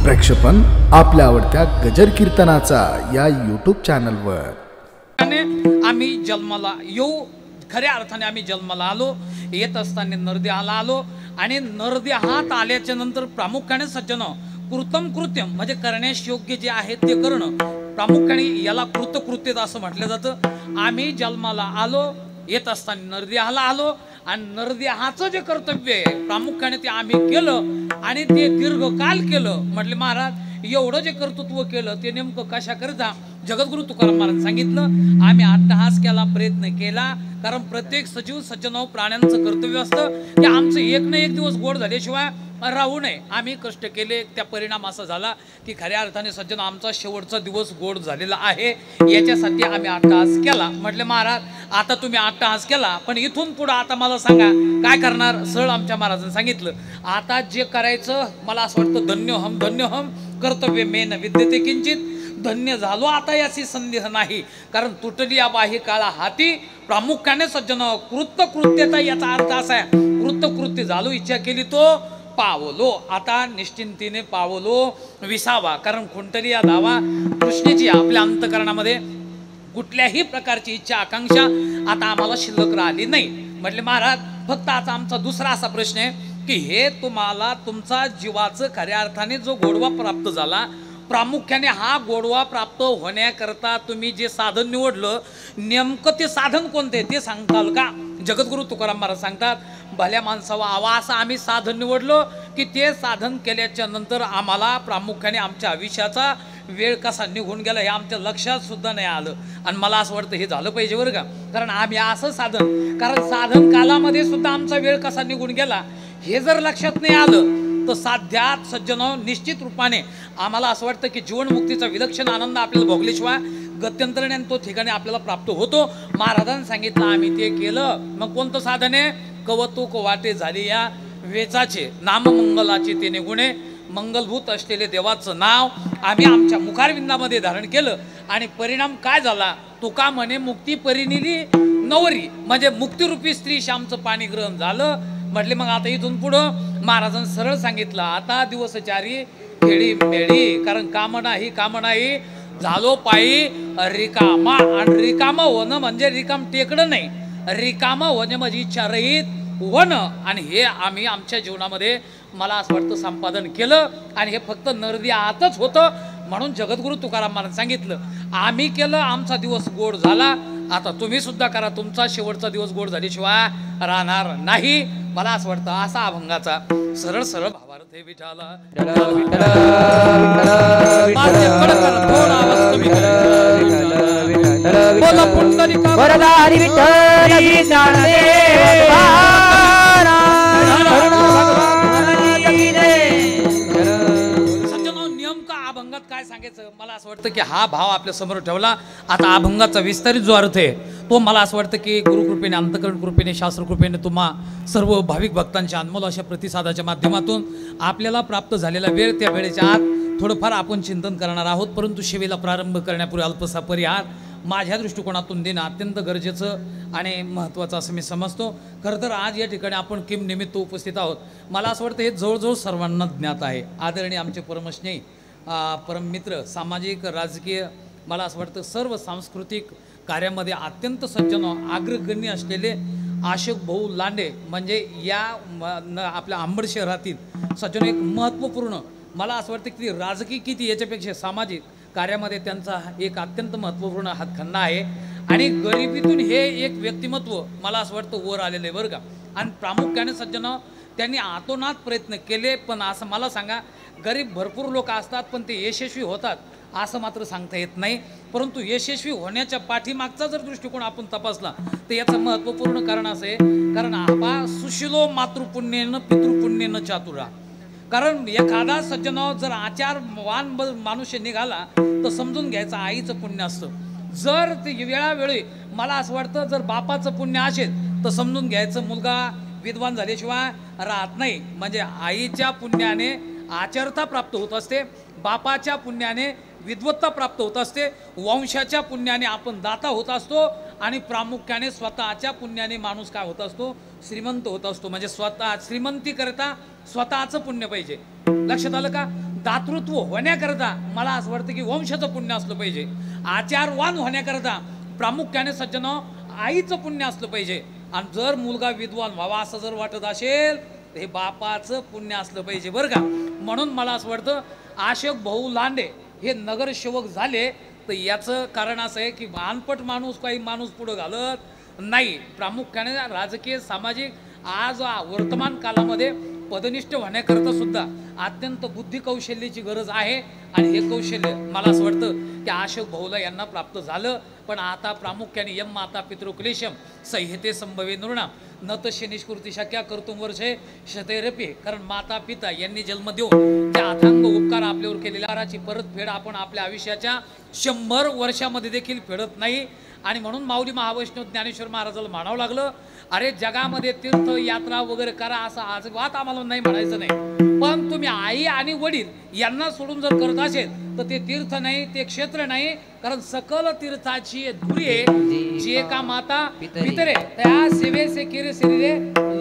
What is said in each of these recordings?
प्रक्षेपण आपल्या आवडत्या गजर कीर्तनाचा या यूट्यूब चॅनलवर। आम्ही जन्माला येऊ, खऱ्या अर्थाने आम्ही जन्माला आलो। येत असताना नरदेहाला आलो आणि नरदेहात आल्याच्या नंतर प्रामुख्याने सज्जन कृतम कृत्यम म्हणजे करण्यास योग्य जे आहे ते करणं, प्रामुख्याने याला कृतकृत्यता असं म्हटलं जातं। आम्ही जन्माला आलो, येत असताना नरदेहाला आलो आणि नरदेहाचं जे कर्तव्य आहे प्रामुख्याने ते आम्ही केलं आणि ते दीर्घकाल केलं। म्हटले महाराज एवढं जे कर्तृत्व केलं ते नेमकं कशाकरिता? जगद्गुरु तुकाराम महाराज सांगितलं आम्ही अट्टहास केला, प्रयत्न केला, कारण प्रत्येक सजीव सज्जन प्राण्यांचं कर्तव्य असतं की आमचं एक ना एक दिवस गोड झाल्याशिवाय राहू नये। आम्ही कष्ट केले, त्या परिणाम असा झाला की खऱ्या अर्थाने सज्जन आमचा शेवटचा दिवस गोड झालेला आहे, याच्यासाठी आम्ही अट्टहास केला। म्हटले महाराज आता तुम्ही अट्टहास केला, पण इथून पुढे आता मला सांगा काय करणार? सरळ आमच्या महाराजांनी सांगितलं आता जे करायचं मला असं वाटतं धन्योहम कर्तव्य मेन विद्यते किंचित, धन्य झालो आता याची संदेह नाही, कारण तुटली या बाही काळा हाती। प्रामुख्याने सज्जन कृत्यता याचा अर्थ असा आहे कृत्य झालो, इच्छा केली तो पावलो, आता निश्चिंतीने पावलो विसावा, कारण कोणतरी या धावा कृष्णेची आपल्या अंतकरणामध्ये कुठल्याही प्रकारची इच्छा आकांक्षा आता आम्हाला शिल्लक राहिली नाही। म्हटले महाराज फक्त आता आमचा दुसरा असा प्रश्न आहे की हे तुम्हाला तुमचा जीवाचं खऱ्या अर्थाने जो गोडवा प्राप्त झाला, प्रामुख्याने हा गोडवा प्राप्त होण्याकरता तुम्ही जे साधन निवडलं नेमकं ते साधन कोणते ते सांगताल का? जगद्गुरु तुकाराम महाराज सांगतात भल्या माणसावा आवा असं आम्ही साधन निवडलो की ते साधन केल्याच्या नंतर आम्हाला प्रामुख्याने आमच्या आयुष्याचा वेळ कसा निघून गेला हे आमच्या लक्षात सुद्धा नाही आलं। आणि मला असं वाटतं हे झालं पाहिजे बरं का, कारण आम्ही असं कारण साधन कालामध्ये सुद्धा आमचा वेळ कसा निघून गेला हे जर लक्षात नाही आलं तर साध्यात सज्जन निश्चित रूपाने आम्हाला असं वाटतं की जीवनमुक्तीचा विलक्षण आनंद आपल्याला भोगल्याशिवाय गत्यंतराने तो ठिकाणी आपल्याला प्राप्त होतो। महाराजांनी सांगितलं आम्ही ते केलं, मग कोणतं साधन आहे? कवतुक वाटे झाली या वेचाचे, नाममंगलाचे तेने गुणे, मंगलभूत असलेले देवाचं नाव आम्ही आमच्या मुखारविंदामध्ये धारण केलं आणि परिणाम काय झाला? तुका म्हणे मुक्ती परिनिली नवरी, म्हणजे मुक्तिरूपी स्त्री श्यामचं पाणी ग्रहण झालं। म्हटले मग आता इथून पुढं महाराजांनी सरळ सांगितलं आता दिवसचारी खेळी मेळी, कारण काम नाही झालो पायी रिकामा, आणि रिकामा होणं म्हणजे रिकाम टेकडं नाही, रिकामा होणे म्हणजे इच्छा रहित होणं, आणि हे आम्ही आमच्या जीवनामध्ये मला असं वाटतं संपादन केलं आणि हे फक्त नरदेहातच होतं। म्हणून जगद्गुरु तुकाराम महाराज सांगितलं आम्ही केलं, आमचा दिवस गोड झाला, आता तुम्ही सुद्धा करा, तुमचा शेवटचा दिवस गोड झाल्याशिवाय राहणार नाही। मला असं वाटतं असा अभंगाचा सरळ भावार्थ हे विठाला काय सांगायचं? मला असं वाटतं की हा भाव आपल्या समोर ठेवला। आता अभंगाचा विस्तारित जो अर्थ आहे तो मला असं वाटतं की गुरुकृपेने, अंतकरण कृपेने, शास्त्रकृपेने तुम्हा सर्व भाविक भक्तांच्या अनमोल अशा प्रतिसादाच्या माध्यमातून आपल्याला प्राप्त झालेला वेळ त्या वेळेच्या आत थोडंफार आपण चिंतन करणार आहोत, परंतु सेवेला प्रारंभ करण्यापूर्वी अल्पसा परिहार माझ्या दृष्टिकोनातून देणं अत्यंत गरजेचं आणि महत्त्वाचं असं मी समजतो। खरं तर आज या ठिकाणी आपण किम निमित्त उपस्थित आहोत, मला असं वाटतं हे जवळजवळ सर्वांना ज्ञात आहे। आदरणीय आमचे परमस्नेही परममित्र, सामाजिक राजकीय मला असं वाटतं सर्व सांस्कृतिक कार्यामध्ये अत्यंत सज्जन अग्रगण्य असलेले अशोक भाऊ लांडे म्हणजे या आपल्या अंबड शहरातील सज्जन एक महत्त्वपूर्ण, मला असं वाटतं की राजकीय किती याच्यापेक्षा सामाजिक कार्यामध्ये त्यांचा एक अत्यंत महत्त्वपूर्ण हातखंडा आहे आणि गरिबीतून हे एक व्यक्तिमत्व मला असं वाटतं वर आलेलं आहे बरं का। आणि प्रामुख्याने सज्जन त्यांनी आतोनात प्रयत्न केले, पण असं मला सांगा गरीब भरपूर लोक असतात पण ते यशस्वी होतात असं मात्र सांगता येत नाही, परंतु यशस्वी होण्याच्या पाठीमागचा जर दृष्टिकोन आपण तपासला तर याचं महत्त्वपूर्ण कारण असं आहे, कारण आपा सुशिलो मातृपुण्येनं पितृपुण्येनं चातुरा, कारण एखादा सज्जन जर आचारवान माणूस निघाला तर समजून घ्यायचं आईचं पुण्य असतं, जर ते वेळावेळी मला असं वाटतं जर बापाचं पुण्य असेल तर समजून घ्यायचं मुलगा विद्वान झाल्याशिवाय राहत नाही, म्हणजे आईच्या पुण्याने आचारता प्राप्त होत असते, बापाच्या पुण्याने विद्वत्ता प्राप्त होत असते, वंशाच्या पुण्याने आपण दाता होत असतो आणि प्रामुख्याने स्वतःच्या पुण्याने माणूस काय होत असतो, श्रीमंत होत असतो। म्हणजे स्वतः श्रीमंती करता स्वतःचं पुण्य पाहिजे, लक्षात आलं का? दातृत्व होण्याकरता मला असं वाटतं की वंशाचं पुण्य असलं पाहिजे, आचारवान होण्याकरता प्रामुख्याने सज्जन आईचं पुण्य असलं पाहिजे, आणि जर मुलगा विद्वान व्हावा असं जर वाटत असेल तर हे बापाचं पुण्य असलं पाहिजे बरं का. म्हणून मला असं वाटतं अशोक भाऊ लांडे हे नगरसेवक झाले तर याचं कारण असं आहे की अनपट माणूस काही माणूस पुढं घालत नाही. प्रामुख्याने राजकीय सामाजिक आज वर्तमान कालामध्ये पदनिष्ठ होण्याकरता सुद्धा अत्यंत बुद्धी कौशल्याची गरज आहे, आणि हे कौशल्य मला असं वाटतं की अशोक भाऊला यांना प्राप्त झालं. पण आता प्रामुख्याने यम माता पितृक्लेशम संहिते संभवे नृणाम न तसे निष्कृती शक्या कर्तुम वर्षे शतैरपी. कारण माता पिता यांनी जन्म देऊन त्या अथांग उपकार आपल्यावर केलेल्या उपकाराची परतफेड आपण आपल्या आयुष्याच्या 100 वर्षामध्ये देखील फेडत नाही. आणि म्हणून माऊली महावैष्णव ज्ञानेश्वर महाराजाला म्हणावं लागलं, अरे जगामध्ये तीर्थ यात्रा वगैरे करा असं आज वाद आम्हाला नाही म्हणायचं नाही, पण तुम्ही आई आणि वडील यांना सोडून जर करत असेल तर ते तीर्थ नाही, ते क्षेत्र नाही. कारण सकल तीर्थाची धुरी आहे जे का माता पितरे त्या सेवे से किरे शरीरे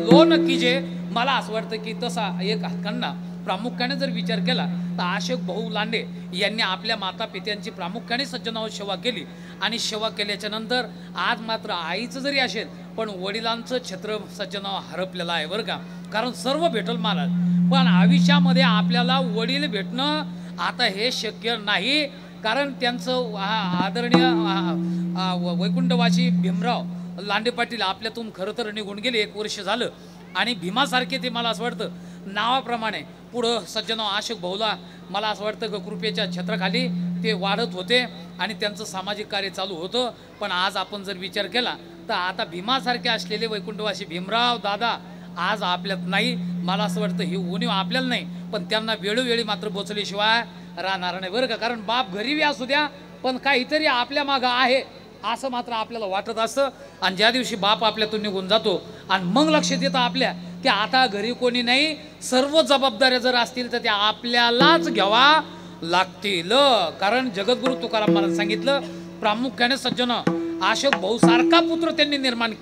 लोन कीजे. मला असं वाटतं की तसा एक हातखंडा प्रामुख्याने जर विचार केला तर अशोक भाऊ लांडे यांनी आपल्या माता पित्यांची प्रामुख्याने सज्जनावर सेवा केली, आणि सेवा केल्याच्या नंतर आज मात्र आईचं जरी असेल पण वडिलांचं छत्र सज्जनावर हरपलेलं आहे बरं का. कारण सर्व भेटल महाराज, पण आयुष्यामध्ये आपल्याला वडील भेटणं आता हे शक्य नाही. कारण त्यांचं आदरणीय वैकुंठवासी भीमराव लांडे पाटील आपल्यातून खरं तर निघून गेले, 1 वर्ष झालं. आणि भीमासारखे ते मला असं वाटतं नावाप्रमाणे पुढं सज्जन अशोक भाऊला मला असं वाटतं की कृपेच्या छत्राखाली ते वाढत होते आणि त्यांचं सामाजिक कार्य चालू होतं. पण आज आपण जर विचार केला तर आता भीमासारखे असलेले वैकुंठवासी भीमराव दादा आज आपल्यात नाही. मला असं वाटतं ही उणीव आपल्याला नाही, पण त्यांना वेळोवेळी मात्र बोचल्याशिवाय राहणार नाही बरं का. कारण बाप गरीबी असू द्या पण काहीतरी आपल्या मागं आहे असं मात्र आपल्याला वाटत असतं. आणि ज्या दिवशी बाप आपल्यातून निघून जातो आणि मग लक्षात येतं आपल्या की आता घरी कोणी नाही, सर्व जबाबदाऱ्या जर असतील तर त्या आपल्यालाच घ्यावा लागतील. कारण जगद्गुरु तुकाराम महाराज सांगितलं प्रामुख्याने सज्जन अशोक भाऊ सारखा पुत्र त्यांनी निर्माण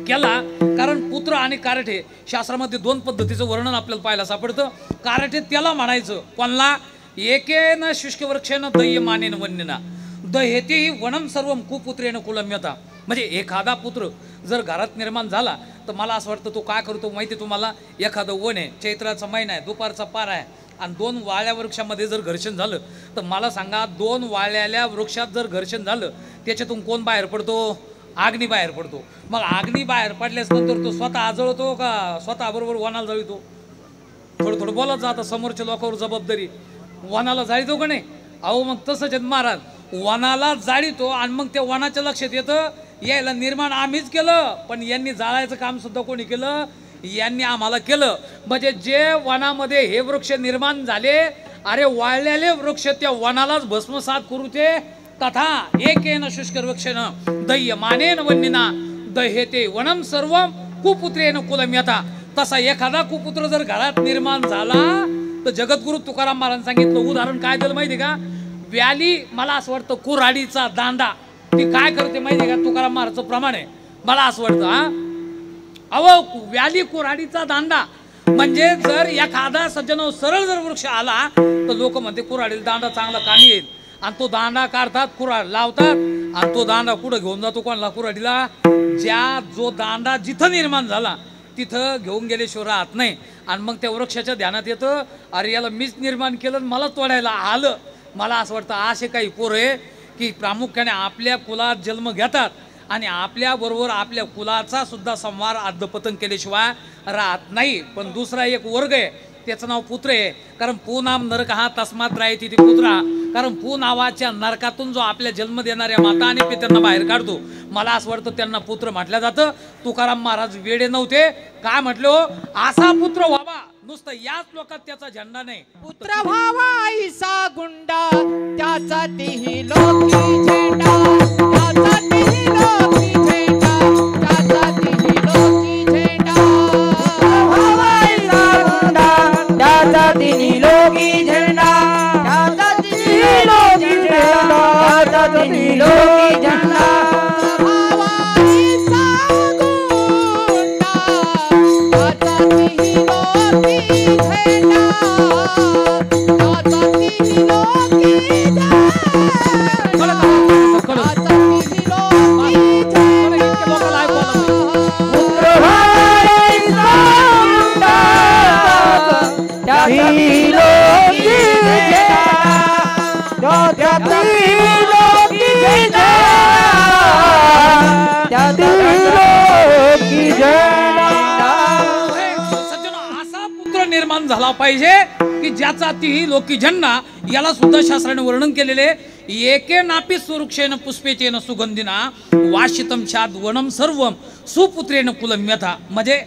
केला. कारण पुत्र आणि कारठे शास्त्रामध्ये 2 पद्धतीचं वर्णन आपल्याला पाहायला सापडतं. कारठे त्याला म्हणायचं कोणला, एकेन शुष्क वृक्षेन दह्य मानेन वन्यना दहेती वनम सर्वम कुपुत्रेन कुलम्यता. म्हणजे एखादा पुत्र जर घरात निर्माण झाला तर मला असं वाटतं तो काय करतो माहिती तुम्हाला, एखादं वन आहे, चैत्राचा महिना आहे, दुपारचा पार आहे आणि 2 वाळ्या वृक्षामध्ये जर घर्षण झालं तर मला सांगा 2 वाळ्याल्या वृक्षात जर घर्षण झालं त्याच्यातून कोण बाहेर पडतो, अग्नी बाहेर पडतो. मग अग्नी बाहेर पडल्यास नंतर तो स्वतः जळतो का स्वतः बरोबर वनाला जळतो? थोडं थोडं बोलत जातं, समोरच्या लोकांवर जबाबदारी, वनाला जाळीतो का नाही? अहो मग तसंच महाराज वनाला जाळीतो आणि मग त्या वनाच्या लक्षात येतं यायला निर्माण आम्हीच केलं, पण यांनी जाळायचं काम सुद्धा कोणी केलं, यांनी आम्हाला केलं. म्हणजे जे वनामध्ये हे वृक्ष निर्माण झाले, अरे वाळलेले वृक्ष त्या वनालाच भस्मसात करू ते. तथा एकेन शुष्क वृक्षेन दह्य मानेन वन्यना दह्यते वनम सर्वम कुपुत्रेन कुलम्यता. तसा एखादा कुपुत्र जर घरात निर्माण झाला तर जगद्गुरु तुकाराम महाराज सांगितलं उदाहरण काय दिलं माहिती का, व्याली मला असं वाटतं कुऱ्हाडीचा दांडा ती काय करते माहिती का, तुकाराम महाराजचं प्रमाण आहे मला असं वाटतं. अहो व्याली कुऱ्हाडीचा दांडा म्हणजे जर एखादा सज्जन सरळ जर वृक्ष आला तर लोक म्हणते कुऱ्हाडीला दांडा चांगला कामी येईल, आणि तो दांडा काढतात, कुऱ्हाड लावतात, आणि तो दांडा कुठं घेऊन जातो कोणाला, कुऱ्हाडीला. जो दांडा जिथं निर्माण झाला तिथं घेऊन गेल्याशिवाय राहत नाही. आणि मग त्या वृक्षाच्या ध्यानात येतं अरे याला मीच निर्माण केलं, मला तोडायला आलं. मला असं वाटतं असे काही पोरं आहे की प्रामुख्याने आपल्या कुलात जन्म घेतात आणि आपल्याबरोबर आपल्या कुलाचा सुद्धा संवार अद्यपतन केल्याशिवाय राहत नाही. पण दुसरा एक वर्ग आहे त्याचं नाव पुत्र आहे. कारण पू नाम नरक हा तस्मात राहते ती पुत्रा. कारण पू नावाच्या नरकातून जो आपल्या जन्म देणाऱ्या माता आणि पित्यांना बाहेर काढतो, मला असं वाटतं त्यांना पुत्र म्हटलं जातं. तुकाराम महाराज वेडे नव्हते, काय म्हटले हो, असा पुत्र व्हावा, नुसतं याच लोकात त्याचा झेंडा नाही, पुत्र व्हावा ऐसा गुंडा त्याचा तेही लोकी झेंडा, त्याचा तेही लोकी झेंडा, त्याचा तेही लोकी झेंडा. व्हावा ऐसा गुंडा त्याचा तेही लोकी झेंडा, त्याचा तेही लोकी झेंडा, त्याचा तेही लोकी झेंडा. व्हावा ऐसा गुंडा त्याचा तेही लोकी झेंडा, त्याचा झाला पाहिजे की ज्याचा तीही लोकी झंडा, याला सुद्धा शास्त्राने वर्णन केलेले एके नापी सुवृक्षेन पुष्पेचेन सुगंधिना वाशितम छाद वनम सर्वम सुपुत्रेन कुलम्यथा. म्हणजे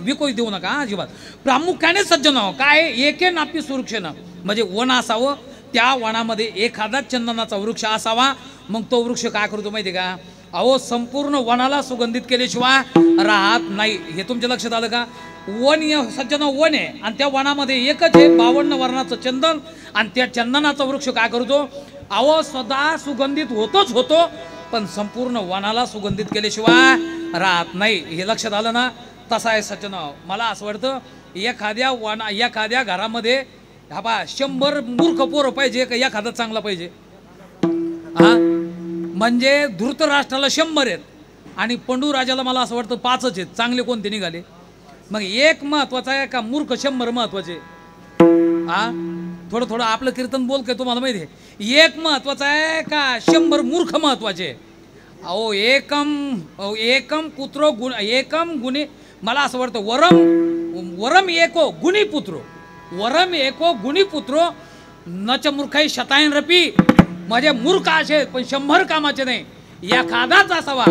विकोई देऊ नका अजिबात. प्रामुख्याने सज्जन काय एके नापी सुवृक्षेन म्हणजे वन असावं, त्या वनामध्ये एखादा चंदनाचा वृक्ष असावा. मग तो वृक्ष काय करतो माहिती का, अहो संपूर्ण वनाला सुगंधित केल्याशिवाय राहत नाही. हे तुमच्या लक्षात आलं का? वन सज्जन वन आहे आणि त्या वनामध्ये एकच आहे 52 वर्णाचं चंदन, आणि त्या चंदनाचा वृक्ष काय करतो, अहो स्वतः सुगंधित होतोच होतो, पण संपूर्ण वनाला सुगंधित केल्याशिवाय राहत नाही. हे लक्षात आलं ना? तसा आहे सज्जन. मला असं वाटतं एखाद्या घरामध्ये हा बा 100 मूर्ख पोरं पाहिजे का एखादा चांगला पाहिजे? हा म्हणजे धृतराष्ट्राला 100 आहेत आणि पंडूराजाला मला असं वाटतं 5च आहेत. चांगले कोणते निघाले? मग एक महत्वाचा आहे का मूर्ख 100 महत्वाचे? हा थोडं थोडं आपलं कीर्तन बोल काय तुम्हाला माहिती आहे? एक महत्वाचा आहे का 100 मूर्ख महत्वाचे? अहो एकम पुत्रो गुण एकम गुणी. मला असं वाटतं वरम एको गुणी पुत्रो, वरम एको गुणी पुत्रो नच मूर्खाई शतायन रपी. म्हणजे मूर्ख असे पण 100 कामाचे नाही, एखादाच असावा.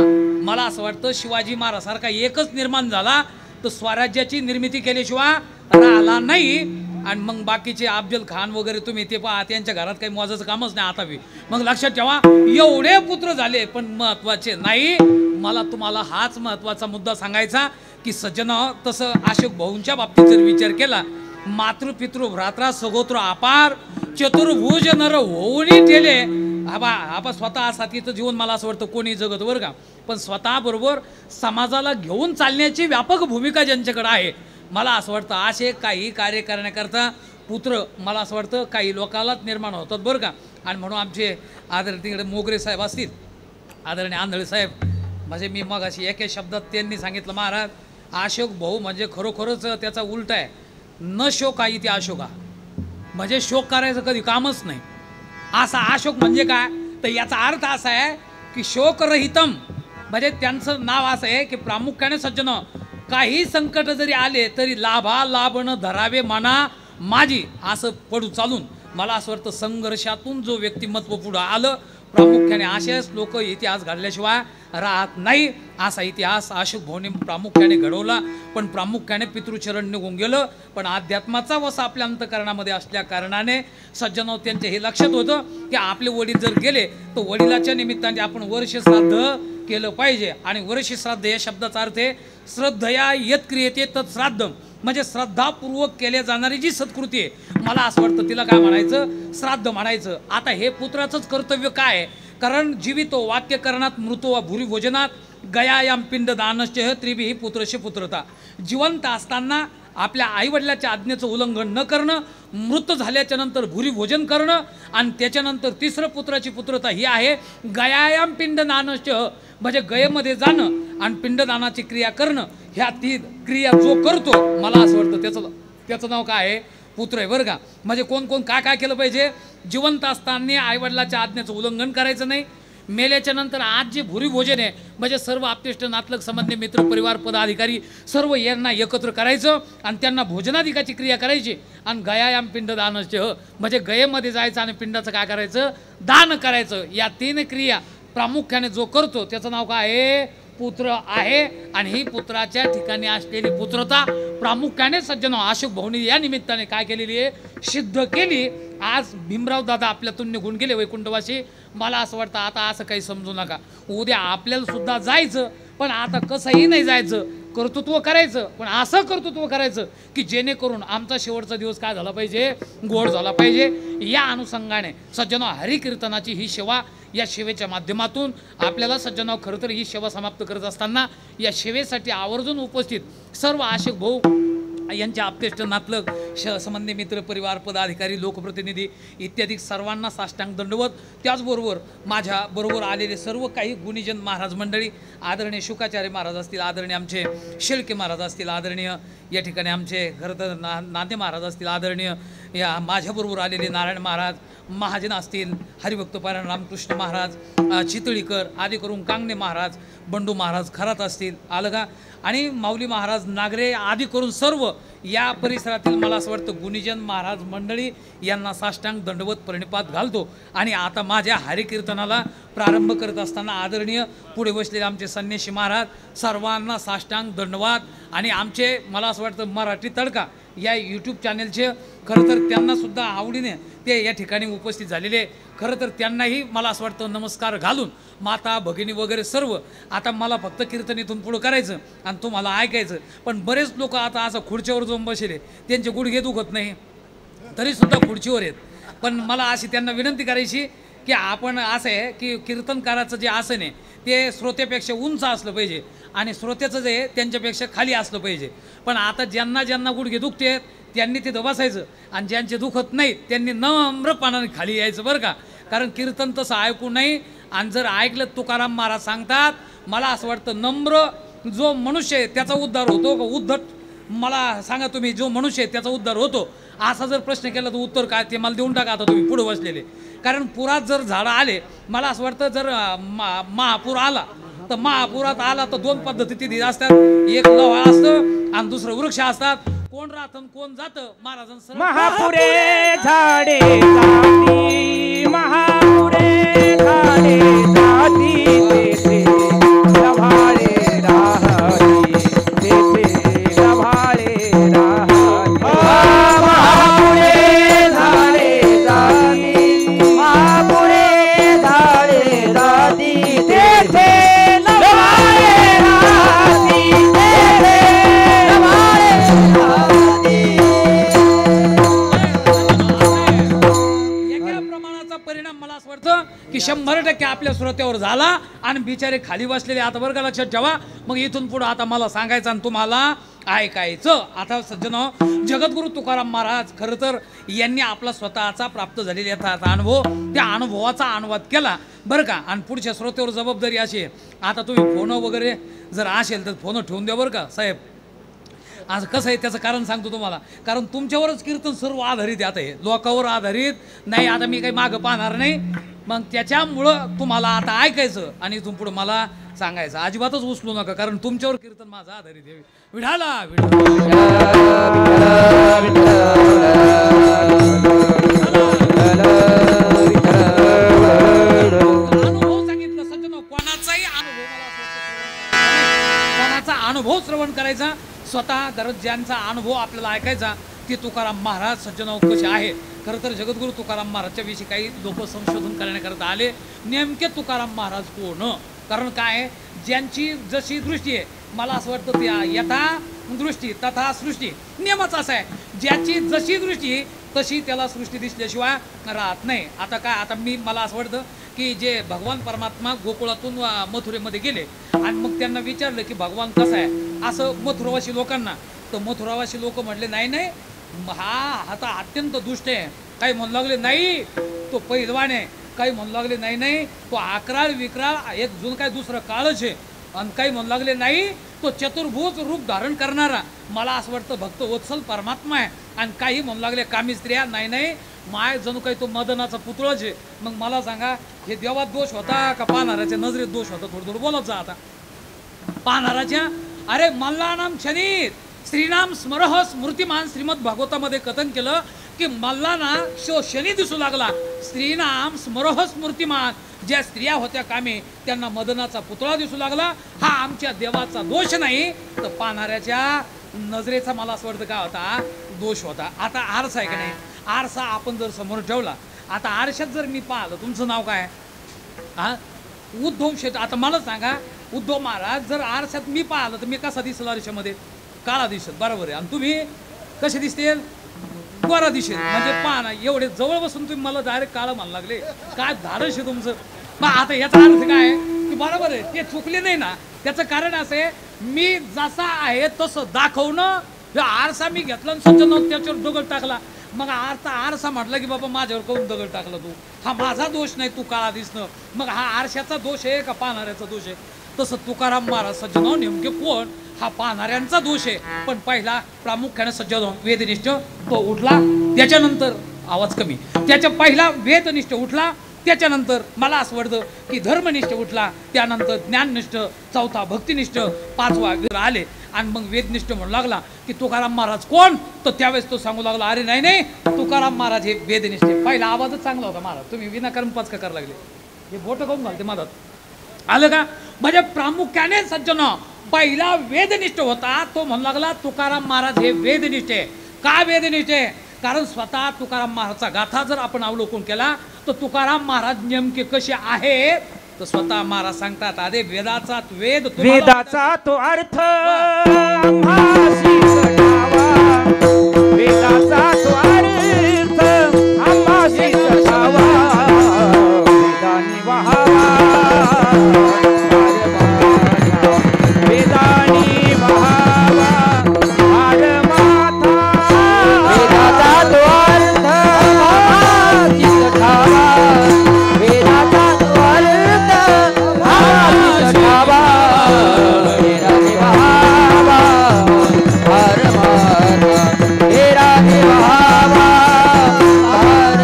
मला असं वाटतं शिवाजी महाराज सारखा एकच निर्माण झाला तर स्वराज्याची निर्मिती केल्याशिवाय राहिला नाही. आणि मग बाकीचे अफजल खान वगैरे तुम्ही ते पहा, त्यांच्या घरात काही मोजाचं कामच नाही आता बी. मग लक्षात ठेवा एवढे पुत्र झाले पण महत्वाचे नाही. मला तुम्हाला हाच महत्वाचा मुद्दा सांगायचा की सज्जन, तसं अशोक भाऊंच्या बाबतीत जर विचार केला, मातृ पितृ भ्रात्रा सगोत्र अपार चतुर्भुज नर होऊनही ठेले. आबा स्वतः साथीचं जीवन मला असं वाटतं कोणी जगत बरं का, पण स्वतः बरोबर समाजाला घेऊन चालण्याची व्यापक भूमिका ज्यांच्याकडे आहे, मला असं वाटतं असे काही कार्य करण्याकरता पुत्र मला असं वाटतं काही लोकांनाच निर्माण होतात बरं का. आणि म्हणून आमचे आदरणीय तिकडे मोगरे साहेब असतील, आदरणीय आंधळे साहेब, म्हणजे मी मग अशी एके शब्दात त्यांनी सांगितलं, महाराज अशोक भाऊ म्हणजे खरोखरच त्याचा उलट आहे. न शोक आहे ते अशोका, म्हणजे शोक करायचं कधी कामच नाही. असा अशोक म्हणजे काय, तर याचा अर्थ असा आहे की शोकरहितम, म्हणजे त्यांचं नाव असं आहे की प्रामुख्याने सज्जन काही संकट जरी आले तरी लाभ न धरावे मना माझी, असं पडू चालून. मला असं वाटतं संघर्षातून जो व्यक्तिमत्व पुढं आलं, प्रामुख्याने असेच लोक इतिहास घडल्याशिवाय राहत नाही. असा इतिहास अशोक भाऊने प्रामुख्याने घडवला. पण प्रामुख्याने पितृचरण निघून गेलं, पण अध्यात्माचा वसा आपल्या अंतकरणामध्ये असल्या कारणाने सज्जनो त्यांचे हे लक्षात होतं की आपले वडील जर गेले तर वडिलाच्या निमित्ताने आपण वर्ष श्राद्ध केलं पाहिजे. आणि वर्ष श्राद्ध या शब्दाचा अर्थ आहे श्रद्धया यत क्रियते तत् श्राद्धम, म्हणजे श्रद्धापूर्वक केल्या जाणारी जी सत्कृती आहे, मला असं वाटतं तिला काय म्हणायचं, श्राद्ध म्हणायचं. आता हे पुत्राचंच कर्तव्य काय आहे, कारण जीवितो वाक्यकरणात मृतो वा भूरी भोजनात गयायाम पिंड दानश्च त्रिभिः पुत्रस्य पुत्रता. जिवंत असताना आपल्या आईवडिलाच्या आज्ञेचं उल्लंघन न करणं, मृत झाल्याच्या नंतर भुरी भोजन करणं, आणि त्याच्यानंतर तिसरं पुत्राची पुत्रता ही आहे गयायाम पिंड दानश्च, म्हणजे गयेमध्ये जाणं आणि पिंडदानाची क्रिया करणं. ह्या 3 क्रिया जो करतो, मला असं वाटतं त्याचं नाव काय आहे, पुत्र आहे बरं का. म्हणजे कोण कोण काय काय केलं पाहिजे, जिवंत असताना आईवडिलाच्या आज्ञेचं उल्लंघन करायचं नाही. मेल्याच्या नंतर आज जे भुरी भोजन आहे, म्हणजे सर्व आपतेष्ट नातलग संबंधी मित्र परिवार पदाधिकारी सर्व यांना एकत्र करायचं आणि त्यांना भोजनाधिकाची क्रिया करायची. आणि गयायाम पिंड दानस्य, म्हणजे गयेमध्ये जायचं आणि पिंडाचं काय करायचं, दान करायचं. या 3 क्रिया प्रामुख्याने जो करतो त्याचं नाव काय आहे, पुत्र आहे. आणि ही पुत्राच्या ठिकाणी असलेली पुत्रता प्रामुख्याने सज्जन अशोक भाऊनी या निमित्ताने काय केलेली आहे, सिद्ध केली. आज भीमराव दादा आपल्यातून निघून गेले वैकुंठवासी. मला असं वाटतं आता असं काही समजू नका, उद्या आपल्याला सुद्धा जायचं, पण आता कसंही नाही जायचं, कर्तृत्व करायचं, पण असं कर्तृत्व करायचं की जेणेकरून आमचा शेवटचा दिवस काय झाला पाहिजे, गोड झाला पाहिजे. या अनुषंगाने सज्जनो हरिकीर्तनाची ही सेवा, या सेवेच्या माध्यमातून आपल्याला सज्जनो खरं तर ही सेवा समाप्त करत असताना या सेवेसाठी आवर्जून उपस्थित सर्व अशोक भाऊ यांच्या आपतेष्ट नातलग संबंधी मित्र परिवार पदाधिकारी लोकप्रतिनिधी इत्यादी सर्वांना साष्टांग दंडवत. त्याचबरोबर माझ्या बरोबर आलेले सर्व काही गुणीजन महाराज मंडळी, आदरणीय शुकाचार्य महाराज असतील, आदरणीय आमचे शेळके महाराज असतील, आदरणीय या ठिकाणी आमचे खरं तर नांदे महाराज असतील, आदरणीय या माझ्याबरोबर आलेले नारायण महाराज महाजन असतील, हरिभक्त पारायण रामकृष्ण महाराज चितळीकर, आदी करून कांगणे महाराज, बंडू महाराज खरात असतील, आलं का, आणि माऊली महाराज नागरे आदी करून सर्व या परिसरातील मला असं वाटतं गुणीजन महाराज मंडळी यांना साष्टांग दंडवत प्रणिपात घालतो. आणि आता माझ्या हरिकीर्तनाला प्रारंभ करत असताना आदरणीय पुढे बसलेले आमचे संन्यासी महाराज सर्वांना साष्टांग दंडवाद. आणि आमचे मला असं वाटतं मराठी तडका या यूट्यूब चॅनलचे खरं तर त्यांनासुद्धा आवडीने ते या ठिकाणी उपस्थित झालेले, खरं तर त्यांनाही मला असं वाटतं नमस्कार घालून माता भगिनी वगैरे सर्व. आता मला फक्त कीर्तन इथून पुढं करायचं आणि तुम्हाला ऐकायचं. पण बरेच लोक आता असं खुर्चीवर जाऊन बसले, त्यांचे गुडघे दुखत नाही तरीसुद्धा खुर्चीवर आहेत. पण मला अशी त्यांना विनंती करायची की आपण असं आहे की कीर्तनकाराचं जे आसन आहे ते श्रोत्यापेक्षा उंच असलं पाहिजे आणि श्रोत्याचं जे आहे त्यांच्यापेक्षा खाली असलं पाहिजे. पण आता ज्यांना ज्यांना गुडघे दुखते त्यांनी तिथं बसायचं आणि ज्यांचे दुखत नाही त्यांनी नम्रपणाने खाली यायचं बरं का. कारण कीर्तन तसं ऐकू नाही. आणि जर ऐकलं तुकाराम महाराज सांगतात, मला असं वाटतं नम्र जो मनुष्य आहे त्याचा उद्धार होतो का उद्धट, मला सांगा तुम्ही, जो मनुष्य आहे त्याचा उद्धार होतो असा जर प्रश्न केला तर उत्तर काय ते मला देऊन टाका आता तुम्ही पुढे बसलेले. कारण पुरात जर झाडं आले, मला असं वाटतं जर महापूर आला तर महापुरात आला तर दोन पद्धती तिथे असतात, एक लव्हा असतं आणि दुसरं वृक्ष असतात. कोण राहतं कोण जातं महाराजांसह. महापुरे झाडे जाती, महापुरे झाडे जाती, तेथे रभाळे राहती, तेथे रभाळे राहती. महापुरे झाडे जाती, महापुरे झाडे जाती, तेथे रभाळे राहती, तेथे रभाळे राहती. एका प्रमाणाचा परिणाम मला असं वाटतं की 100% आपल्या श्रोत्यावर झाला आणि बिचारे खाली बसलेले. आता बरं का लक्षात ठेवा. मग इथून पुढे आता मला सांगायचं आणि तुम्हाला ऐकायचं. आता सज्जनो, जगद्गुरु तुकाराम महाराज खरं तर यांनी आपला स्वतःचा प्राप्त झालेला अनुभव, त्या अनुभवाचा अनुवाद केला बरं का. आणि पुढच्या श्रोत्यावर जबाबदारी अशी आहे, आता तुम्ही फोन वगैरे जर असेल तर फोन ठेवून द्या बरं का साहेब. आज कसं आहे त्याचं कारण सांगतो तुम्हाला. कारण तुमच्यावरच कीर्तन सर्व आधारित आहे, आता हे लोकांवर आधारित नाही. आता मी काही मागं पाहणार नाही. मग त्याच्यामुळं तुम्हाला आता ऐकायचं आणि इथून पुढं मला सांगायचं. अजिबातच उचलू नका, कारण तुमच्यावर कीर्तन माझं आधारित आहे. विढाला अनुभव सांगितलं सज्जनो, कोणाचाही अनुभव मला कोणाचा अनुभव श्रवण करायचा, स्वतः दररोज ज्यांचा अनुभव आपल्याला ऐकायचा. ते तुकाराम महाराज सज्जनो कसे आहे. खरं तर जगद्गुरु तुकाराम महाराजच्या विषयी काही लोक संशोधन करण्याकरता आले. नेमके तुकाराम महाराज कोण, कारण काय, ज्यांची जशी दृष्टी आहे मला असं वाटतं त्या यथा दृष्टी तथा सृष्टी नियमच असा आहे. ज्याची जशी दृष्टी तशी त्याला सृष्टी दिसल्याशिवाय राहत नाही. आता काय, आता मला असं वाटतं की जे भगवान परमात्मा गोकुळातून मथुरेमध्ये गेले आणि मग त्यांना विचारलं की भगवान कसा आहे असं मथुरावासी लोकांना, तर मथुरावासी लोक म्हटले नाही नाही हा आता अत्यंत दुष्ट आहे. काही म्हणू लागले नाही तो पैलवान आहे, काही म्हणू लागले नाही नाही तो अकराळ विकराळ एक जून काय दुसरं काळच आहे, आणि काही म्हणू लागले नाही तो चतुर्भुज रूप धारण करणारा मला असं वाटतं भक्त वत्सल परमात्मा आहे. आणि काही म्हणू लागले कामी स्त्रिया, नाही नाही माय जणू काही तो मदनाचा पुतळाच आहे. मग मला सांगा हे देवात दोष होता का पाहणाऱ्याच्या नजरेत दोष होता? थोडं थोडं बोलत जा आता. पाहणाऱ्याच्या, अरे मल्लानाम क्षणित श्रीनाम स्मरह स्मृतिमान. श्रीमद भागवतामध्ये कथन केलं की मल्लाना शनी दिसू लागला. स्त्रीनाम स्मरह स्मृतिमान, ज्या स्त्रिया होत्या कामे त्यांना मदनाचा पुतळा दिसू लागला. हा आमच्या देवाचा दोष नाही, तर पाहणाऱ्याच्या नजरेचा मला असं वाटतं काय होता दोष होता. आता आरसा आहे का नाही, आरसा आपण जर समोर ठेवला, आता आरशात जर मी पाहिलं, तुमचं नाव काय हा उद्धव शेठ. आता मला सांगा उद्धव महाराज जर आरशात मी पाहिलं तर मी कसा दिसेल आरशामध्ये? काळा दिसत, बरोबर आहे. आणि तुम्ही कसे दिसतील? गोरा दिसेल. म्हणजे पाहणा एवढे जवळ बसून तुम्ही मला डायरेक्ट काळं म्हणायला लागले, काय धाडस आहे तुमचं. मग आता याचा अर्थ काय आहे की बरोबर आहे ते चुकले नाही ना. त्याचं कारण असं आहे मी जसा आहे तसं दाखवणं. आरसा मी घेतला आणि सज्जन त्याच्यावर दगड टाकला, मग आता आरसा म्हटलं की बाबा माझ्यावर करून दगड टाकला तू, हा माझा दोष नाही तू काळा दिसणं. मग हा आरशाचा दोष आहे का पाहणाऱ्याचा दोष आहे? तसं तुकाराम महाराज सज्जन नेमके कोण, हा पाहणाऱ्यांचा दोष आहे. पण पहिला प्रामुख्याने सज्जन वेदनिष्ठ तो उठला, त्याच्यानंतर आवाज कमी, त्याच्या पहिला वेदनिष्ठ उठला त्याच्यानंतर मला असं वाटतं की धर्मनिष्ठ उठला, त्यानंतर ज्ञाननिष्ठ, चौथा भक्तिनिष्ठ, पाचवा वीर आले आणि मग वेदनिष्ठ म्हणू लागला की तुकाराम महाराज कोण. तर त्यावेळेस तो सांगू लागला अरे नाही नाही तुकाराम महाराज हे वेदनिष्ठ. पहिला आवाजच चांगला होता महाराज, तुम्ही विनाकारण पाच का करायला लागले, हे बोटं काऊन घालते मधात आलं का. म्हणजे प्रामुख्याने सज्जन पहिला वेदनिष्ठ होता, तो म्हणू लागला तुकाराम महाराज हे वेदनिष्ठ आहे. का वेदनिष्ठ आहे? कारण स्वतः तुकाराम महाराजचा गाथा जर आपण अवलोकन केला तर तुकाराम महाराज नेमके कसे आहे तर स्वतः महाराज सांगतात अरे वेदाचा वेद वेदाचा तो अर्थ आम्हासी सटावा, वेदाचा तो अर्थ आम्हासी सटावा, वेदानी वहावा वेदानी वहावा हार माथा, वेदाचा तो अर्थ आम्हासी सटावा, वेदाचा तो अर्थ आम्हासी सटावा, वेदानी वहावा हार माथा, वेदानी वहावा हार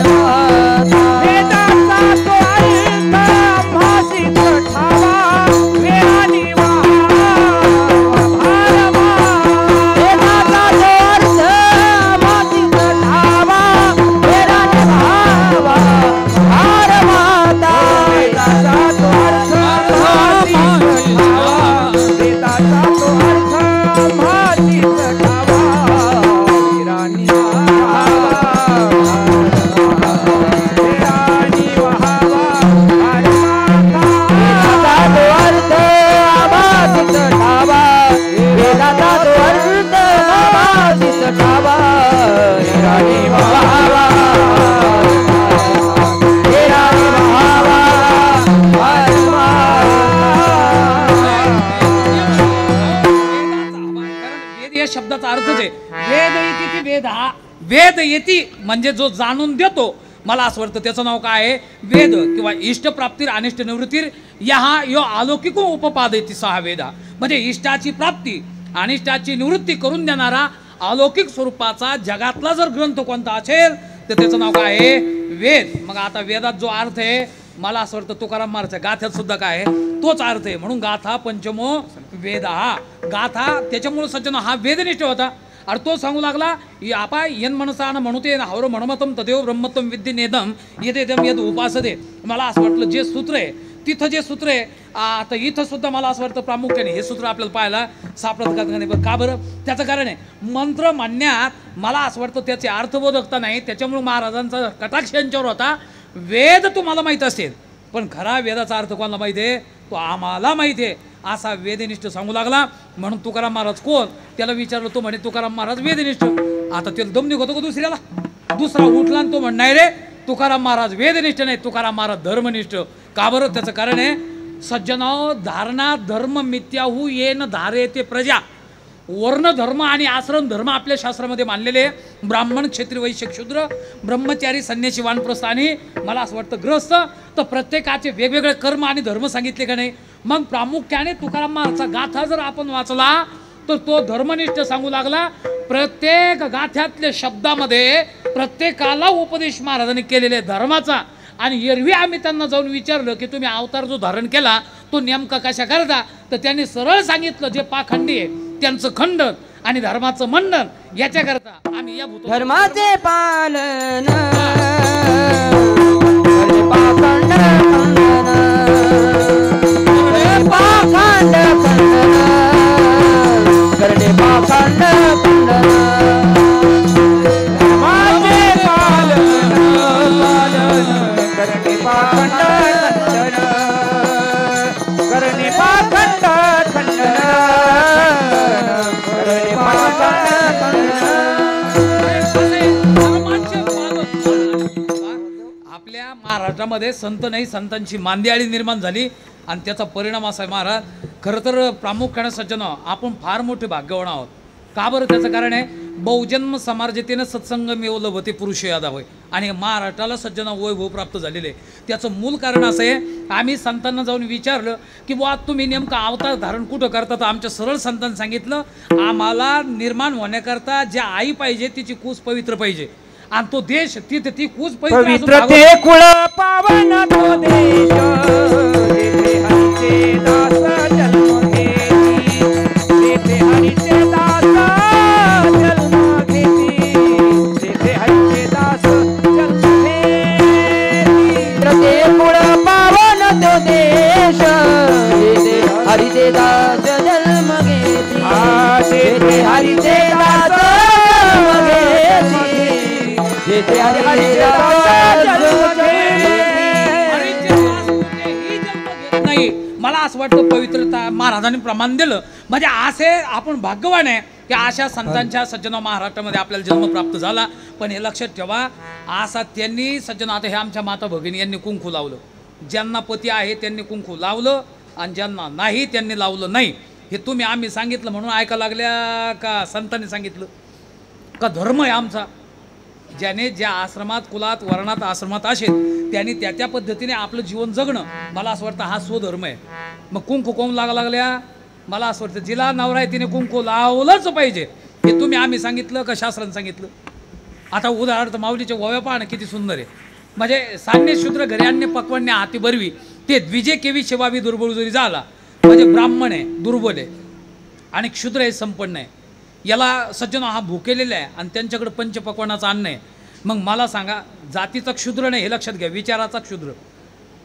माथा, वेदाचा तो अर्थ आम्हासी सटावा, वेदानी शब्दाचा अर्थ आहे वेद येती. वेद हा वेद येती म्हणजे जो जाणून देतो. मला असं वाटतं त्याचं नाव काय आहे वेद किंवा इष्ट प्राप्तीर अनिष्ट निवृत्तीर या यो अलौकिक उपपादयती सहा वेदा. म्हणजे इष्टाची प्राप्ती अनिष्टाची निवृत्ती करून देणारा अलौकिक स्वरूपाचा जगातला जर ग्रंथ कोणता असेल तर त्याचं नाव काय आहे वेद. मग आता वेदात जो अर्थ आहे मला असं वाटतं तुकाराम महाराजच्या गाथ्यात सुद्धा काय आहे तोच अर्थ आहे. म्हणून गाथा पंचमो वेद हा गाथा त्याच्यामुळे सज्जन हा वेदनिष्ठ होता. अरे तो सांगू लागला आपा यन मनसानं म्हणते हवर म्हणमतम तदेव ब्रह्मत्वम विद्येनेदम येदेदम यद उपासदे. मला असं वाटलं जे सूत्र आहे तिथं जे सूत्र आहे आता इथं सुद्धा मला असं वाटतं प्रामुख्याने हे सूत्र आपल्याला पाहायला सापडत का. का बरं? त्याचं कारण आहे मंत्र म्हणण्यात मला असं वाटतं त्याचे अर्थबोधकता नाही. त्याच्यामुळे महाराजांचा कटाक्ष यांच्यावर होता वेद तुम्हाला माहीत असेल पण खरा वेदाचा अर्थ कोणाला माहिती आहे तो आम्हाला माहिती आहे असा वेदनिष्ठ सांगू लागला. म्हणून तुकाराम महाराज कोण त्याला विचारलं तो म्हणे तुकाराम महाराज वेदनिष्ठ. आता त्याला दम निघतो का दुसऱ्याला? दुसरा उठला आणि तो म्हणणार रे तुकाराम महाराज वेदनिष्ठ नाही तुकाराम महाराज धर्मनिष्ठ. का बरं? त्याचं कारण आहे सज्जनाव धारणा धर्म मिथ्याहू येन धारे ते प्रजा. वर्ण धर्म आणि आश्रम धर्म आपल्या शास्त्रामध्ये मानलेले ब्राह्मण क्षत्रिय वैश्य शूद्र ब्रह्मचारी संन्यासी वानप्रस्थ आणि मला असं वाटतं ग्रस्त. तर प्रत्येकाचे वेगवेगळे कर्म आणि धर्म सांगितले का नाही. मग प्रामुख्याने तुकाराम महाराजचा गाथा जर आपण वाचला तर तो धर्मनिष्ठ सांगू लागला. प्रत्येक गाथ्यातल्या शब्दामध्ये प्रत्येकाला उपदेश महाराजांनी केलेले धर्माचा. आणि एरवी आम्ही त्यांना जाऊन विचारलं की तुम्ही अवतार जो धारण केला तो नेमका कशा करता तर त्यांनी सरळ सांगितलं जे पाखंडी आहे त्यांचं खंडन आणि धर्माचं मंडन याच्याकरता आम्ही या धर्माचे पालन आपल्या महाराष्ट्रामध्ये संत नाही संतांची मांदियाळी निर्माण झाली आणि त्याचा परिणाम असा आहे महाराज. खरं तर प्रामुख्याने सज्जन आपण फार मोठे भाग्यवान आहोत. का बरं? त्याचं कारण आहे बहुजन्म समार्जतेनं सत्संग मिळवलं लभते पुरुष यादा होय आणि महाराष्ट्राला सज्जन वैभव प्राप्त झालेले. त्याचं मूल कारण असं आहे आम्ही संतांना जाऊन विचारलं की बुवा तुम्ही नेमका अवतार धारण कुठं करता. तर आमच्या सरळ संतांनी सांगितलं आम्हाला निर्माण होण्याकरता ज्या आई पाहिजे तिची कूस पवित्र पाहिजे आणि तो देश तिथे ती कूच पवित्र ते कुळ पावन तो देश जेथे हरीचे दास जन्म घेती जेथे हरीचे दास जन्म घेती जेथे हरीचे दास जन्म घेती पवित्र ते कुळ पावन तो देश जेथे हरीचे दास जन्म घेती जेथे हरीचे दास जन्म घेती जेथे हरीचे नाही. मला असं वाटतं पवित्रता महाराजांनी प्रमाण दिलं म्हणजे असे आपण भाग्यवान आहे की अशा संतांच्या सज्जन महाराष्ट्रामध्ये आपल्याला जन्म प्राप्त झाला. पण हे लक्षात ठेवा असा त्यांनी सज्जन आता हे आमच्या माता भगिनी यांनी कुंकू लावलं. ज्यांना पती आहे त्यांनी कुंकू लावलं आणि ज्यांना नाही त्यांनी लावलं नाही. हे तुम्ही आम्ही सांगितलं म्हणून ऐका लागल्या का संतांनी सांगितलं का धर्म आहे आमचा. ज्याने ज्या आश्रमात कुलात वर्णात आश्रमात असेल त्यांनी त्या त्या पद्धतीने आपलं जीवन जगणं मला असं वाटतं हा स्वधर्म आहे. मग कुंकू कोण लागल्या मला असं वाटतं जिला नवरा आहे तिने कुंकू लावलंच पाहिजे. हे तुम्ही आम्ही सांगितलं का शास्त्रानं सांगितलं. आता उदाहरणार्थ माऊलीच्या ओव्या पाहणं किती सुंदर आहे. म्हणजे सान्य शूद्र घरी आणणे पक्वान्य हाती बरवी ते द्विजे केवी शेवावी दुर्बळ जरी झाला म्हणजे ब्राह्मण आहे दुर्बल आहे आणि क्षुद्र आहे संपन्न आहे. याला सज्जन हा भुकेलेला आहे आणि त्यांच्याकडे पंचपक्वानाचं अन्न आहे. मग मला सांगा जातीचा क्षुद्र नाही हे लक्षात घ्या विचाराचा क्षुद्र.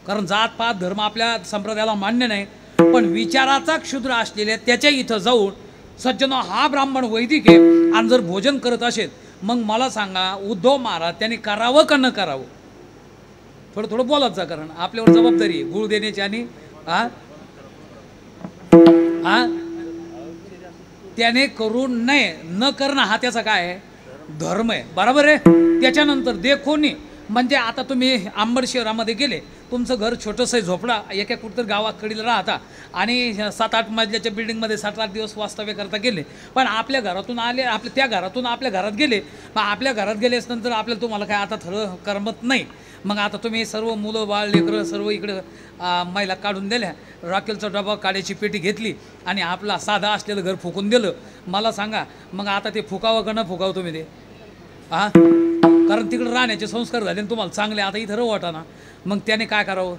कारण जात पात धर्म आपल्या संप्रदायाला मान्य नाही पण विचाराचा क्षुद्र असलेल्या त्याच्या इथं जाऊन सज्जन हा ब्राह्मण वैदिक आहे आणि जर भोजन करत असेल मग मला सांगा उद्धव महाराज त्यांनी करावं का न करावं. थोडं थोडं बोलत जा कारण आपल्यावर जबाबदारी आहे गुळ देण्याची आणि त्याने करू नये न करणं हा त्याचा काय आहे धर्म आहे. बरोबर आहे. त्याच्यानंतर देखोनी म्हणजे आता तुम्ही अंबड शहरामध्ये गेले तुमचं घर छोटंसं आहे झोपडा एका कुठतर गावाकडील राहता आणि 7-8 मजल्याच्या बिल्डिंगमध्ये 7-8 दिवस वास्तव्य करता गेले पण आपल्या घरातून आले आपल्या त्या घरातून आपल्या घरात गेले मग आपल्या घरात गेलेच नंतर आपल्याला तुम्हाला काय आता थरं करमत नाही. मग आता तुम्ही सर्व मुलं बाळ लेकरं सर्व इकडं महिला काढून दिल्या रॉकेलचा डबा काड्याची पेटी घेतली आणि आपला साधा असलेलं घर फुकून दिलं. मला सांगा मग आता ते फुकावं का न फुकावं तुम्ही ते कारण तिकडं राहण्याचे संस्कार झाले तुम्हाला चांगले आता इथं वाटा ना मग त्याने काय करावं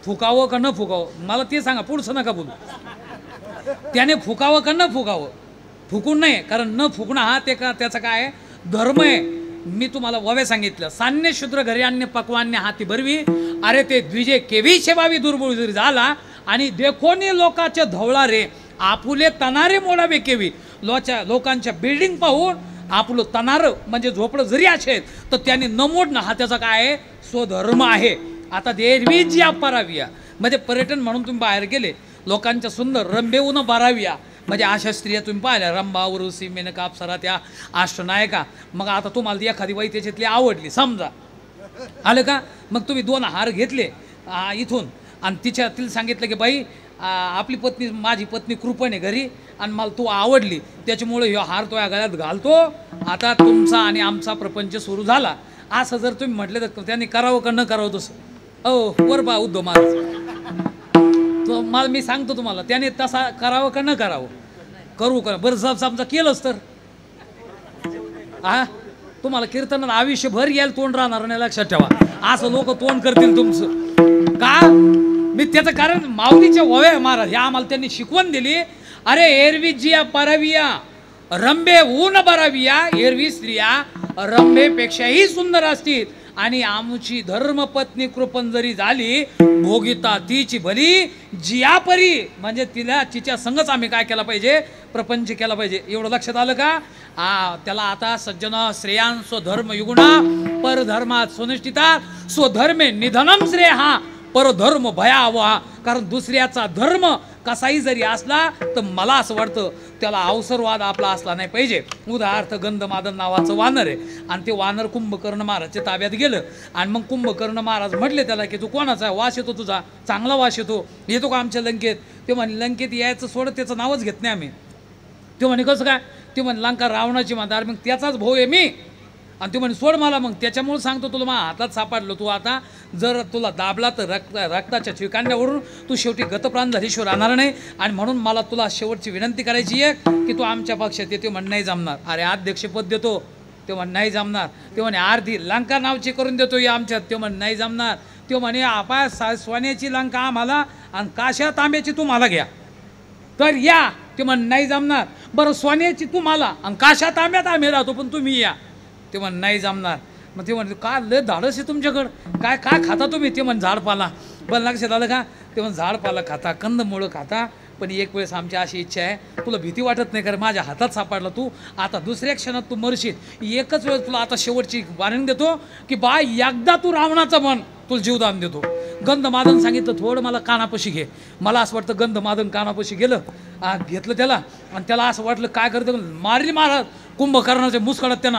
फुकावं का न फुकावं मला ते सांगा पुढचं नका बोलू. त्याने फुकावं का न फुकावं फुकून नाही कारण न फुकणं हा ते का त्याचा काय धर्म आहे. मी तुम्हाला ववे सांगितलं सान्य शूद्र घरी आणणे पक्वान्य हाती भरवी अरे ते द्विजे केवी शेवावी दुर्बळ जरी झाला आणि देखोनी लोकाचे धवळा रे आपुले तनारे मोडावे केवी लोकांच्या बिल्डिंग पाहून आपलं तनारं म्हणजे झोपडं जरी असेल तर त्याने न मोडणं हा त्याचा काय आहे स्वधर्म आहे. आता देवी जी पराविया म्हणजे पर्यटन म्हणून तुम्ही बाहेर गेले लोकांच्या सुंदर रंबेऊन बाराविया म्हणजे अशा स्त्रिया तुम्ही पाहिल्या रंभा उर्वशी मेनका अप्सरा त्या अष्टनायका. मग आता तुम्हाला एखादी बाई त्याच्यातली आवडली समजा आलं का मग तुम्ही 2 हार घेतले इथून आणि तिला सांगितलं की बाई आपली पत्नी माझी पत्नी कृपण आहे घरी आणि मला तू आवडली त्याच्यामुळे ह्यो हार तो या गळ्यात घालतो आता तुमचा आणि आमचा प्रपंच सुरू झाला. असं जर तुम्ही म्हटले तर त्यांनी करावं का न करावं तसं वर बा उद्धव महाराज तो मला मी सांगतो तुम्हाला त्याने तसा करावं का न करावं करू का बरं जर समजा केलंच तर तुम्हाला कीर्तनात आयुष्यभर यायला तोंड राहणार नाही लक्षात ठेवा. असं लोक तोंड करतील तुमचं का मी त्याचं कारण माऊलीच्या ओव्या महाराज ह्या आम्हाला त्यांनी शिकवण दिली. अरे एरवी जिया परविया रंभे ऊन बराविया एरवी स्त्रिया रंभेपेक्षाही सुंदर असतील आणि आमची धर्मपत्नी कृपण जरी झाली भोगिता तिची भली जिया परी म्हणजे तिला तिच्या संगच आम्ही काय केला पाहिजे प्रपंच केला पाहिजे. एवढं लक्षात आलं का. त्याला आता सज्जन श्रेयान स्वधर्म युगुणा परधर्मात सुनिष्ठिता स्वधर्मे निधनम श्रेय हा परधर्म भयावहा. कारण दुसऱ्याचा धर्म कसाही जरी असला तर मला असं वाटतं त्याला अवसरवाद आपला असला नाही पाहिजे. उदाहरणार्थ गंधमादन नावाचं वानर आहे आणि ते वानर कुंभकर्ण महाराजच्या ताब्यात गेलं आणि मग कुंभकर्ण महाराज म्हटले त्याला की तू कोणाचा वास येतो तुझा चांगला वास येतो का आमच्या लंकेत. ते म्हणे लंकेत यायचं सोडत त्याचं नावच घेत नाही आम्ही. ते म्हणे कसं काय ते म्हणे लंका रावणाची म्हणतात मग त्याचाच भाऊ आहे मी आणि ते म्हणे सोड मला मग त्याच्यामुळे सांगतो तुला माझ्या हातात सापडलो तू आता जर तुला दाबला तर रक्ताच्या चिकांड्यावरून तू शेवटी गतप्राण झाल्याशिवाय राहणार नाही आणि म्हणून मला तुला शेवटची विनंती करायची आहे की तू आमच्या पक्षात येते म्हण नाही जमणार. अरे अध्यक्षपद देतो ते म्हणे नाही जमणार. ते म्हणे अर्धी लंका नावची करून देतो या आमच्यात. ते म्हणे नाही जमणार. ते म्हणे आपा सोन्याची लंका आम्हाला आणि काश्या तांब्याची तुम्हाला घ्या तर या. ते म्हणे नाही जमणार. बरं सोन्याची तुम्हाला आणि काश्या तांब्यात आम्ही राहतो पण तुम्ही या. ते म्हणे नाही जमणार. मग ते म्हणते का लय धाडस आहे तुमच्याकडं, काय काय खाता तुम्ही. ते म्हणे झाडपाला. पण लक्षात आलं का. ते म्हणे झाडपाला खाता, कंदमुळं खाता. पण एक वेळेस आमची अशी इच्छा आहे, तुला भीती वाटत नाही कारण माझ्या हातात सापडला तू, आता दुसऱ्या क्षणात तू मरशील. एकच वेळेस तुला आता शेवटची वार्निंग देतो की बा एकदा तू रावणाचं म्हण, तुला जीवदान देतो. गंधमादन सांगितलं थोडं मला कानापाशी घे. मला असं वाटतं गंधमादन कानापाशी गेलं, घेतलं त्याला आणि त्याला असं वाटलं काय करतं, मारली महाराज कुंभकर्णाच्या मुस्कळात त्यांना.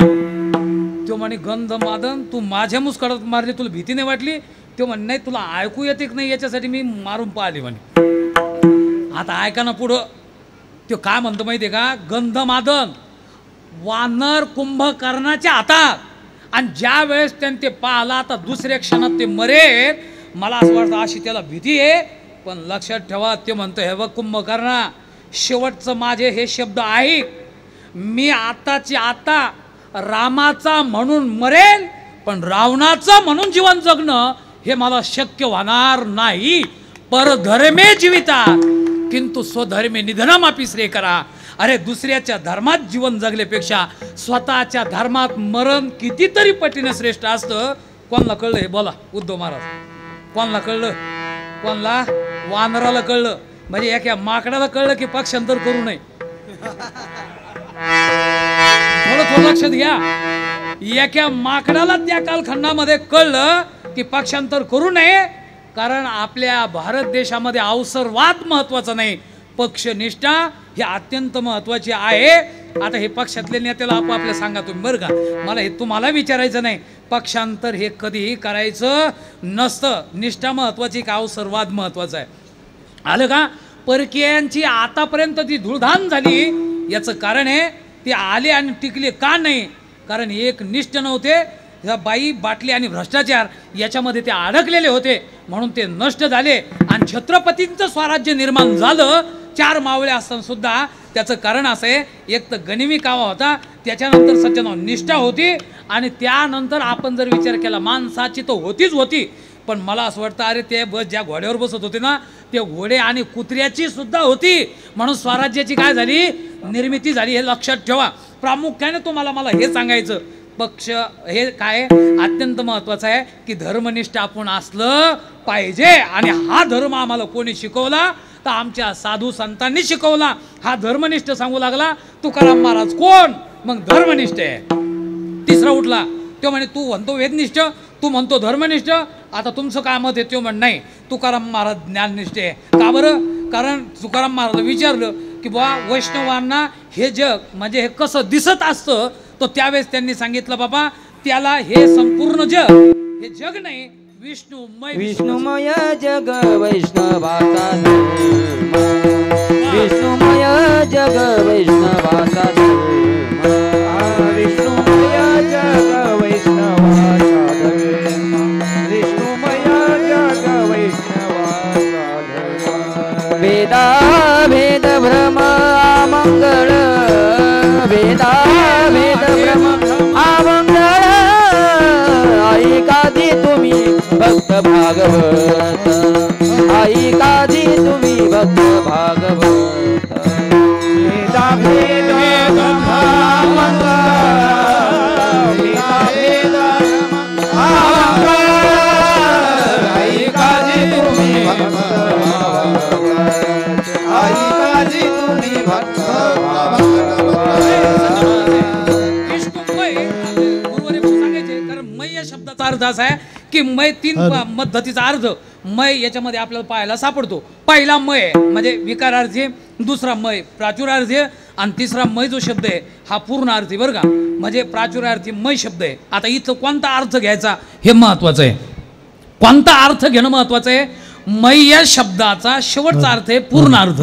तो म्हणे गंधमादन तू माझ्या मुस्कळात मारली, तुला भीती नाही वाटली. तो म्हणे नाही तुला ऐकू येते की नाही याच्यासाठी मी मारून पाहिली म्हणे. आता ऐका ना पुढं. तो काय म्हणतो माहिती आहे का, गंधमादन वानर कुंभकर्णाच्या हातात आणि ज्या वेळेस त्याने ते पाहिला आता दुसऱ्या क्षणात ते मरेल. मला असं वाटतं अशी त्याला भीती आहे. पण लक्षात ठेवा ते म्हणतो हे बघ कुंभकर्णा, शेवटचं माझे हे शब्द ऐक. मी आताची आता रामाचा म्हणून मरेल पण रावणाचं म्हणून जीवन जगणं हे मला शक्य होणार नाही. परधर्मे जीविता किंतु स्वधर्मे निधनमापी श्रेय करा. अरे दुसऱ्याच्या धर्मात जीवन जगल्यापेक्षा स्वतःच्या धर्मात मरण कितीतरी पटीने श्रेष्ठ असतं. कोणाला कळलं हे बोला. उद्धव महाराज कोणाला कळलं. कोणाला. वानराला कळलं. म्हणजे एका माकडाला कळलं की पक्षांतर करू नये. थोडं लक्षात घ्या. एका माकडाला त्या कालखंडामध्ये कळलं की पक्षांतर करू नये कारण आपल्या भारत देशामध्ये अवसरवाद महत्वाचा नाही, पक्षनिष्ठा ही अत्यंत महत्वाची आहे. आता हे पक्षातले नेत्याला आपापल्या सांगा तुम्ही बरं का. मला हे तुम्हाला विचारायचं नाही. पक्षांतर हे कधीही करायचं नसतं. निष्ठा महत्वाची का अवसरवाद महत्वाचा आहे. आलं का. परकीयांची आतापर्यंत ती धुळधाण झाली याचं कारण आहे ते आले आणि टिकले का नाही, कारण एक निष्ठ नव्हते. बाई बाटली आणि भ्रष्टाचार याच्यामध्ये ते अडकलेले होते म्हणून ते नष्ट झाले आणि छत्रपतींचं स्वराज्य निर्माण झालं. 4 मावळे असताना सुद्धा. त्याचं कारण असं आहे, एक तर गनिमी कावा होता, त्याच्यानंतर सज्जनाव निष्ठा होती आणि त्यानंतर आपण जर विचार केला माणसाची तर होतीच होती. पण मला असं वाटतं अरे ते बस ज्या घोड्यावर बसत होते ना ते घोडे आणि कुत्र्याची सुद्धा होती म्हणून स्वराज्याची काय झाली निर्मिती झाली. हे लक्षात ठेवा. प्रामुख्याने तुम्हाला मला हे सांगायचं पक्ष हे काय अत्यंत महत्वाचं आहे की धर्मनिष्ठ आपण असलं पाहिजे. आणि हा धर्म आम्हाला कोणी शिकवला तर आमच्या साधू संतांनी शिकवला. हा धर्मनिष्ठ सांगू लागला तुकाराम महाराज कोण, मग धर्मनिष्ठ आहे. तिसरा उठला तो म्हणे तू म्हणतो वेदनिष्ठ, तू म्हणतो धर्मनिष्ठ, आता तुमचं काय मत आहे. तो म्हण नाही तुकाराम महाराज ज्ञाननिष्ठ आहे. का बरं. कारण तुकाराम महाराज विचारलं की बुवा वैष्णवांना हे जग म्हणजे हे कसं दिसत असतं, तो त्यावेळेस त्यांनी सांगितलं बाबा त्याला हे संपूर्ण जग हे जग नाही विष्णुमय जग वैष्णवाचा धर्म, विष्णुमय जग वैष्णवाचा धर्म, विष्णुमय जग वैष्णवाचा धर्म, विष्णुमय जग वैष्णवाचा धर्म. वेदा भेद भ्रम अमंगळ, वेदा भेद भ्रम अमंगळ, ऐकादी तुम्ही भक्त भागवत, ऐकादी तुम्ही भक्त भागवत. वेदा भेद भ्रम अमंगळ, वेदा भेद भ्रम अमंगळ, ऐकादी तुम्ही भक्त भागवत, ऐकादी तुम्ही भक्त शब्दाचा अर्थ असा आहे की मय 3 पद्धतीचा अर्थ मय याच्यामध्ये आपल्याला पाहायला सापडतो. पहिला मय म्हणजे विकारार्थी, दुसरा मय प्राचुरार्थी आणि तिसरा मय जो शब्द आहे हा पूर्णार्थी बरं का. म्हणजे प्राचुरार्थी मय शब्द आहे. आता इथं कोणता अर्थ घ्यायचा हे महत्वाचं आहे. कोणता अर्थ घेणं महत्वाचं आहे. मय या शब्दाचा शेवटचा अर्थ आहे पूर्णार्थ.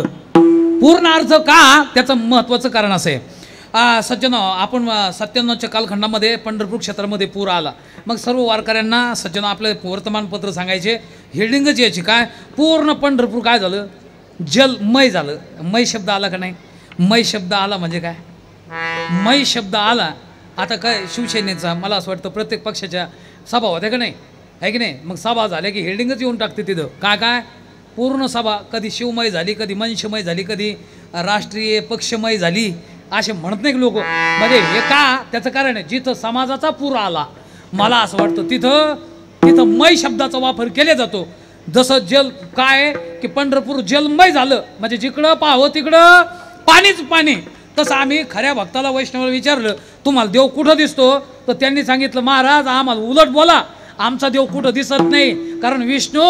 पूर्णार्थ का त्याचं महत्वाचं कारण असं आहे. सज्जन आपण 97च्या कालखंडामध्ये पंढरपूर क्षेत्रामध्ये पूर आला. मग सर्व वारकऱ्यांना सज्जन आपले वर्तमानपत्र सांगायचे हेडिंगच यायची काय पूर्ण पंढरपूर काय झालं जलमय झालं. मय शब्द आला का नाही. मय शब्द आला म्हणजे काय. मय शब्द आला आता काय शिवसेनेचा मला असं वाटतं प्रत्येक पक्षाच्या सभा होत्या का नाही, आहे की नाही? मग सभा झाल्या की हेडिंगच येऊन टाकते तिथं, काय काय पूर्ण सभा कधी शिवमय झाली, कधी मनशमय झाली, कधी राष्ट्रीय पक्षमय झाली, असे म्हणत नाही लोक. म्हणजे हे का, त्याचं कारण आहे जिथं समाजाचा पूर आला, मला असं वाटतं तिथं मय शब्दाचा वापर केला जातो. जसं जल काय की पंढरपूर जलमय झालं, म्हणजे जिकडं पाहावं तिकडं पाणीच पाणी. तसं आम्ही खऱ्या भक्ताला वैष्णवाला विचारलं तुम्हाला देव कुठं दिसतो, तर त्यांनी सांगितलं महाराज आम्हाला उलट बोला, आमचा देव कुठं दिसत नाही, कारण विष्णू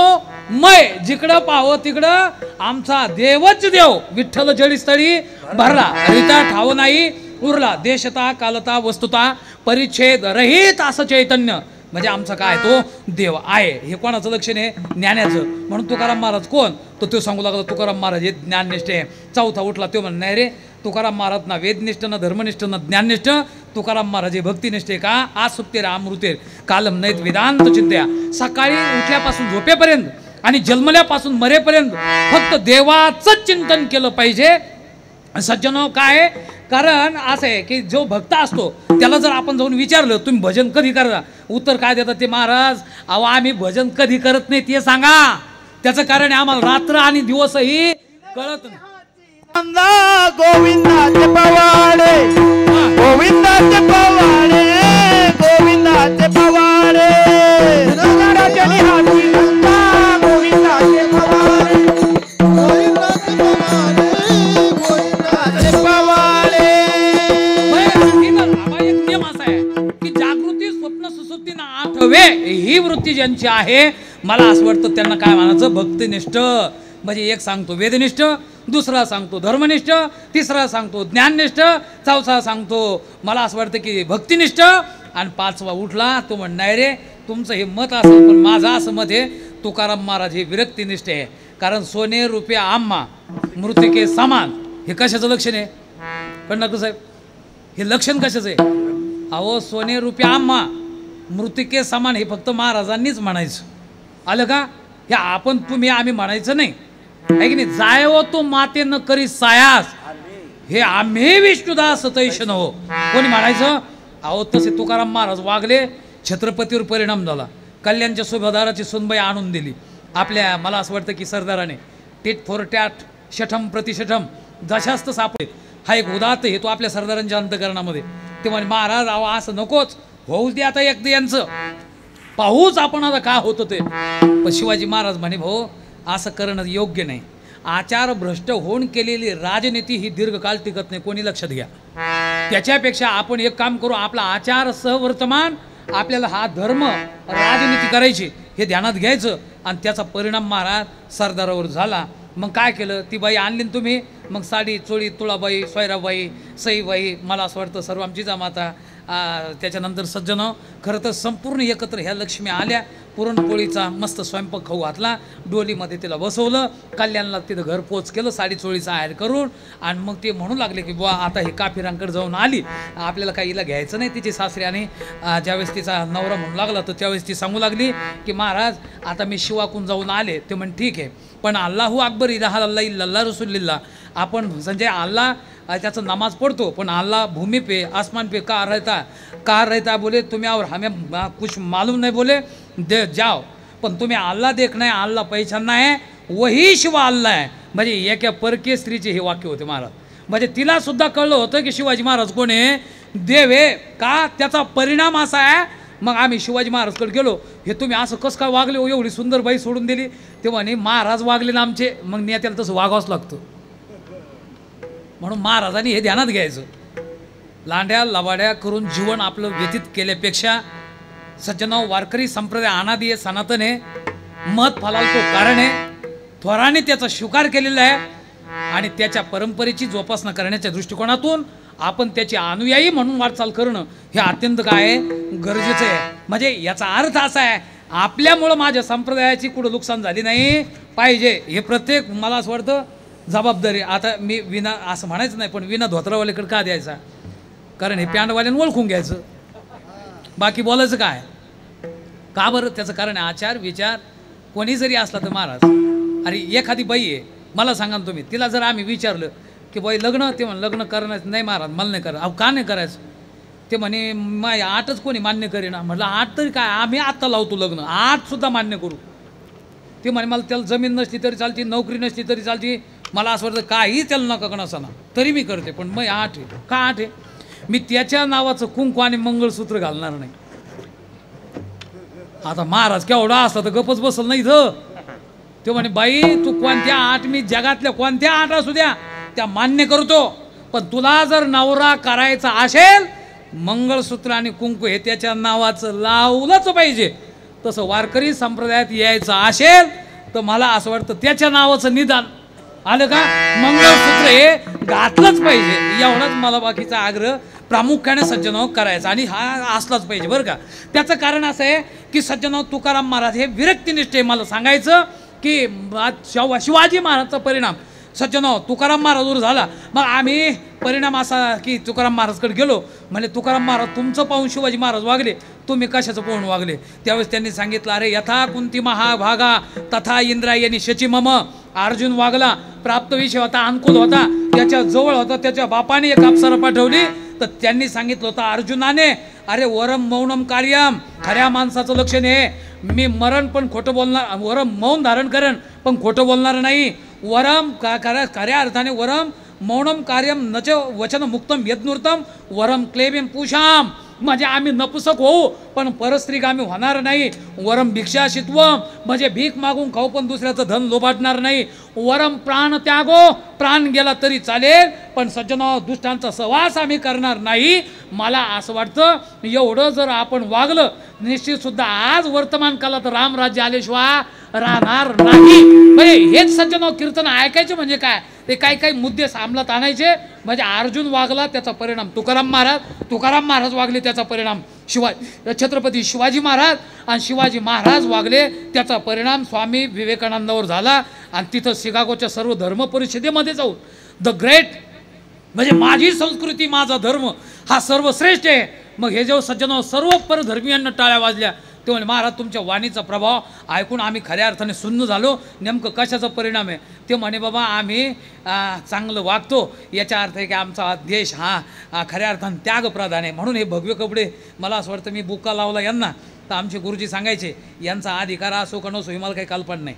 मय जिकडं पाहावं तिकडं आमचा देवच देव. विठ्ठल जळीस्थळी भरला, हरिता ठाव नाही उरला, देशता कालता वस्तुता परिच्छेद रहित असं चैतन्य, म्हणजे आमचा काय तो देव आहे. हे कोणाचं लक्षण आहे? ज्ञानाचं. म्हणून तुकाराम महाराज कोण, तर तो सांगू लागला तुकाराम महाराज हे ज्ञाननिष्ठ आहे. चौथा उठला तो म्हण नाही रे, तुकाराम महाराज ना वेदनिष्ठ ना धर्मनिष्ठ ना ज्ञाननिष्ठ, तुकाराम महाराज हे भक्तिनिष्ठ आहे. का आज सुप्तेर अमृतेर कालम नैत वेदांत चिंत्या. सकाळी उठल्यापासून झोपेपर्यंत आणि जन्मल्यापासून मरेपर्यंत फक्त देवाचंच चिंतन केलं पाहिजे. सज्जनो काय, कारण असं आहे की जो भक्त असतो त्याला जर आपण जाऊन विचारलं तुम्ही भजन कधी करता, उत्तर काय देतात ते, महाराज अहो आम्ही भजन कधी करत नाही ते सांगा. त्याचं कारण आहे आम्हाला रात्र आणि दिवसही कळत नाही. गोविंदाचे पवाडे, गोविंदाचे पवाडे, गोविंदाचे पवाडे, गोविंदाचे पवाडे, गोविंदाचे पवाडे. एक नियम असा आहे की जागृती स्वप्न सुसुप्ती ना आठवे ही वृत्ती ज्यांची आहे, मला असं वाटतं त्यांना काय म्हणायचं, भक्तिनिष्ठ. म्हणजे एक सांगतो वेदनिष्ठ, दुसरा सांगतो धर्मनिष्ठ, तिसरा सांगतो ज्ञाननिष्ठ, चौथा सांगतो मला असं वाटतं की भक्तिनिष्ठ, आणि पाचवा उठला तो म्हण नाही रे तुमचं हे मत असेल पण माझं असं मत आहे तुकाराम महाराज हे विरक्तिनिष्ठ आहे. कारण सोने रुपये आम्हा मृतिके समान, हे कशाचं लक्षण आहे कंडक्टर साहेब? हे लक्षण कशाचं आहे? अहो सोने रुपये आम्हा मृतिके समान हे फक्त महाराजांनीच म्हणायचं, आलं का? हे आपण तुम्ही आम्ही म्हणायचं नाही, आहे की नाही? जायव तो माते न करी सायास, हे आम्ही विष्णुदास तैशन हो, कोणी म्हणायचं? अहो तसे तुकाराम महाराज वागले, छत्रपतीवर परिणाम झाला. कल्याणच्या सुभेदाराची सुनबाई आणून दिली आपल्या, मला असं वाटतं की सरदाराने टीट फोर टॅट शठम प्रतिशठम जशास्त सापडे, हा एक उदात्त हेतू आपल्या सरदारांच्या अंतकरणामध्ये. ते म्हणे महाराज अहो असं नकोच, होऊ दे आता एकदा यांचं, पाहूच आपण आता का होतं ते. पण शिवाजी महाराज म्हणे भाऊ असं करणं योग्य नाही. आचार भ्रष्ट होऊन केलेली राजनीती ही दीर्घकाळ टिकत नाही, कोणी लक्षात घ्या. त्याच्यापेक्षा आपण एक काम करू, आपला आचार सहवर्तमान, आपल्याला हा धर्म राजनीती करायची हे ध्यानात घ्यायचं. आणि त्याचा परिणाम महाराज सरदारावर झाला. मग काय केलं, ती बाई आणली तुम्ही, मग साडी चोळी तुळाबाई, सोयराबाई, सईबाई, मला असं वाटतं सर्व आमची जामाता, त्याच्यानंतर सज्जन खरं तर संपूर्ण एकत्र ह्या लक्ष्मी आल्या. पुरणपोळीचा मस्त स्वयंपाक खाऊ घातला, डोलीमध्ये तिला बसवलं, कल्याणला तिथं घर पोच केलं साडी चोळीचा आहेर करून. आणि मग ते म्हणू लागले की बुवा आता हे काफिरांकडे जाऊन आली, आपल्याला काही हिला घ्यायचं नाही. तिची सासरी आणि ज्यावेळेस तिचा नवरा म्हणू लागला तर त्यावेळेस ती सांगू लागली की महाराज आता मी शिवाकून जाऊन आले. ते म्हण ठीक आहे, पण अल्लाहू अकबर इलाहा अल्लाह इल्लल्लाह रसूलिल्लाह, आपण म्हणजे अल्लाह त्याचं नमाज पढ़तो, पण अल्लाह भूमि पे आसमान पे कहाँ रहता बोले तुम्हें, और हमें कुछ मालूम नहीं बोले दे जाओ, पण तुम्हें अल्लाह देखना है, अल्लाह पहचानना है, वही शिवा अल्लाह है. म्हणजे एका परकीय स्त्रीचे हे वाक्य होते महाराज. म्हणजे तिला सुद्धा कळलं होतं की शिवाजी महाराज कोण आहे, देव आहे का. त्याचा परिणाम असा आहे, मग आम्ही शिवाजी महाराजकडे गेलो, हे तुम्ही असं कसं काय वागले हो, एवढी सुंदर बाई सोडून दिली. तेव्हा नाही महाराज वागले ना आमचे, मग नेत्याला तसं वागावंच लागतं. म्हणून महाराजांनी हे ध्यानात घ्यायचं. लांड्या लवाड्या करून जीवन आपलं व्यतीत केल्यापेक्षा सज्जनाव वारकरी संप्रदाय अनादी आहे, सनातन आहे, मत फलाल तो कारण आहे, थोराने त्याचा स्वीकार केलेला आहे आणि त्याच्या परंपरेची जोपासना करण्याच्या दृष्टिकोनातून आपण त्याची अनुयायी म्हणून वाटचाल करणं हे अत्यंत काय आहे गरजेचं आहे. म्हणजे याचा अर्थ असा आहे आपल्यामुळं माझ्या संप्रदायाची कुठं नुकसान झाली नाही पाहिजे, हे प्रत्येक मला असं वाटतं जबाबदारी. आता मी विना असं म्हणायचं नाही, पण विना धोत्रावाल्याकडे का द्यायचा, कारण हे पॅन्टवाल्यानं ओळखून घ्यायचं, बाकी बोलायचं काय का बरं. त्याचं कारण आहे आचार विचार. कोणी जरी असला तर महाराज, अरे एखादी बाई आहे मला सांगा ना तुम्ही, तिला जर आम्ही विचारलं की बाई लग्न, ते म्हण लग्न करण्याचं नाही महाराज मला नाही करायचं. अहो का नाही करायचं, ते म्हणे माय आठच कोणी मान्य करेना. म्हटलं आठ तरी काय, आम्ही आत्ता लावतो लग्न, आठ सुद्धा मान्य करू. ते म्हणे मला त्याला जमीन नसली तरी चालती, नोकरी नसली तरी चालती, मला असं वाटतं काही त्याला नका नसाना तरी मी करते, पण मग आठ आहे. का आठ आहे? मी त्याच्या नावाचं कुंकू आणि मंगळसूत्र घालणार नाही. आता महाराज केवढा असला तर गपच बसल नाही इथं. ते म्हणे बाई तू कोणत्या आठ, मी जगातल्या कोणत्या आठ असू द्या त्या मान्य करतो, पण तुला जर नवरा करायचा असेल मंगळसूत्र आणि कुंकू हे त्याच्या नावाचं लावलंच पाहिजे. तसं वारकरी संप्रदायात यायचं असेल तर मला असं वाटतं त्याच्या नावाचं निदान आलं का, मंगळसूत्र हे घातलंच पाहिजे. एवढाच मला बाकीचा आग्रह प्रामुख्याने सज्जनाव करायचा, आणि हा असलाच पाहिजे बरं का. त्याचं कारण असं आहे की सज्जनाव तुकाराम महाराज हे विरक्तीनिष्ठ आहे. मला सांगायचं की शिवाजी महाराजचा परिणाम सज्जनाव तुकाराम महाराजवर झाला. मग आम्ही परिणाम असा की तुकाराम महाराजकडे गेलो, म्हणजे तुकाराम महाराज तुमचं पाहून शिवाजी महाराज वागले, तुम्ही कशाचं पाहून वागले? त्यावेळेस त्यांनी सांगितलं अरे यथा कुंती महाभागा तथा इंद्रायणी शची मम. अर्जुन वागला, प्राप्त विषय होता, अनुकूल होता, त्याच्या जवळ होता, त्याच्या बापाने एक अप्सरा पाठवली, तर त्यांनी सांगितलं होतं अर्जुनाने अरे वरम मौनम कार्यम, खऱ्या माणसाचं लक्षण आहे मी मरण पण खोटं बोलणार, वरम मौन धारण करण पण खोटं बोलणार नाही. वरम खऱ्या अर्थाने वरम मौनम कार्यम नच वचन मुक्तम यज्ञूर्तम वरम क्लेबिम पुषाम. म्हणजे आम्ही नपुसक होऊ पण परस्त्रीगामी होणार नाही. वरम भिक्षाशित्वम म्हणजे भीक मागून खाऊ पण दुसऱ्याचं धन लोबाटणार नाही. वरम प्राण त्यागो, प्राण गेला तरी चालेल पण सज्जनो दुष्टांचा सहवास आम्ही करणार नाही. मला असं वाटतं एवढं जर आपण वागलं निश्चित सुद्धा आज वर्तमान काळात रामराज्य आल्याशिवाय राहणार नाही. म्हणजे हेच सज्जनो कीर्तन ऐकायचे म्हणजे काय, ते काही काही मुद्दे अंमलात आणायचे. म्हणजे अर्जुन वागला त्याचा परिणाम तुकाराम महाराज वागले त्याचा परिणाम छत्रपती शिवाजी महाराज, आणि शिवाजी महाराज वागले त्याचा परिणाम स्वामी विवेकानंदावर झाला. आणि तिथं शिकागोच्या सर्व धर्म परिषदेमध्ये जाऊन द ग्रेट म्हणजे माझी संस्कृती माझा धर्म हा सर्वश्रेष्ठ आहे. मग हे जेव्हा सज्जनो सर्व परधर्मीयांना टाळ्या वाजल्या ते म्हणे महाराज तुमच्या वाणीचा प्रभाव ऐकून आम्ही खऱ्या अर्थाने सुन्न झालो. नेमकं कशाचा परिणाम आहे? ते म्हणे बाबा आम्ही चांगलं वागतो, याचा अर्थ आहे की आमचा देश हा खऱ्या अर्थाने त्यागप्रधान आहे. म्हणून हे भगवे कपडे मला असं वाटतं मी बुक्का लावला यांना तर आमचे गुरुजी सांगायचे यांचा अधिकार असो का नसो ही मला काही कल्पना नाही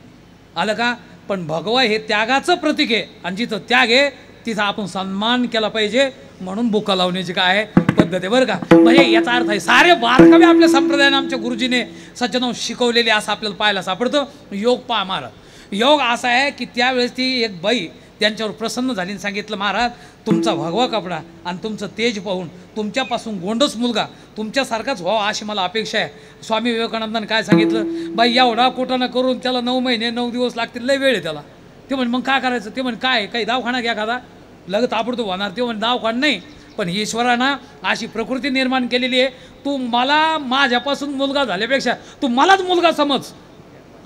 आलं का, पण भगवा हे त्यागाचं प्रतीक आहे आणि जिथं त्याग आहे तिथं आपण सन्मान केला पाहिजे. म्हणून बुक्का लावण्याची काय पद्धत आहे बरं का. म्हणजे याचा अर्थ आहे सारे बारकावे आपल्या संप्रदायाने आमच्या गुरुजीने सज्जनो शिकवलेले असं आपल्याला पाहायला सापडतं. योग पहा महाराज, योग असा आहे की त्यावेळेस ती एक बाई त्यांच्यावर प्रसन्न झाली आणि सांगितलं महाराज तुमचा भगवा कपडा आणि तुमचं तेज पाहून तुमच्यापासून गोंडस मुलगा तुमच्यासारखाच व्हावा अशी मला अपेक्षा आहे. स्वामी विवेकानंदाने काय सांगितलं, बाई एवढा कोटाना करून त्याला 9 महिने 9 दिवस लागतील, लय वेळ आहे त्याला. ते म्हणे मग काय करायचं? ते म्हणे काय काही दवाखाना घ्या एखादा लगत ताबडतोब होणार. ते म्हणे दवाखाना नाही, पण ईश्वरानं अशी प्रकृती निर्माण केलेली आहे तू मला माझ्यापासून मुलगा झाल्यापेक्षा तू मलाच मुलगा समज.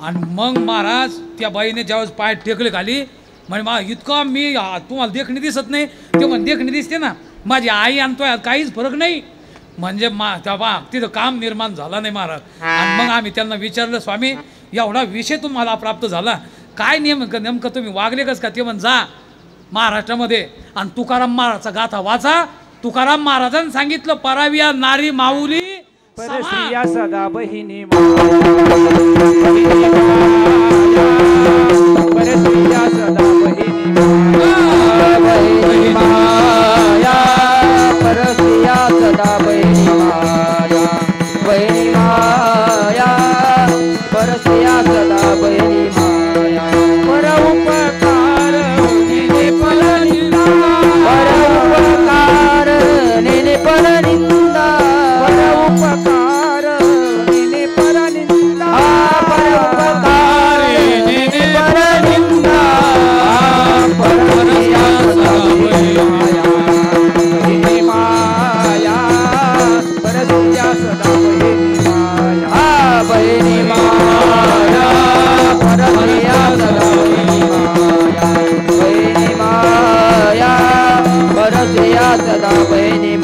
आणि मग महाराज त्या बाईने ज्यावेळेस पाय टेकले खाली म्हणजे मा इतका मी तुम्हाला देखणी दिसत नाही, ते म्हणे देखणी दिसते ना माझी आई आणतोय काहीच फरक नाही. म्हणजे त्या तिथं काम निर्माण झाला नाही महाराज. आणि मग आम्ही त्यांना विचारलं स्वामी एवढा विषय तुम्हाला प्राप्त झाला काय नेमकं तुम्ही वागले कस का? ते म्हण जा महाराष्ट्रामध्ये आणि तुकाराम महाराजचा गाथा वाचा. तुकाराम महाराजांनी सांगितलं पराविया नारी माऊली परस्त्रिया सदा बहिणी परस्त्रिया सदा बहिणी माया परस्त्रिया सदा बहिणी माया बहिणी माया परस्त्रिया सदा बहिणी माया पर उपकार निने फल निंदा पर उपकार निने फल निंदा पर उपकार निने फल निंदा पर उपकार निने फल निंदा परस्त्रिया सदा बहिणी माया परस्त्रिया सदा बहिणी माया परस्त्रिया सदा बहिणी माया परस्त्रिया सदा बहिणी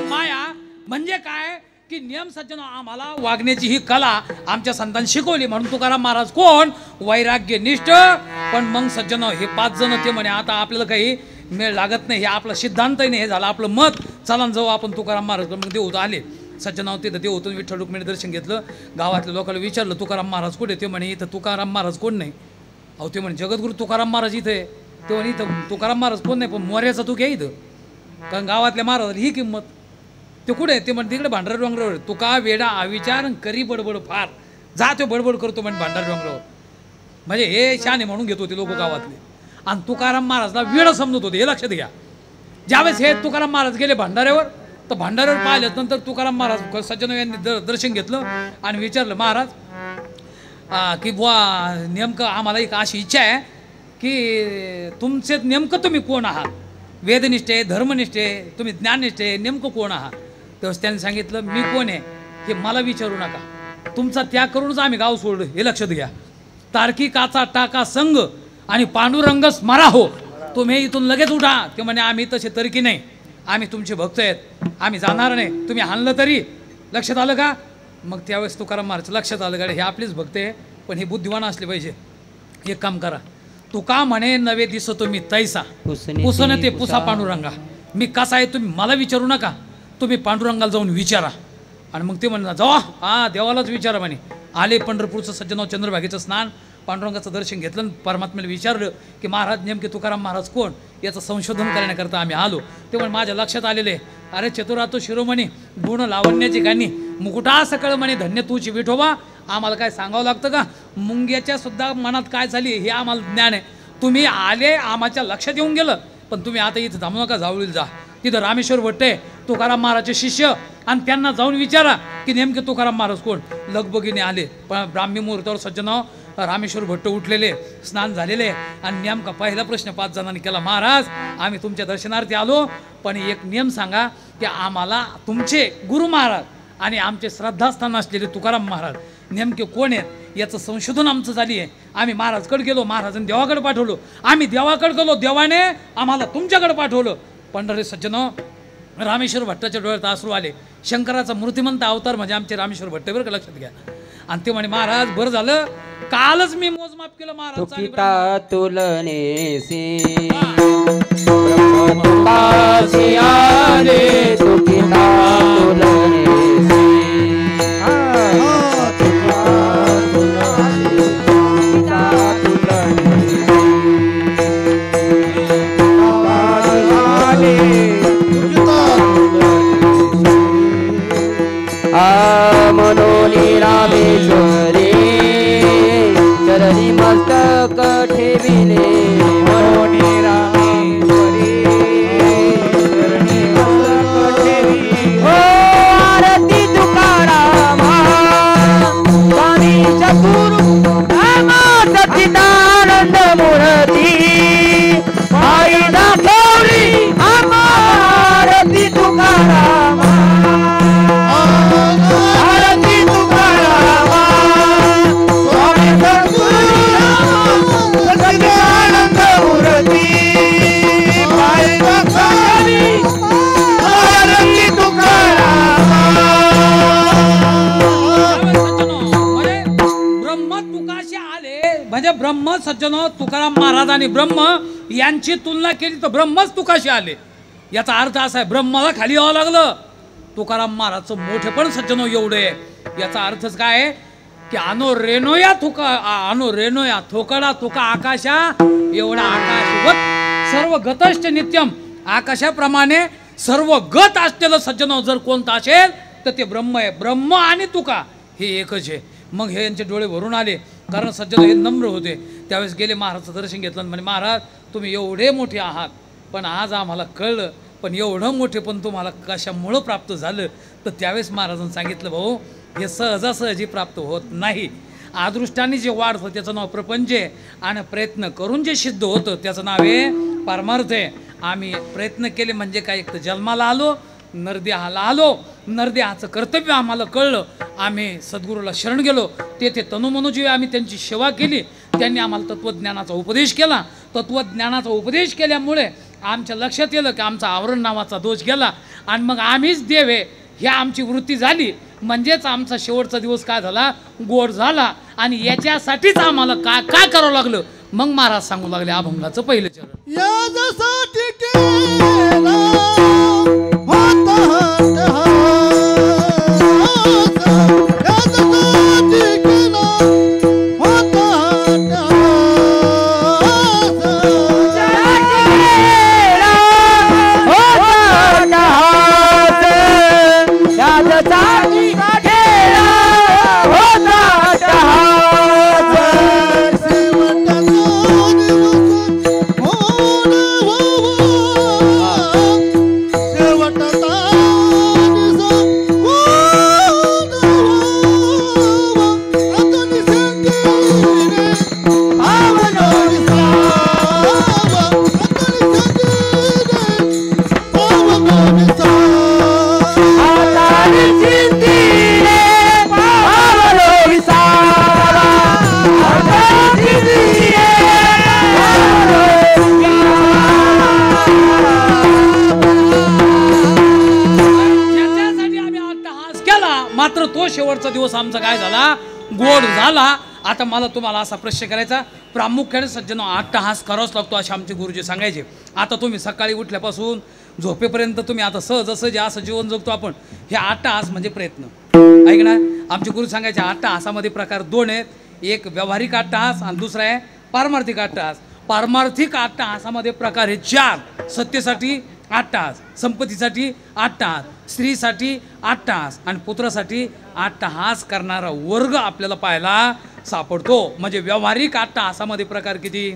माया म्हणजे काय की नियम सज्जन आम्हाला वागण्याची ही कला आमच्या संतांनी शिकवली. म्हणून तुकाराम महाराज कोण वैराग्य निष्ठ. पण मग सज्जन हे 5 जण ते म्हणे आता आपल्याला काही मेळ लागत नाही, हे आपला सिद्धांतही नाही, हे झालं आपलं मत. चला जाऊ आपण तुकाराम महाराज. मग देव आले सज्जनाव, तिथं देव होतं. विठ्ठल रुक्मिणी दर्शन घेतलं. गावातल्या लोकांना विचारलं तुकाराम महाराज कुठे? ते म्हणे इथं तुकाराम महाराज कोण नाही. अहो ते म्हणे जगद्गुरू तुकाराम महाराज इथे आहे. ते म्हणे इथं तुकाराम महाराज कोण नाही, पण मोऱ्याचा तू घ्या इथं, कारण गावातल्या महाराजाला ही किंमत. ते कुठे आहे? ते म्हणे तिकडे भांडार डोंगरावर. तुका वेडा अविचार करी बडबड फार, जा तो बडबड करतो म्हणे भांडार डोंगरावर. म्हणजे हे शाने म्हणून घेत होते लोक गावातले, आणि तुकाराम महाराजला वेळ समजत होते. हे लक्षात घ्या. ज्यावेळेस हे तुकाराम महाराज गेले भंडाऱ्यावर, तर भंडाऱ्यावर पाहिल्यानंतर तुकाराम महाराज सज्जन यांनी दर्शन घेतलं आणि विचारलं महाराज की बुवा नेमकं आम्हाला एक अशी इच्छा आहे की तुमचे नेमकं तुम्ही कोण आहात? वेदनिष्ठे, धर्मनिष्ठे, तुम्ही ज्ञाननिष्ठे, नेमकं कोण आहात? तेव्हा त्यांनी सांगितलं मी कोण आहे हे मला विचारू नका, तुमचा त्याग करूनच आम्ही गाव सोडलं. हे लक्षात घ्या. तार्किकाचा टाका संघ आणि पांडुरंग स्मरा हो, तुम्ही इथून लगेच उठा. ते म्हणे आम्ही तसे तर्की नाही, आम्ही तुमचे भक्त आहेत, आम्ही जाणार नाही, तुम्ही हाणलं तरी. लक्षात आलं का? मग त्यावेळेस तुकाराम महाराज लक्षात आलं गाडी हे आपलीच भक्त आहे, पण हे बुद्धिवान असले पाहिजे. एक काम करा, तुका म्हणे नवे दिसतो मी तैसा, पुसने ते पुसा पांडुरंगा. मी कसा आहे तुम्ही मला विचारू नका, तुम्ही पांडुरंगाला जाऊन विचारा. आणि मग ते म्हणणार जावा देवालाच विचारा म्हणे. आले पंढरपूरचं सज्जनाव चंद्रभागेचं स्नान, पांडुरंगाचं दर्शन घेतलं, परमात्म्याला विचारलं की महाराज नेमके तुकाराम महाराज कोण, याचं संशोधन करण्याकरता आम्ही आलो. ते म्हणजे माझ्या लक्षात आलेले, अरे चतुरातो शिरोमणी गुण लावण्याची गाणी मुकुटा सकळ म्हणे धन्य तूची विठोबा. आम्हाला काय सांगावं लागतं का? मुंग्याच्या सुद्धा मनात काय झाली हे आम्हाला ज्ञान आहे. तुम्ही आले, आम्हाच्या लक्षात येऊन गेलं, पण तुम्ही आता इथं थांबू नका, जावळीला जा. तिथं रामेश्वर भट्ट आहे तुकाराम महाराजचे शिष्य, आणि त्यांना जाऊन विचारा की नेमके तुकाराम महाराज कोण. लगबगीने आले, पण ब्राह्मी मुहूर्तावर सज्जनाव रामेश्वर भट्ट उठलेले, स्नान झालेले, आणि नेमका पहिला प्रश्न 5 जणांनी केला, महाराज आम्ही तुमच्या दर्शनार्थी आलो, पण एक नियम सांगा की आम्हाला तुमचे गुरु महाराज आणि आमचे श्रद्धास्थान असलेले तुकाराम महाराज नेमके कोण आहेत याचं संशोधन आमचं झाली आहे. आम्ही महाराजकडे गेलो, महाराजांनी देवाकडे पाठवलं, आम्ही देवाकडे गेलो, देवाने आम्हाला तुमच्याकडे पाठवलं. पंढरी सज्जन रामेश्वर भट्टाच्या डोळ्यात अश्रू आले. शंकराचा मूर्तिमंत अवतार म्हणजे आमचे रामेश्वर भट्ट, बरं का, लक्षात घ्या. आणि ते म्हणे महाराज बरं झालं कालच मी मोजमाप केलं महाराज. तुकिता तुलनेसी ब्रह्मतुकासी आले, तुकिता तुलनेसी मनोनी रामेश्वरी चरणी मस्तक ठेविले, मनोनी रामेश्वरी चरणी मस्तक ठेविले. हो आरती तुकारामा स्वामी सद्गुरु रामा सच्चिदानंद मूर्ती आई दाखवली आम्हा आरती तुकारामा. म्हणजे ब्रह्म सज्जन तुकाराम महाराज आणि ब्रह्म यांची तुलना केली तर ब्रह्मच तुकाशी आले. याचा अर्थ असा आहे ब्रह्माला खाली यावं लागलं. तुकाराम महाराजचं मोठेपण सज्जनो एवढे. याचा अर्थच काय आहे की अनो रेणोया थोकडा तुका आकाशा एवढा आकाशवत सर्व गतश्च नित्यम. आकाशाप्रमाणे सर्व गत असलेलं सज्जनो जर कोणतं असेल तर ते ब्रह्म आहे. ब्रह्म आणि तुका हे एकच आहे. मग हे यांचे डोळे भरून आले, कारण सज्जन हे नम्र होते. त्यावेळेस गेले महाराजचं दर्शन घेतलं, म्हणजे महाराज तुम्ही एवढे मोठे आहात, पण आज आम्हाला कळलं, पण एवढं मोठे पण तुम्हाला कशामुळं प्राप्त झालं. तर त्यावेळेस महाराजांनी सांगितलं भाऊ हे सहजासहजी प्राप्त होत नाही. अदृष्टाने जे वाढतं त्याचं नाव प्रपंच आहे, आणि प्रयत्न करून जे सिद्ध होतं त्याचं नाव आहे पारमार्थ आहे. आम्ही प्रयत्न केले म्हणजे काय, एक तर जन्माला आलो, नरदेहाला आलो, नरदेहाचं कर्तव्य आम्हाला कळलं, आम्ही सद्गुरूला शरण गेलो, तेथे तनुमनुजी आम्ही त्यांची सेवा केली, त्यांनी आम्हाला तत्त्वज्ञानाचा उपदेश केला. तत्त्वज्ञानाचा उपदेश केल्यामुळे आमच्या लक्षात येलं की आमचा आवरण नावाचा दोष गेला, आणि मग आम्हीच देव आहे ही आमची वृत्ती झाली. म्हणजेच आमचा शेवटचा दिवस काय झाला, गोड झाला. आणि याच्यासाठीच आम्हाला काय काय करावं लागलं. मग महाराज सांगू लागले अभंगाचं पहिलं चरण. मात्र तो शेवटचा दिवस आमचा काय झाला, गोड झाला. आता मला तुम्हाला असा प्रश्न करायचा, प्रामुख्याने सज्जनो अट्टहास करावाच लागतो असे आमचे गुरुजी सांगायचे. आता तुम्ही सकाळी उठल्यापासून झोपेपर्यंत तुम्ही आता सहज असं जीवन जगतो आपण, हे अट्टहास म्हणजे प्रयत्न. ऐक ना, आमचे गुरु सांगायचे अट्टहासामध्ये प्रकार दोन आहेत, एक व्यावहारिक अट्टहास आणि दुसरा आहे पारमार्थिक अट्टहास. पारमार्थिक अट्टहासामध्ये प्रकार हे चार: सत्तेसाठी अट्टहास, संपत्तीसाठी अट्टहास, स्त्रीसाठी अट्टहास आणि पुत्रासाठी अट्टहास करणारा वर्ग आपल्याला पाहायला सापडतो. म्हणजे व्यावहारिक अट्टहासामध्ये प्रकार किती?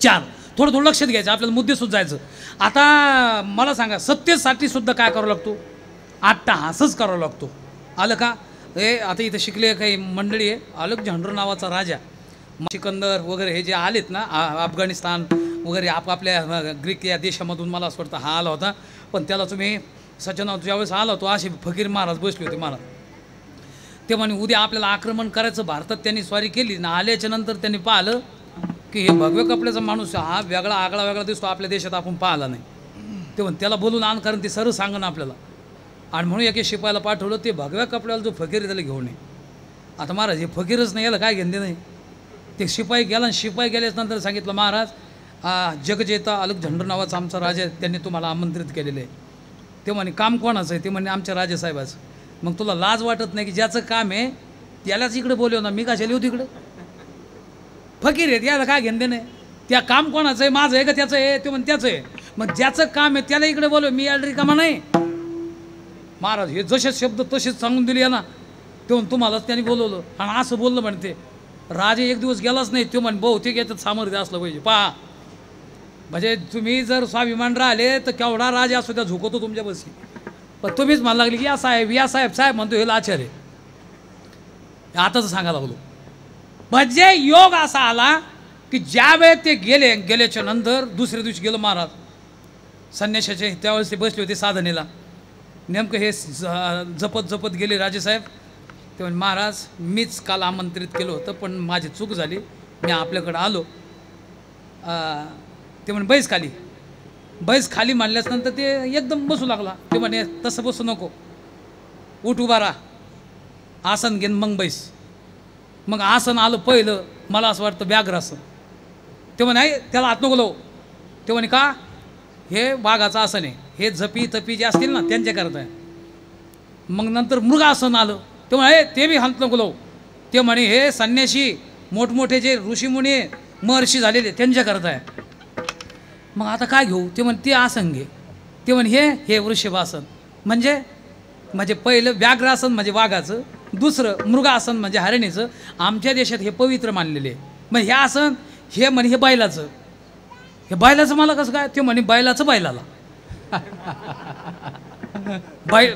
चार. थोडं थोडं लक्षात घ्यायचं, आपल्याला मुद्दे सुधायचं. आता मला सांगा, सत्तेसाठी सुद्धा काय करावं लागतो? अट्टहासच करावा लागतो. आलं का? हे आता इथं शिकले काही मंडळी आहे, अलेक्झांडर नावाचा राजा, सिकंदर वगैरे हे जे आलेत ना, अफगाणिस्तान वगैरे आपापल्या ग्रीक या देशामधून मला असं वाटतं हा आला होता. पण त्याला तुम्ही सज्जनाव ज्यावेळेस आला होतो असे फकीर महाराज बसले होते महाराज. ते म्हणे उद्या आपल्याला आक्रमण करायचं, भारतात त्यांनी स्वारी केली ना. आल्याच्या नंतर त्यांनी पाहिलं की हे भगव्या कपड्याचा माणूस हा वेगळा आगळा वेगळा दिसतो, आपल्या देशात आपण पाहिला नाही. ते म्हणे त्याला बोलून आण, कारण ते सर्व सांगणं आपल्याला. आणि म्हणून एके शिपायाला पाठवलं, ते भगव्या कपड्याला जो फकीर त्याला घेऊन ये. आता महाराज हे फकीरच नाही, याला काय घेणं नाही. ते शिपाई गेला आणि शिपाई गेल्यानंतर सांगितलं, महाराज जगजेता अलेक्झांडर नावाचा आमचा राजा, त्यांनी तुम्हाला आमंत्रित केलेलं आहे. ते म्हणे काम कोणाचं आहे? ते म्हणे आमच्या राजेसाहेबाचं. मग तुला लाज वाटत नाही की ज्याचं काम आहे त्यालाच इकडे बोलव ना, मी कशाला येऊ तिकडे? फकीर आहे, याला काय घेणं नाही. त्या काम कोणाचं आहे? माझं आहे का त्याचं आहे? ते म्हणे त्याचं आहे. मग ज्याचं काम आहे त्याला इकडे बोलव, मी याला रिकामा नाही. महाराज हे जसे शब्द तसेच सांगून दिले ना, तेव्हा तुम्हालाच त्यांनी बोलवलं. आणि असं बोललं म्हणते राजे एक दिवस गेलाच नाही. ते म्हणे बहुतेक याच्यात सामर्थ्य असलं पाहिजे. पहा, म्हणजे तुम्ही जर स्वाभिमान राहिले तर केवढा राजा असो त्या झुकवतो तुमच्या बसी. पण तुम्हीच म्हणायला लागली की या साहेब साहेब म्हणतो हे आचार्य. आताच सांगायला लागलो. म्हणजे योग असा आला की ज्या वेळेस ते गेल्याच्या नंतर दुसऱ्या दिवशी गेलो महाराज संन्यासाचे, त्यावेळेस ते बसले होते साधनेला. नेमकं हे जपत गेले राजेसाहेब. ते म्हणजे महाराज मीच काल आमंत्रित केलं होतं, पण माझी चूक झाली, मी आपल्याकडं आलो. ते म्हणे बैस खाली मांडल्याच नंतर ते एकदम बसू लागला. ते म्हणे तसं बसू नको, उठ उभा राहा, आसन घेन मग बैस. मग आसन आलं पहिलं, मला असं वाटतं व्याघ्र आसन. ते म्हणे त्याला हात नको लावू. ते म्हणे का? हे वाघाचं आसन आहे, हे झपी तपी जे असतील ना त्यांच्याकरता आहे. मग नंतर मृगासन आलं. ते म्हणे ते बी हात नको लावू. ते म्हणे हे संन्यासी मोठमोठे जे ऋषीमुनी महर्षी झालेले त्यांच्याकरता आहे. मग आता काय घेऊ? ते म्हणे ते आसन घे. ते म्हणे हे वृषभासन. म्हणजे पहिलं व्याघ्रासन म्हणजे वाघाचं, दुसरं मृगासन म्हणजे हरणीचं. आमच्या देशात हे पवित्र मानलेले आहे. मग हे आसन हे म्हणे हे बैलाचं. हे बैलाचं मला कसं काय? ते म्हणे बैलाचं बैलाला.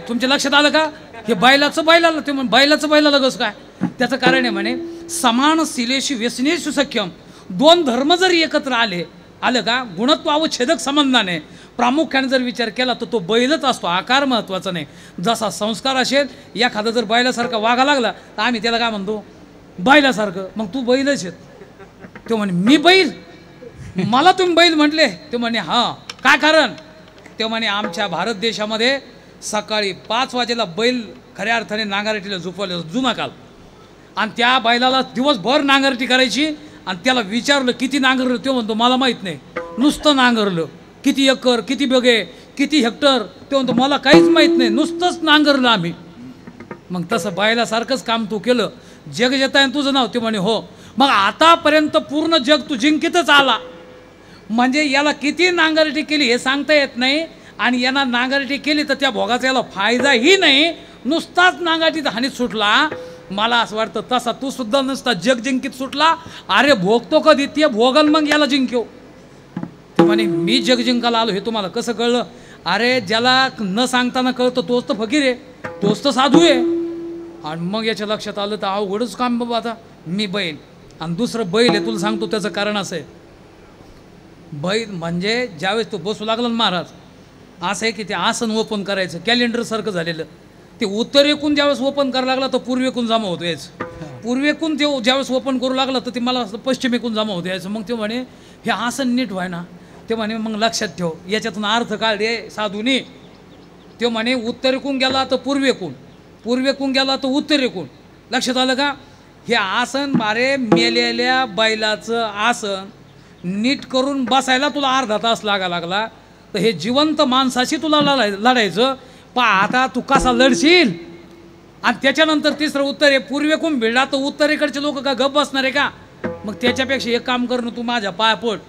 तुमच्या लक्षात आलं का? हे बैलाचं बैलाला. ते म्हणे बैलाचं बैलाला कसं काय? त्याचं कारण आहे म्हणे समान शिलेशी व्यसनेषु सख्यम. दोन धर्म जरी एकत्र आलं का, गुणत्वावच्छेदक संबंधाने प्रामुख्याने जर विचार केला तर तो बैलच असतो. आकार महत्त्वाचा नाही. जसा संस्कार असेल, एखादा जर बैलासारखा वागा लागला तर आम्ही त्याला काय म्हणतो? बैलासारखं. मग तू बैलच आहेत. तो म्हणे मी बैल? मला तुम्ही बैल म्हटले? ते म्हणे हां. काय कारण? ते म्हणे आमच्या भारत देशामध्ये सकाळी 5 वाजेला बैल खऱ्या अर्थाने नांगरटीला झोपवले जुना काल. आणि त्या बैलाला दिवसभर नांगरटी करायची. आणि त्याला विचारलं किती नांगरलं? तो म्हणतो मला माहीत नाही, नुसतं नांगरलं. किती एकर, किती बगे, किती हेक्टर, ते म्हणतो मला काहीच माहीत नाही, नुसतंच नांगरलं आम्ही. मग तसं बायलासारखंच काम तू केलं, जग येत आहे तुझं नाव. ते म्हणे हो. मग आतापर्यंत पूर्ण जग तू जिंकीतच आला, म्हणजे याला किती नांगरटी केली हे सांगता येत नाही. आणि यांना नांगरटी केली तर त्या भोगाचा याला फायदाही नाही, नुसताच नांगरटीत हानीत सुटला. मला असं वाटतं तसा तू सुद्धा नुसता जग जिंकीत सुटला. अरे भोगतो कधी ते भोगल मग याला जिंक्यो. ते म्हणे मी जग जिंकायला आलो हे तुम्हाला कसं कळलं? अरे ज्याला न सांगताना कळतं तोच तर फकीर आहे, तोच तर साधू आहे. आणि मग याच्या लक्षात आलं तर अवघडच काम बाबा. आता मी बैल आणि दुसरं बैल आहे. तुला सांगतो त्याचं कारण असं आहे, बैल म्हणजे ज्यावेळेस तो बसू लागला ना महाराज, असं आहे की ते आसन ओपन करायचं कॅलेंडरसारखं झालेलं. ते उत्तरेकून ज्यावेळेस ओपन करायला लागला तर पूर्वेकून जमा होतो यायचं, पूर्वेकून ते ज्यावेळेस ओपन करू लागलं तर ते मला असं पश्चिमेकून जमा होतो यायचं. मग ते म्हणे हे आसन नीट व्हाय ना. ते म्हणे मग लक्षात ठेव याच्यातून अर्थ काढले साधूनी. ते म्हणे उत्तरेकून गेला तर पूर्वेकून, पूर्वेकून गेला तर उत्तरेकून. लक्षात आलं का? हे आसन बारे मेलेल्या बैलाचं आसन नीट करून बसायला तुला अर्धा तास लागला तर हे जिवंत माणसाशी तुला लढायचं. आता तू कसा लढशील? आणि त्याच्यानंतर तिसरं उत्तर आहे पूर्वेकून भिडला तर उत्तरेकडचे लोक का गप बसणार आहे का? मग त्याच्यापेक्षा एक काम कर ना, तू माझ्या पाया पड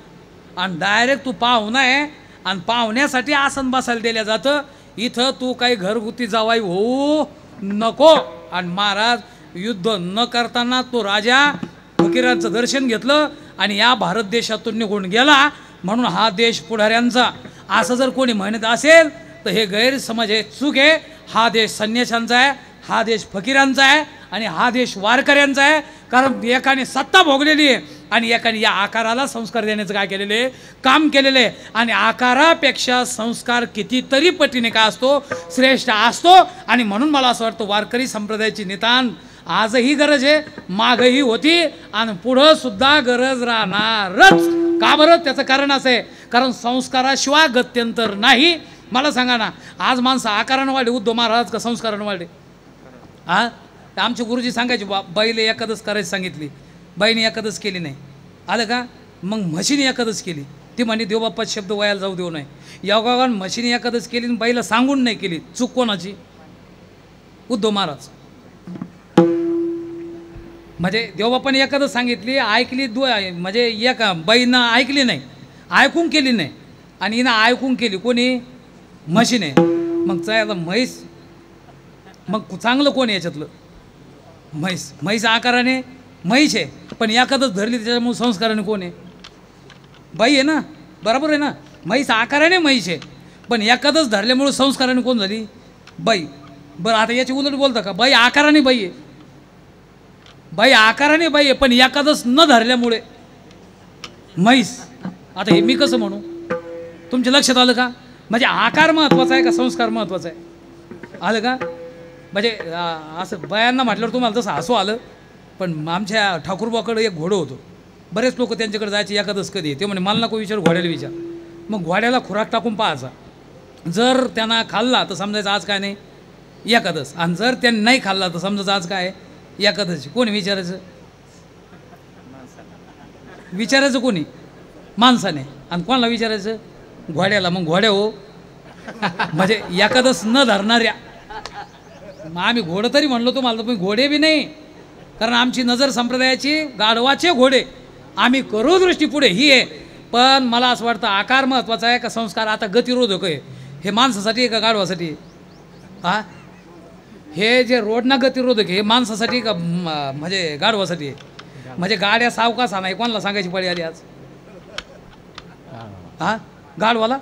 आणि डायरेक्ट तू पाहुणा आहे आणि पाहुण्यासाठी आसन बसायला दिलं जातं. इथं तू काही घरगुती जावाई होऊ नको. आणि महाराज युद्ध न करताना तो राजा फकीरांचं दर्शन घेतलं आणि या भारत देशातून निघून गेला. म्हणून हा देश पुढाऱ्यांचा असं जर कोणी म्हणत असेल तर हे गैरसमज आहे, चूक आहे. हा देश संन्याशांचा आहे, हा देश फकीरांचा आहे आणि हा देश वारकऱ्यांचा आहे. कारण एकाने सत्ता भोगलेली आहे आणि एकाने या आकाराला संस्कार देण्याचं काय केलेलं आहे, काम केलेलं आहे. आणि आकारापेक्षा संस्कार कितीतरी पटीने काय असतो, श्रेष्ठ असतो. आणि म्हणून मला असं वाटतं वारकरी संप्रदायाची नितांत आजही गरज आहे, मागही होती आणि पुढं सुद्धा गरज राहणारच. का बरं? त्याचं कारण असं आहे, कारण संस्काराशिवाय गत्यंतर नाही. मला सांगा ना, आज माणसं आकारानं वाढले उद्धव महाराज का संस्कारानं वाढले? हां, आमचे गुरुजी सांगायचे बाईले एकादश करायची सांगितली, बाईने एकादश केली नाही. आलं का? मग म्हशीने एकादश केली. ती म्हणे देवबाप्पाचा शब्द वयाला जाऊ देऊ नये. योगावान म्हशीने एकादश केली आणि बाईला सांगून नाही केली. चूक कोणाची? उद्धव महाराज. म्हणजे देवबाप्पाने एकादश सांगितली, ऐकली म्हणजे एक बाईनं ऐकली नाही, ऐकून केली नाही. आणि हिनं ऐकून केली कोणी? म्हशीने. मग चायला म्हैस, मग चांगलं कोण याच्यातलं? म्हैस. म्हैस आकाराने म्हैस आहे, पण एकादश धरली त्याच्यामुळे संस्काराने कोण आहे? बाई आहे ना, बरोबर आहे ना. म्हैस आकाराने म्हैस आहे, पण एकादश धरल्यामुळे संस्काराने कोण झाली? बाई. बरं, आता याची उलट बोलता का? बाई आकाराने बाई आहे, बाई आकाराने बाई आहे, पण एकादश न धरल्यामुळे म्हैस. आता हे मी कसं म्हणू? तुमच्या लक्षात आलं का? म्हणजे आकार महत्त्वाचा आहे का संस्कार महत्त्वाचा आहे? आलं का? म्हणजे असं बायांना म्हटल्यावर तुम्हाला तसं हसू आलं, पण आमच्या ठाकूरबाकडे एक घोडं होतं. बरेच लोक त्यांच्याकडे जायचे एकादश कधी. ते म्हणे मला नको विचार, घोड्याला विचार. मग घोड्याला खुराक टाकून पाहायचा, जर त्यांना खाल्ला तर समजायचं आज काय नाही एकादश, आणि जर त्यांनी नाही खाल्ला तर समजायचं आज काय एकादशी. कोणी विचारायचं? विचारायचं कोणी? माणसाने. आणि कोणाला विचारायचं? घोड्याला. मग घोड्या हो म्हणजे एकादश न धरणाऱ्या. मग आम्ही घोडं तरी म्हणलो तुम्हाला, पण घोडे बी नाही, कारण आमची नजर संप्रदायाची गाढवाचे घोडे. आम्ही करू दृष्टी पुढे ही आहे. पण मला असं वाटतं आकार महत्त्वाचा आहे का संस्कार? आता गतिरोधक आहे, हे माणसासाठी आहे का गाढवासाठी? हा, हे जे रोडना गतिरोधक आहे हे माणसासाठी का म्हणजे गाढवासाठी आहे? म्हणजे गाड्या सावकाश नाही, कोणाला सांगायची पडी आली आज? हा, गाढवाला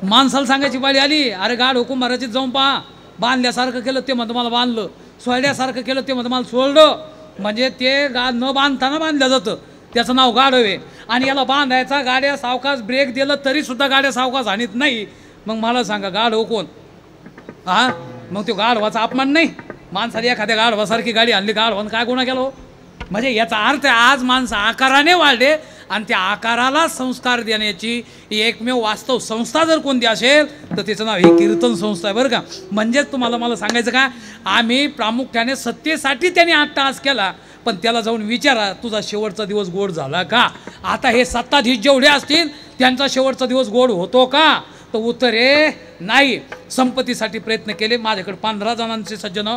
माणसाला सांगायची पाळी आली. अरे गाढ हुकुमाराची जाऊन पहा, बांधल्यासारखं केलं ते म्हणतं मला बांधलं, सोडल्यासारखं केलं ते म्हणतं मला सोडलं. म्हणजे ते न बांधताना बांधलं जातं, त्याचं नाव गाढव आहे. आणि याला बांधायचा गाड्या सावकाश ब्रेक दिलं तरी सुद्धा गाड्या सावकाश आणत नाही. मग मला सांगा गाढव कोण? हा, मग तो गाढवाचा अपमान नाही? माणसाला एखाद्या गाढवासारखी गाडी आणली, गाढवानं काय गुन्हा केला हो? म्हणजे याचा अर्थ आहे आज माणसं आकाराने वाढले आणि त्या आकाराला संस्कार देण्याची एकमेव वास्तव संस्था जर कोणती असेल तर तिचं नाव ही कीर्तन संस्था आहे, बरं का. म्हणजेच तुम्हाला मला सांगायचं का, आम्ही प्रामुख्याने सत्तेसाठी त्याने 8 तास केला, पण त्याला जाऊन विचारा तुझा शेवटचा दिवस गोड झाला का? आता हे सत्ताधीश जेवढे असतील त्यांचा शेवटचा दिवस गोड होतो का? तर उत्तर आहे नाही. संपत्तीसाठी प्रयत्न केले. माझ्याकडे 15 जणांचे सज्जन,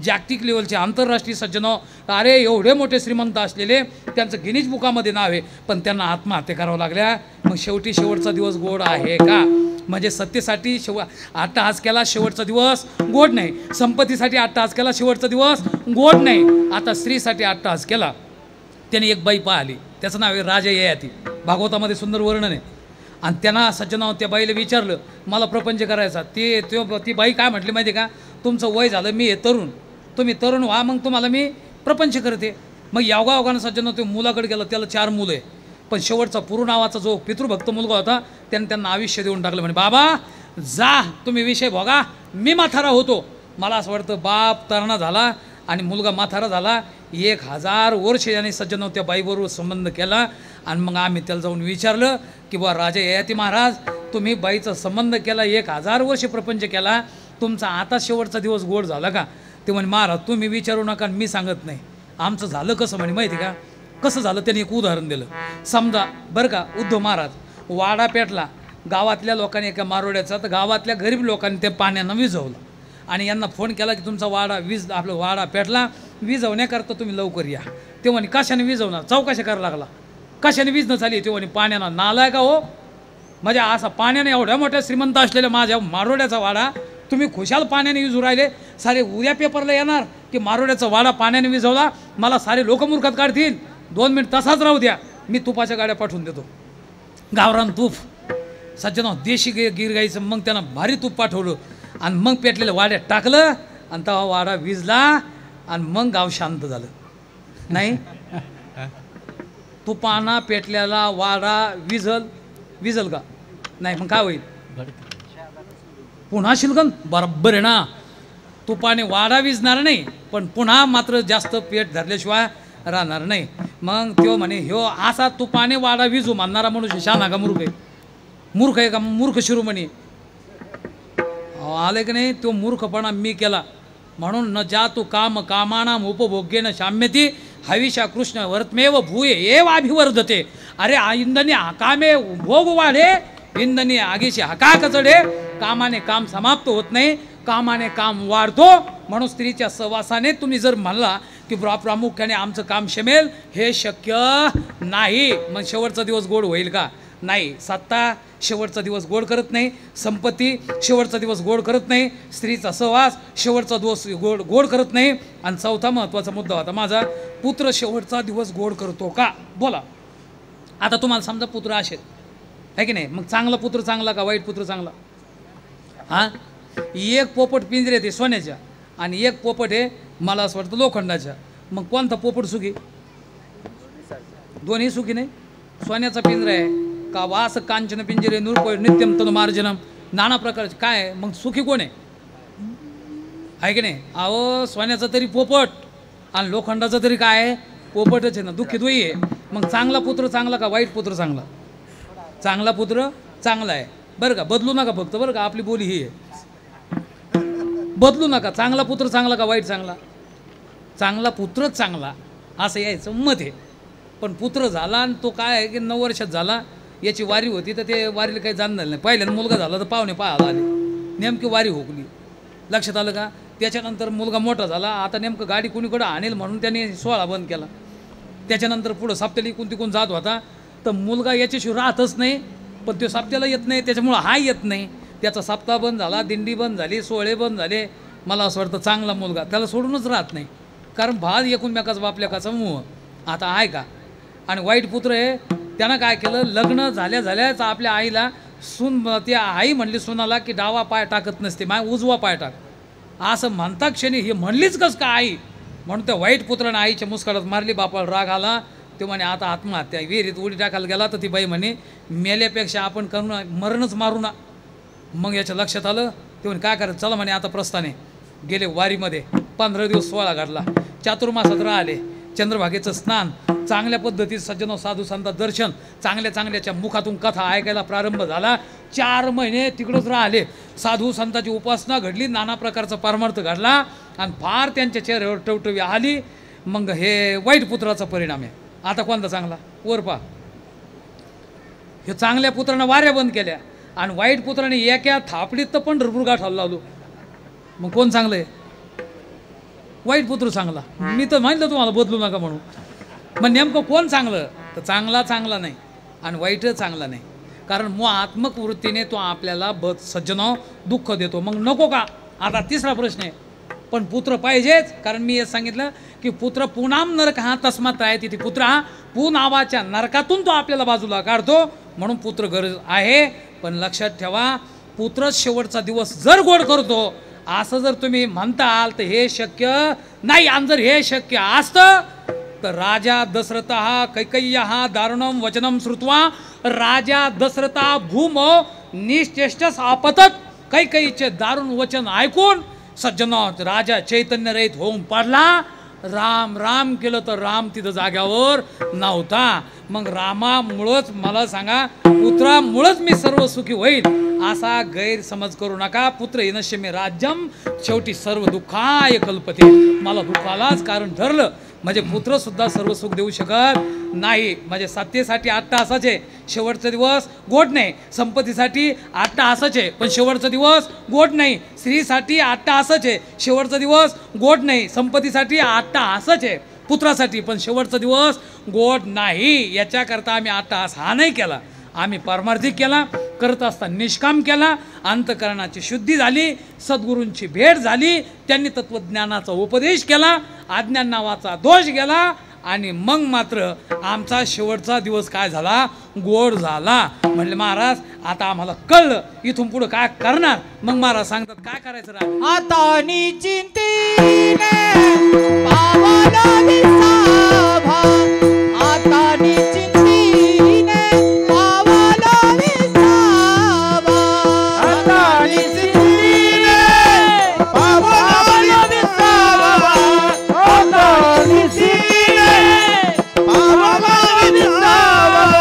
जागतिक लेवलचे आंतरराष्ट्रीय सज्जन, अरे एवढे मोठे श्रीमंत असलेले, त्यांचं गिनीज बुकामध्ये नाव आहे, पण त्यांना आत्महत्या करावं लागल्या. मग शेवटी शेवटचा दिवस गोड आहे का? म्हणजे सत्तेसाठी अट्टहास केला, शेवटचा दिवस गोड नाही. संपत्तीसाठी अट्टहास केला, शेवटचा दिवस गोड नाही. आता स्त्रीसाठी अट्टहास केला. त्याने एक बाई पाहिली, त्याचं नाव आहे राजा ययाती, भागवतामध्ये सुंदर वर्णन आहे. आणि त्यांना सज्जनावर त्या बाईला विचारलं, मला प्रपंच करायचा. ती बाई काय म्हटली माहिती आहे का? तुमचं वय झालं, मी हे तरुण, तुम्ही तरुण व्हा, मग तुम्हाला मी प्रपंच करते. मग योगायोगानं सज्जन ते मुलाकडे गेलं, त्याला 4 मुलं आहे. पण शेवटचा पुरू नावाचा जो पितृभक्त मुलगा होता त्याने त्यांना आयुष्य देऊन टाकलं. म्हणे बाबा जा तुम्ही विषय बघा, मी म्हातारा होतो. मला असं वाटतं बाप तरणा झाला आणि मुलगा म्हातारा झाला. 1000 वर्ष याने सज्जन त्या बाईबरोबर संबंध केला. आणि मग आम्ही त्याला जाऊन विचारलं की बा राजा ययाती महाराज, तुम्ही बाईचा संबंध केला, 1000 वर्ष प्रपंच केला, तुमचा आता शेवटचा दिवस गोड झाला का? ते म्हणे महाराज तुम्ही विचारू नका, मी सांगत नाही. आमचं झालं कसं म्हणे माहिती का? कसं झालं त्यांनी एक उदाहरण दिलं. समजा बरं का, उद्धव महाराज वाडा पेटला, गावातल्या लोकांनी एका मारोड्याचा, तर गावातल्या गरीब लोकांनी ते पाण्यानं विझवलं आणि यांना फोन केला की तुमचा वाडा आपला वाडा पेटला, विझवण्याकरता तुम्ही लवकर या. ते म्हणे कशाने विझवणार? चौकशा करायला लागला, कशाने विझणं झाली? ते म्हणे पाण्यानं. नालाय का हो? म्हणजे असा पाण्याने एवढ्या मोठ्या श्रीमंत असलेल्या माझ्या मारोड्याचा वाडा तुम्ही खुशाल पाण्याने विझू राहिले. सारे उद्या पेपरला येणार की मारोड्याचा वाडा पाण्याने विझवला, मला सारे लोक मूर्खात काढतील. 2 मिनिट तसाच राहू द्या, मी तुपाच्या गाड्या पाठवून देतो, गावरान तूप. सज्जन देशी गिर गाईचं. मग त्यानं भारी तूप पाठवलं आणि मग पेटलेलं वाड्यात टाकलं आणि तेव्हा वाडा विजला आणि मग गाव शांत झालं. नाही, तुपाना पेटलेला वाडा विजल का? नाही, मग काय होईल? पुन्हा शिलगण बरोबर आहे ना. तुपाने वाडा विजणार नाही, पण पुन्हा मात्र जास्त पेट धरल्याशिवाय राहणार नाही. मग तो म्हणे ह्यो असा तुपाने वाडा विजू मानणारा मनुष्य शहाणा का मूर्ख आहे? मूर्ख आहे का? मूर्ख शिरोमणी आले की नाही? तो मूर्खपणा मी केला. म्हणून न जातु काम कामानाम उपभोग्येन शाम्यती हविषा कृष्ण वर्तमेव भूये एव अभिवर्धते. अरे इंधनी कामे भोग वाढे, इंधनी आगीशी हका कचडे. कामाने काम समाप्त होत नाही, कामाने काम वाढतो. म्हणून स्त्रीच्या सहवासाने तुम्ही जर म्हणला की प्रामुख्याने आमचं काम शमेल, हे शक्य नाही. मग शेवटचा दिवस गोड होईल का? नाही. सत्ता शेवटचा दिवस गोड करत नाही, संपत्ती शेवटचा दिवस गोड करत नाही, स्त्रीचा सहवास शेवटचा दिवस गोड करत नाही. आणि चौथा महत्त्वाचा मुद्दा होता माझा, पुत्र शेवटचा दिवस गोड करतो का? बोला. आता तुम्हाला समजा पुत्र असेल आहे की नाही, मग चांगला पुत्र चांगला का वाईट पुत्र चांगला? हां, एक पोपट पिंजरे ते सोन्याच्या आणि एक पोपट आहे मला असं वाटतं लोखंडाच्या. मग कोणता पोपट सुखी? दोन्ही सुखी नाही. सोन्याचा पिंजरा आहे का वास कांचन पिंजरे नूरपोय नित्यम तनु मार्जनम, नाना प्रकारचे काय आहे, मग सुखी कोण आहे की नाही? अहो सोन्याचा तरी पोपट आणि लोखंडाचा तरी काय आहे? पोपटच आहे ना. दुःखी दोही आहे. मग चांगला पुत्र चांगला का वाईट पुत्र चांगला? चांगला पुत्र चांगला आहे बरं का. बदलू नका फक्त बरं का, आपली बोली ही आहे, बदलू नका. चांगला पुत्र चांगला का वाईट चांगला? चांगला पुत्रच चांगला असं यायचं मत आहे. पण पुत्र झाला आणि तो काय आहे की 9 वर्षात झाला, याची वारी होती तर ते वारीला काही जाणं झालं नाही. पहिल्यानं मुलगा झाला तर पाहुणे पाहायला आले, नेमकी वारी हुकली. लक्षात आलं का? त्याच्यानंतर मुलगा मोठा झाला, आता नेमकं गाडी कुणीकडं आणेल म्हणून त्याने सोहळा बंद केला. त्याच्यानंतर पुढं साप्त्याला इकून तिकून जात होता, तर मुलगा याच्याशिवाय राहतच नाही, पण तो साप्त्याला येत नाही, त्याच्यामुळं हा येत नाही. त्याचा सप्ताह बंद झाला, दिंडी बंद झाली, सोहळे बंद झाले. मला असं वाटतं चांगला मुलगा त्याला सोडूनच राहत नाही, कारण भाद एकूणमेकाचा बापलेकाचा मोह आता आहे का. आणि वाईट पुत्र आहे, त्यानं काय केलं, लग्न झाल्याच आपल्या आईला ती आई म्हणली सुनाला की डावा पाय टाकत नसते, माय उजवा पाय टाक असं म्हणता क्षणी ही म्हणलीच कस का आई, म्हणून त्या वाईट पुत्रानं आईच्या मुस्काळात मारली. बापाला राग आला, ते म्हणे आता आत्महत्या, विहिरीत उडी टाकायला गेला. तर ती बाई म्हणे मेल्यापेक्षा आपण करू ना, मरणच मारू ना. मग याच्या लक्षात आलं, ते म्हणे काय करायचं, चला म्हणे आता प्रस्थाने. गेले वारीमध्ये, 15 दिवस सोहळा घातला, चातुर्मासात राहिले, चंद्रभागेचं स्नान, चांगल्या पद्धतीत सज्जन साधू संत दर्शन, चांगल्याच्या मुखातून कथा ऐकायला प्रारंभ झाला. 4 महिने तिकडंच राहिले, साधू संतांची उपासना घडली, नाना प्रकारचा परमार्थ घडला आणि फार त्यांच्या चेहऱ्यावर टवटवी आली. मग हे वाईट पुत्राचा परिणाम आहे. आता कोणता चांगला? वर पहा, हे चांगल्या पुत्रानं वाऱ्या बंद केल्या आणि वाईट पुत्राने एका थापडीत तर पण भरपूर गाठ लावलो. मग कोण चांगलं आहे? वाईट पुत्र चांगला. मी तर म्हटलं तुम्हाला बदलू नका म्हणून. मग नेमकं कोण चांगलं? तर चांगला नाही आणि वाईट चांगला नाही. कारण मोहात्मक वृत्तीने तो आपल्याला सज्जन दुःख देतो. मग नको का? आता तिसरा प्रश्न आहे, पण पुत्र पाहिजेच. कारण मी हे सांगितलं की पुत्र पुनाम नरक हा तस्मात आहे तिथे पुत्र हा पू नावाच्या नरकातून तो आपल्याला बाजूला काढतो. म्हणून पुत्र गरज आहे. पण लक्षात ठेवा, पुत्र शेवटचा दिवस जर गोड करतो असं जर तुम्ही म्हणताल तर हे शक्य नाही. आणि जर हे शक्य असतं तर राजा दशरथ हा कैकय्या दारुणम वचनम श्रुत्वा राजा दशरथा भूम निश्चेष्टस आपतत. कैकयीचे दारुण वचन ऐकून सज्जन राजा चैतन्य रहित होऊन पडला. राम राम केलं तर राम तिथं जाग्यावर नव्हता. मग रामामुळंच मला सांगा, पुत्रामुळंच मी सर्व सुखी होईल असा गैरसमज करू नका. पुत्र येनश्य मे राज्यम, शेवटी सर्व दुःखाय कल्पते. मला दुःखालाच कारण ठरलं म्हणजे पुत्र सुद्धा सर्व सुख देऊ शकत नाही. म्हणजे सत्तेसाठी 8 तासाचे शेवटचा दिवस गोड नाही. संपत्तीसाठी 8 तासाचे पण शेवटचा दिवस गोड नाही. स्त्रीसाठी 8 तासाचे शेवटचा दिवस गोड नाही. संपत्तीसाठी 8 तासाचे पुत्रासाठी पण शेवटचा दिवस गोड नाही. याच्याकरता आम्ही 8 तास हा नाही केला. आम्ही पारमार्थिक केला. करत असताना निष्काम केला. अंतकरणाची शुद्धी झाली. सद्गुरूंची भेट झाली. त्यांनी तत्वज्ञानाचा उपदेश केला. अज्ञान नावाचा दोष गेला आणि मग मात्र आमचा शेवटचा दिवस काय झाला? गोड झाला. म्हणले महाराज आता आम्हाला कळलं इथून पुढे काय करणार. मग महाराज सांगतात काय करायचं राज. आता निचिंतीने पावला विसाभा, आता निचिंतीने पावला विसाभा, आता निचिंतीने पावला विसाभा, आता निचिंतीने पावला विसाभा,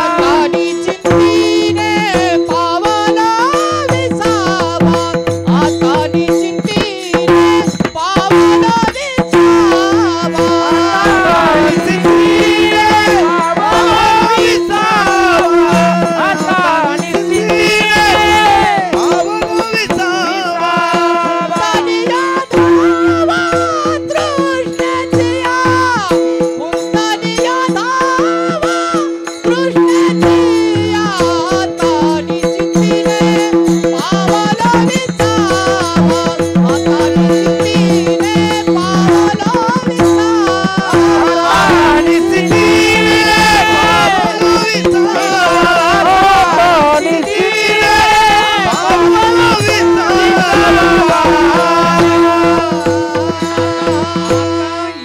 आता निचिंतीने पावला विसाभा, आता निचिंतीने पावला विसाभा, आता निचिंतीने पावला विसाभा, आता निचिंतीने पावला विसाभा, मुक्तानिया धावा तृष्णेचिया, मुक्तानिया धावा तृष्णेचिया, आता निचिंतीने पावला विसाभा, आता निचिंतीने पावला विसाभा, आता निचिंतीने पावला विसाभा, आता निचिंतीने पावला विसाभा.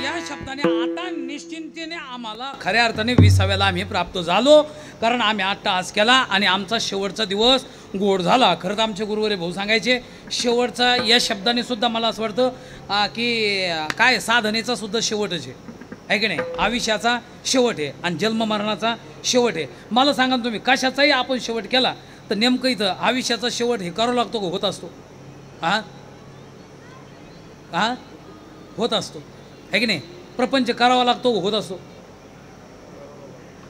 या शब्दाने आता निश्चिंतेने आम्हाला खऱ्या अर्थाने 20व्याला आम्ही प्राप्त झालो. कारण आम्ही 8 तास केला आणि आमचा शेवटचा दिवस गोड झाला. खरं तर आमचे गुरुवरे भाऊ सांगायचे शेवटचा या शब्दाने सुद्धा मला असं वाटतं की काय साधनेचा सुद्धा शेवटच आहे की नाही. आयुष्याचा शेवट आहे आणि जन्म मरणाचा शेवट आहे. मला सांगा तुम्ही कशाचाही आपण शेवट केला तर नेमकं इथं आयुष्याचा शेवट हे करावं लागतो का होत असतो? होत असतो आहे की नाही. प्रपंच करावा लागतो होत असतो.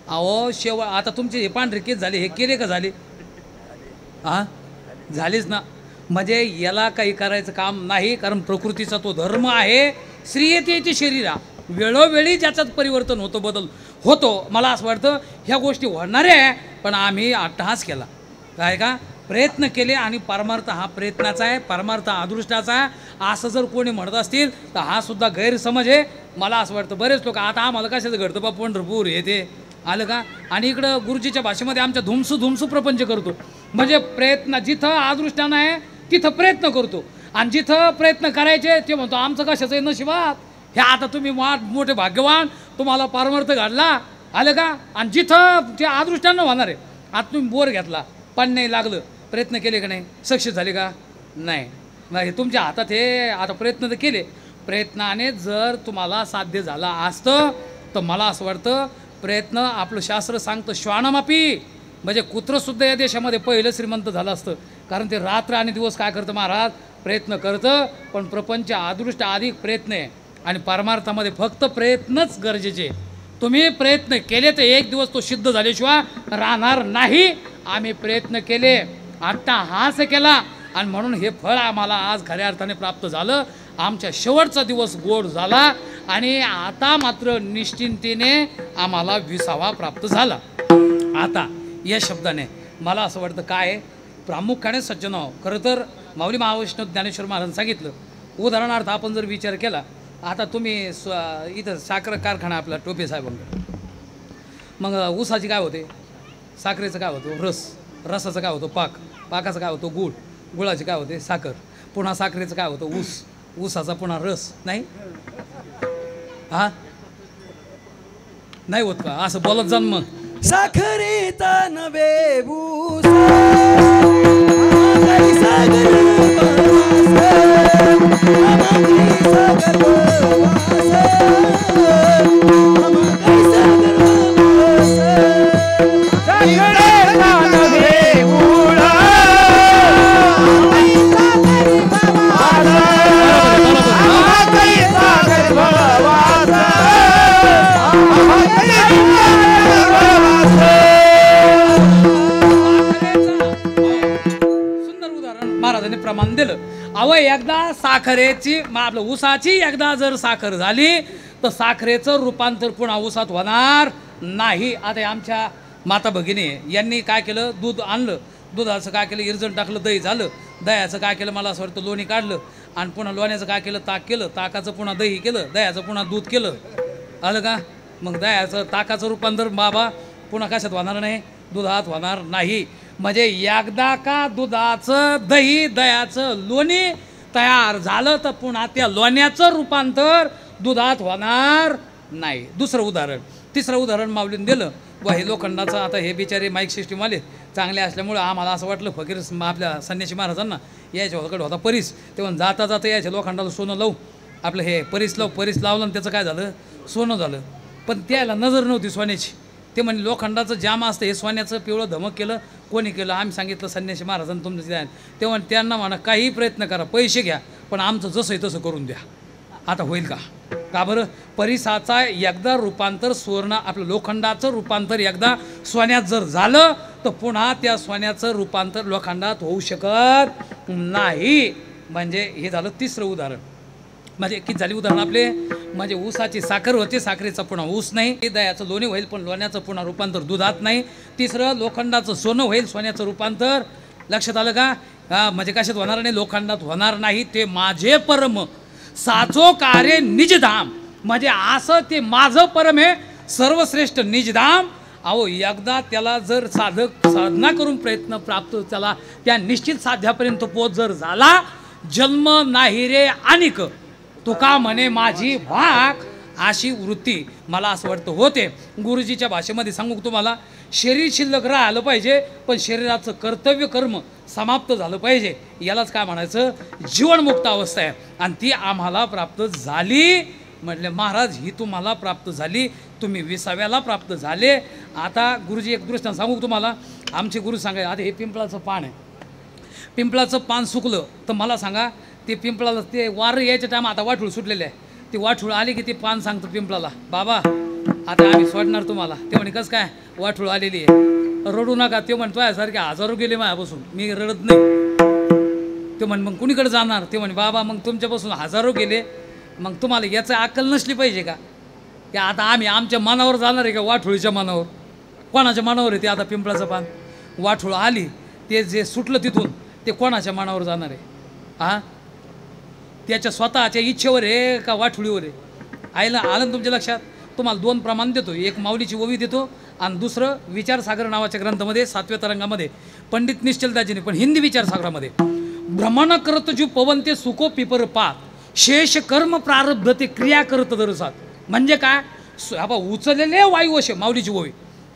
अहो आता तुमचे हे पांढरे केस झाले हे केले का झाले? झालेच ना. म्हणजे याला काही करायचं काम नाही. कारण प्रकृतीचा तो धर्म आहे. स्त्रियतेचे शरीर वेळोवेळी ज्याच्यात परिवर्तन होतं बदल होतो. मला असं वाटतं ह्या गोष्टी होणाऱ्या आहे पण आम्ही अट्टहास केला काय का प्रयत्न केले आणि परमार्थ हा प्रयत्नाचा आहे परमार्थ अदृष्टाचा आहे असं जर कोणी म्हणत असतील तर हा सुद्धा गैरसमज आहे. मला असं वाटतं बरेच लोक आता आम्हाला कशाचं घडतं बा पंढरपूर हे ते आलं का आणि इकडं गुरुजीच्या भाषेमध्ये आमच्या धुमसू प्रपंच करतो. म्हणजे प्रयत्न जिथं अदृष्टानं आहे तिथं प्रयत्न करतो आणि जिथं प्रयत्न करायचे ते म्हणतो आमचं कशाचं आहे नशिबात. हे आता तुम्ही मोठे भाग्यवान तुम्हाला परमार्थ घडला आलं का. आणि जिथं ते अदृष्टानं होणार आहे आता तुम्ही बोर घेतला पण नाही लागलं प्रयत्न केले का नाही सक्सेस झाले का नाही. तुमच्या हातात हे आता प्रयत्न तर केले प्रयत्नाने जर तुम्हाला साध्य झाला असतं तर मला असं वाटतं प्रयत्न आपलं शास्त्र सांगतं श्वानमापी म्हणजे कुत्रंसुद्धा या देशामध्ये पहिलं श्रीमंत झालं असतं. कारण ते रात्र आणि दिवस काय करतं महाराज प्रयत्न करतं. पण प्रपंच अदृष्ट अधिक प्रयत्न आहे आणि परमार्थामध्ये फक्त प्रयत्नच गरजेचे. तुम्ही प्रयत्न केले तर एक दिवस तो सिद्ध झाल्याशिवाय राहणार नाही. आम्ही प्रयत्न केले, आत्ता हाच केला आणि म्हणून हे फळ आम्हाला आज खऱ्या अर्थाने प्राप्त झालं. आमच्या शेवटचा दिवस गोड झाला आणि आता मात्र निश्चिंतीने आम्हाला विसावा प्राप्त झाला. आता या शब्दाने मला असं वाटतं काय प्रामुख्याने सज्जनो, खरं तर माऊली महावैष्णव ज्ञानेश्वर महाराजांनी सांगितलं. उदाहरणार्थ आपण जर विचार केला, आता तुम्ही इथं साखर कारखाना आपला टोपे साहेबांकडे, मग ऊसाची काय होते, साखरेचं काय होतं रस, रसाचं काय होतं पाक, पाकाचं काय होतं गूळ, गुळाची काय होते साखर, पुन्हा साखरेचं काय होतं ऊस, ऊसाचा पुन्हा रस. नाही हा नाही होत का असं बोलत जाण. मग साखरेचा नवे ऊस प्रमाण दिलं. अव एकदा साखरेची आपलं ऊसाची एकदा जर साखर झाली तर साखरेचं रूपांतर पुन्हा ऊसात होणार नाही. आता आमच्या माता भगिनी यांनी काय केलं, दूध आणलं, दुधाचं काय केलं इरजण टाकलं, दही झालं, दह्याचं काय केलं मला असं वाटतं लोणी काढलं आणि पुन्हा लोण्याचं काय केलं ताक केलं, ताकाचं पुन्हा दही केलं, दह्याचं पुन्हा दूध केलं. आलं का? मग दह्याचं ताकाचं रूपांतर बाबा पुन्हा कशात होणार नाही, दुधात होणार नाही. म्हणजे एकदा का दुधाचं दही दह्याचं लोणी तयार झालं तर पुन्हा त्या लोण्याचं रूपांतर दुधात होणार नाही. दुसरं उदाहरण, तिसरं उदाहरण माऊलीने दिलं. व हे लोखंडाचं, आता हे बिचारे माईक सिस्टीमवाले चांगले असल्यामुळं आम्हाला असं वाटलं फकीर आपल्या संन्यासी महाराजांना यायच्या होकडे होता परीस, तेव्हा जाता जाता यायच्या लोखंडाला सोनं लावू, आपलं हे परीस लावलं आणि त्याचं काय झालं सोनं झालं. पण त्याला नजर नव्हती सोन्याची. ते म्हणजे लोखंडाचं जाम असतं, हे सोन्याचं पिवळं धमक केलं. कोणी केलं? आम्ही सांगितलं संन्यासी महाराजांनी तुमचं द्या. तेव्हा त्यांना म्हणा काही प्रयत्न करा, पैसे घ्या, पण आमचं जसं आहे तसं करून द्या. आता होईल का? का बरं? परिसाचा एकदा रूपांतर सुवर्ण आपलं लोखंडाचं रूपांतर एकदा सोन्यात जर झालं तर पुन्हा त्या सोन्याचं रूपांतर लोखंडात होऊ शकत नाही. म्हणजे हे झालं तिसरं उदाहरण. म्हणजे किती झाली उदाहरण आपले? म्हणजे ऊसाची साखर होते, साखरेचा पुन्हा ऊस नाही. दह्याचं लोणी होईल पण लोण्याचं पुन्हा रूपांतर दुधात नाही. तिसरं लोखंडाचं सोनं होईल, सोन्याचं रूपांतर. लक्षात आलं का? म्हणजे कशात होणार नाही, लोखंडात होणार नाही. ते माझे परम साचो कार्य निजधाम, म्हणजे असं ते माझं परम आहे सर्वश्रेष्ठ निजधाम. अहो एकदा त्याला जर साधना करून प्रयत्न प्राप्त त्याला त्या निश्चित साध्यापर्यंत पोच जर झाला, जन्म नाही रे अनिक तुका म्हणे माझी भाग, अशी वृत्ती मला असं वाटतं होते. गुरुजीच्या भाषेमध्ये सांगू तुम्हाला, शरीर शिल्लक राहिलं पाहिजे पण शरीराचं कर्तव्य कर्म समाप्त झालं पाहिजे. यालाच काय म्हणायचं, जीवनमुक्त अवस्था आहे. आणि ती आम्हाला प्राप्त झाली. म्हटले महाराज ही तुम्हाला प्राप्त झाली, तुम्ही 20व्याला प्राप्त झाले. आता गुरुजी एक दृष्टांत सांगू तुम्हाला. आमचे गुरु सांगाय, आता हे पिंपळाचं पान आहे, पिंपळाचं पान सुकलं तर मला सांगा, ते पिंपळाला ते वारं यायच्या टाइम आता वाठूळ सुटलेले आहे, ती वाठूळ आली की ते पान सांगतं पिंपळाला, बाबा आता आम्ही सोडणार तुम्हाला. ते म्हणे कसं काय, वाठूळ आलेली आहे, रडू नका. ते म्हणतो यासारखे हजारो गेले माझ्यापासून, मी रडत नाही. ते म्हणे मग कुणीकडे जाणार? ते म्हणे बाबा मग तुमच्यापासून हजारो गेले, मग तुम्हाला याचं अक्कल नसली पाहिजे का? की आता आम्ही आमच्या मनावर जाणार आहे का वाठोळीच्या मनावर? कोणाच्या मनावर आहे ते? आता पिंपळाचं पान वाठोळ आली, ते जे सुटलं तिथून ते कोणाच्या मनावर जाणार आहे? हां, त्याच्या स्वतःच्या इच्छेवर आहे का वाठोळीवर आहे? आलं आलं तुमच्या लक्षात? तुम्हाला 2 प्रमाण देतो, एक माऊलीची ओवी देतो आणि दुसरं विचारसागर नावाच्या ग्रंथामध्ये 7व्या तरंगामध्ये पंडित निश्चलदाजीने, पण हिंदी विचारसागरामध्ये, भ्रमण करत जो पवन ते सुको पिपर पात, शेष कर्म प्रारब्ध ते क्रिया करत दरसात. म्हणजे काय? उचललेले वायू असे माऊलीची ओवी,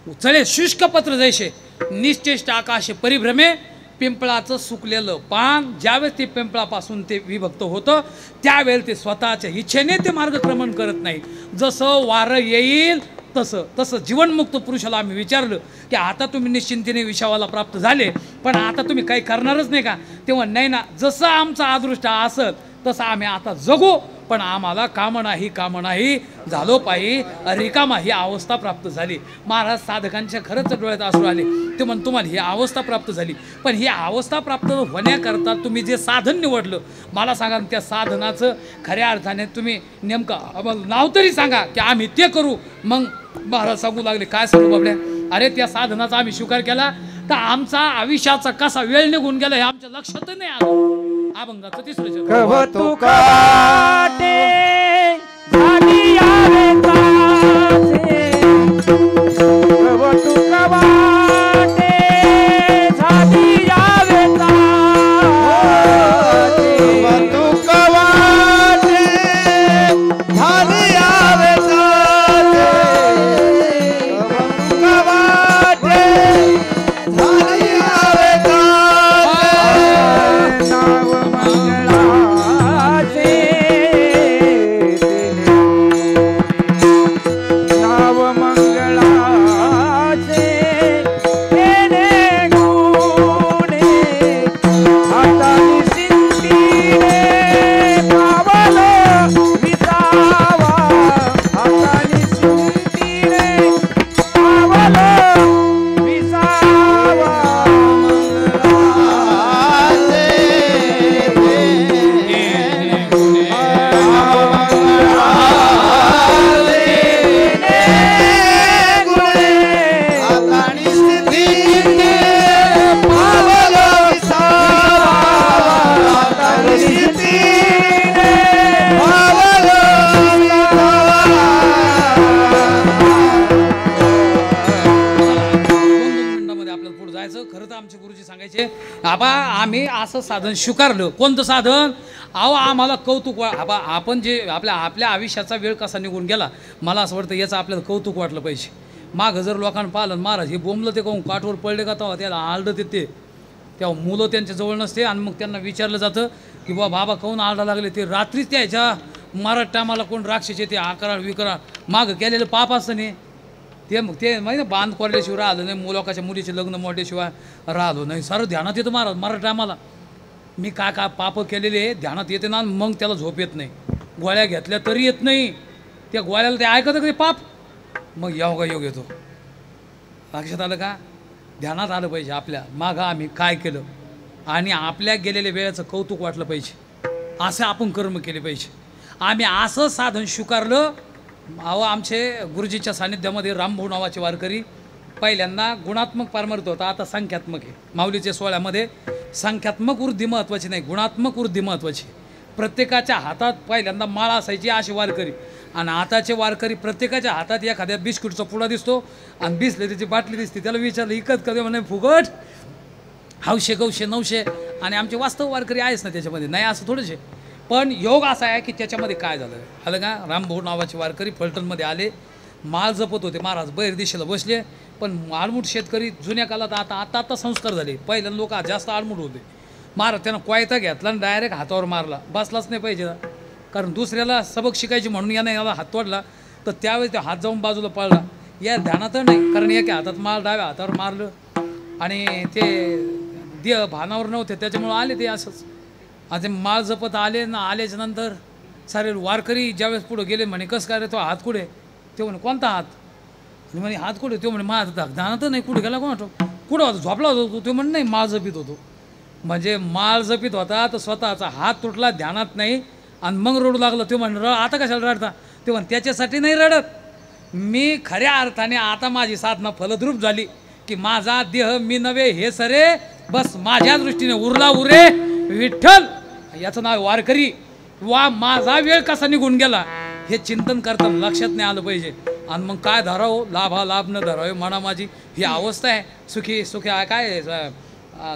उचले शुष्क पत्र जैसे निश्चेष्ट आकाशे परिभ्रमे. पिंपळाचं सुकलेलं पान ज्यावेळेस ते पिंपळापासून ते विभक्त होतं त्यावेळेस ते स्वतःच्या इच्छेने ते मार्गक्रमण करत नाही. जसं वारं येईल तसं जीवनमुक्त पुरुषाला आम्ही विचारलं की आता तुम्ही निश्चिंतीने विसावाला प्राप्त झाले, पण आता तुम्ही काही करणारच नाही का? तेव्हा नाही ना, जसं आमचं अदृष्ट असत तसं आम्ही आता जगू, पण आम्हाला काम नाही झालो पायी रिकामा ही अवस्था प्राप्त झाली. महाराज साधकांच्या खरंच डोळ्यात आसरू आले. ते म्हण तुम्हाला ही अवस्था प्राप्त झाली, पण ही अवस्था प्राप्त होण्याकरता तुम्ही जे साधन निवडलं मला सांगा, त्या साधनाचं खऱ्या अर्थाने तुम्ही नेमकं नाव तरी सांगा की आम्ही ते करू. मग महाराज सांगू लागले, काय सांगू बाबड्या, अरे त्या साधनाचा आम्ही स्वीकार केला तर आमचा आयुष्याचा कसा वेळ निघून गेला हे आमच्या लक्षात नाही आलं. अभंगाचं तिसरं कौतुक वाटे झाली आवेताचे, कौतुक वाटे झाली आवेताचे, कौतुक वाटे झाली आवेताचे, कौतुक वाटे झाली आवेताचे, नाव मंगळाचे नाव मंगळाचे तेने गुणे हाताने सिंधीने पावलं विसावा, हाताने सिंधीने पावलं विसावा, आमचे गुरुजी सांगायचे, आबा आम्ही असं साधन स्वीकारलं. कोणतं साधन? अहो आम्हाला कौतुक आबा आपण जे आपल्या आयुष्याचा वेळ कसा निघून गेला मला असं वाटतं याचं आपल्याला कौतुक वाटलं पाहिजे. मागं जर लोकांना पाहिलं महाराज हे बोंबलं ते कहून काठवर पडले का तेव्हा त्याला आरडत येते, तेव्हा मुलं त्यांच्या जवळ नसते आणि मग त्यांना विचारलं जातं की बाबा कहून आरडा लागले, ते रात्रीच त्याच्या मराठ टायमाला कोण राक्षस येते आकरा विकरा मागं केलेलं पाप असतं नाही ते. मग ते माहिती ना बांध कोरल्याशिवाय राहिलं नाही, मुलाकाच्या मुलीचे लग्न मोडल्याशिवाय राहिलो नाही. सारं ध्यानात येतं महाराज मराठी टायमाला मी काय पाप केलेले ध्यानात येते ना, मग त्याला झोप येत नाही. गोळ्या घेतल्या तरी येत नाही, त्या गोळ्याला ते ऐकतं का ते पाप, मग योग येतो. लक्षात आलं का? ध्यानात आलं पाहिजे आपल्या मागं आम्ही काय केलं आणि आपल्या गेलेल्या वेळेचं कौतुक वाटलं पाहिजे, असं आपण कर्म केले पाहिजे. आम्ही असं साधन स्वीकारलं. अहो आमचे गुरुजीच्या सानिध्यामध्ये रामभाऊ नावाचे वारकरी पहिल्यांदा गुणात्मक पारमार्थ होता, आता संख्यात्मक आहे. माऊलीच्या सोहळ्यामध्ये संख्यात्मक वृद्धी महत्त्वाची नाही, गुणात्मक वृद्धी महत्त्वाची. प्रत्येकाच्या हातात पहिल्यांदा माळ असायची असे वारकरी, आणि आताचे वारकरी प्रत्येकाच्या हातात एखाद्या बिस्कुटचा पुडा दिसतो आणि बिस्लेरीची बाटली दिसते, त्याला विचारलं इकत कधी म्हणे फुकट 800 900 900. आणि आमचे वास्तव वारकरी आहेच ना त्याच्यामध्ये, नाही असं थोडंच आहे. पण योग असा आहे की त्याच्यामध्ये काय झालं आलं का, रामभाऊ नावाचे वारकरी फलटणमध्ये आले, माळ जपत होते. महाराज बैर दिशेला बसले, पण आडमुठ शेतकरी जुन्या काळात आता संस्कार झाले, पहिल्यांदा लोक जास्त आडमुठ होते. महाराज त्यानं कोयता घेतला आणि डायरेक्ट हातावर मारला, बसलाच नाही पाहिजे, कारण दुसऱ्याला सबक शिकायची म्हणून याला हात तोडला तर त्यावेळेस तो हात जाऊन बाजूला पळला. या ध्यानात नाही, कारण एका हातात माळ डाव्या हातावर मारलं आणि ते भानावर नव्हते त्याच्यामुळं आले ते असंच. आता माळ जपत आले ना, आल्याच्या नंतर सारे वारकरी ज्यावेळेस पुढं गेले म्हणे कसं काय रे तो हात कुठे, ते म्हणे कोणता हात, म्हणे हात कुठे, तो म्हणे माझा ध्यानात नाही, कुठे गेला कोण कुठं होता, झोपला होतो तो म्हणे नाही माळ जपीत होतो. म्हणजे माळ जपीत होता तर स्वतःचा हात तुटला, ध्यानात नाही, आणि मग रडू लागलं. तो म्हणे आता कशाला रडता, ते म्हणे त्याच्यासाठी नाही रडत, मी खऱ्या अर्थाने आता माझी साधना फलद्रूप झाली की माझा देह मी नव्हे हे सरे, बस माझ्या दृष्टीने उरला उरे विठ्ठल, याचं नाव वारकरी. वा माझा वेळ कसा निघून गेला हे चिंतन करताना लक्षात नाही आलं पाहिजे. आणि मग काय धरावं, लाभ न धरावे म्हणा माझी ही अवस्था आहे. सुखी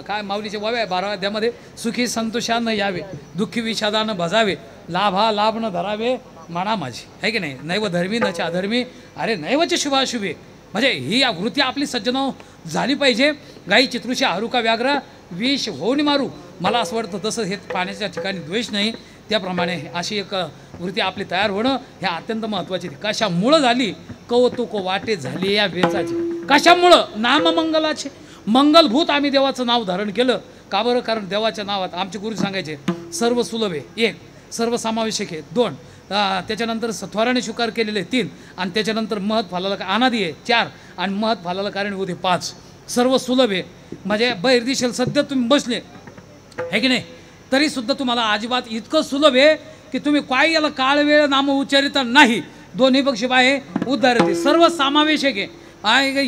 काय माऊलीचे वावे आहे 12व्या अध्यायामध्ये, सुखी संतोषानं यावे, दुःखी विषादानं भजावे, लाभ न धरावे म्हणा माझी, आहे की नाही. नैव धर्मी नचे अधर्मी, अरे नैवचे शुभाशुभे. म्हणजे ही वृत्ती आपली सज्जन झाली पाहिजे. गायीची तृषा हरूका व्याघ्र विष होऊन मारू, मला असं वाटतं तसं हे पाण्याच्या ठिकाणी द्वेष नाही, त्याप्रमाणे अशी एक वृत्ती आपली तयार होणं हे अत्यंत महत्त्वाची. कशामुळं झाली, कौतुक वाटे झाली या वेचाची. कशामुळं, नाममंगलाचे मंगलभूत आम्ही देवाचं नाव धारण केलं. का बरं, कारण देवाच्या नावात आमचे गुरु सांगायचे सर्व सुलभ आहे एक, सर्वसमावेशक आहे 2, त्याच्यानंतर सत्वाराने स्वीकार केलेले 3, आणि त्याच्यानंतर महत फलाला अनादी आहे 4, आणि महत फलाला कारणीभूत आहे 5. सर्व सुलभ आहे. म्हणजे बहिर्दिशेला सध्या तुम्ही बसले आहे की नाही, तरीसुद्धा तुम्हाला अजिबात इतकं सुलभ आहे की तुम्ही काय याला काळ वेळ नाम उच्चारिता नाही. दोन्ही पक्षी बाहे उद्धार येते. सर्व समावेशक आहे.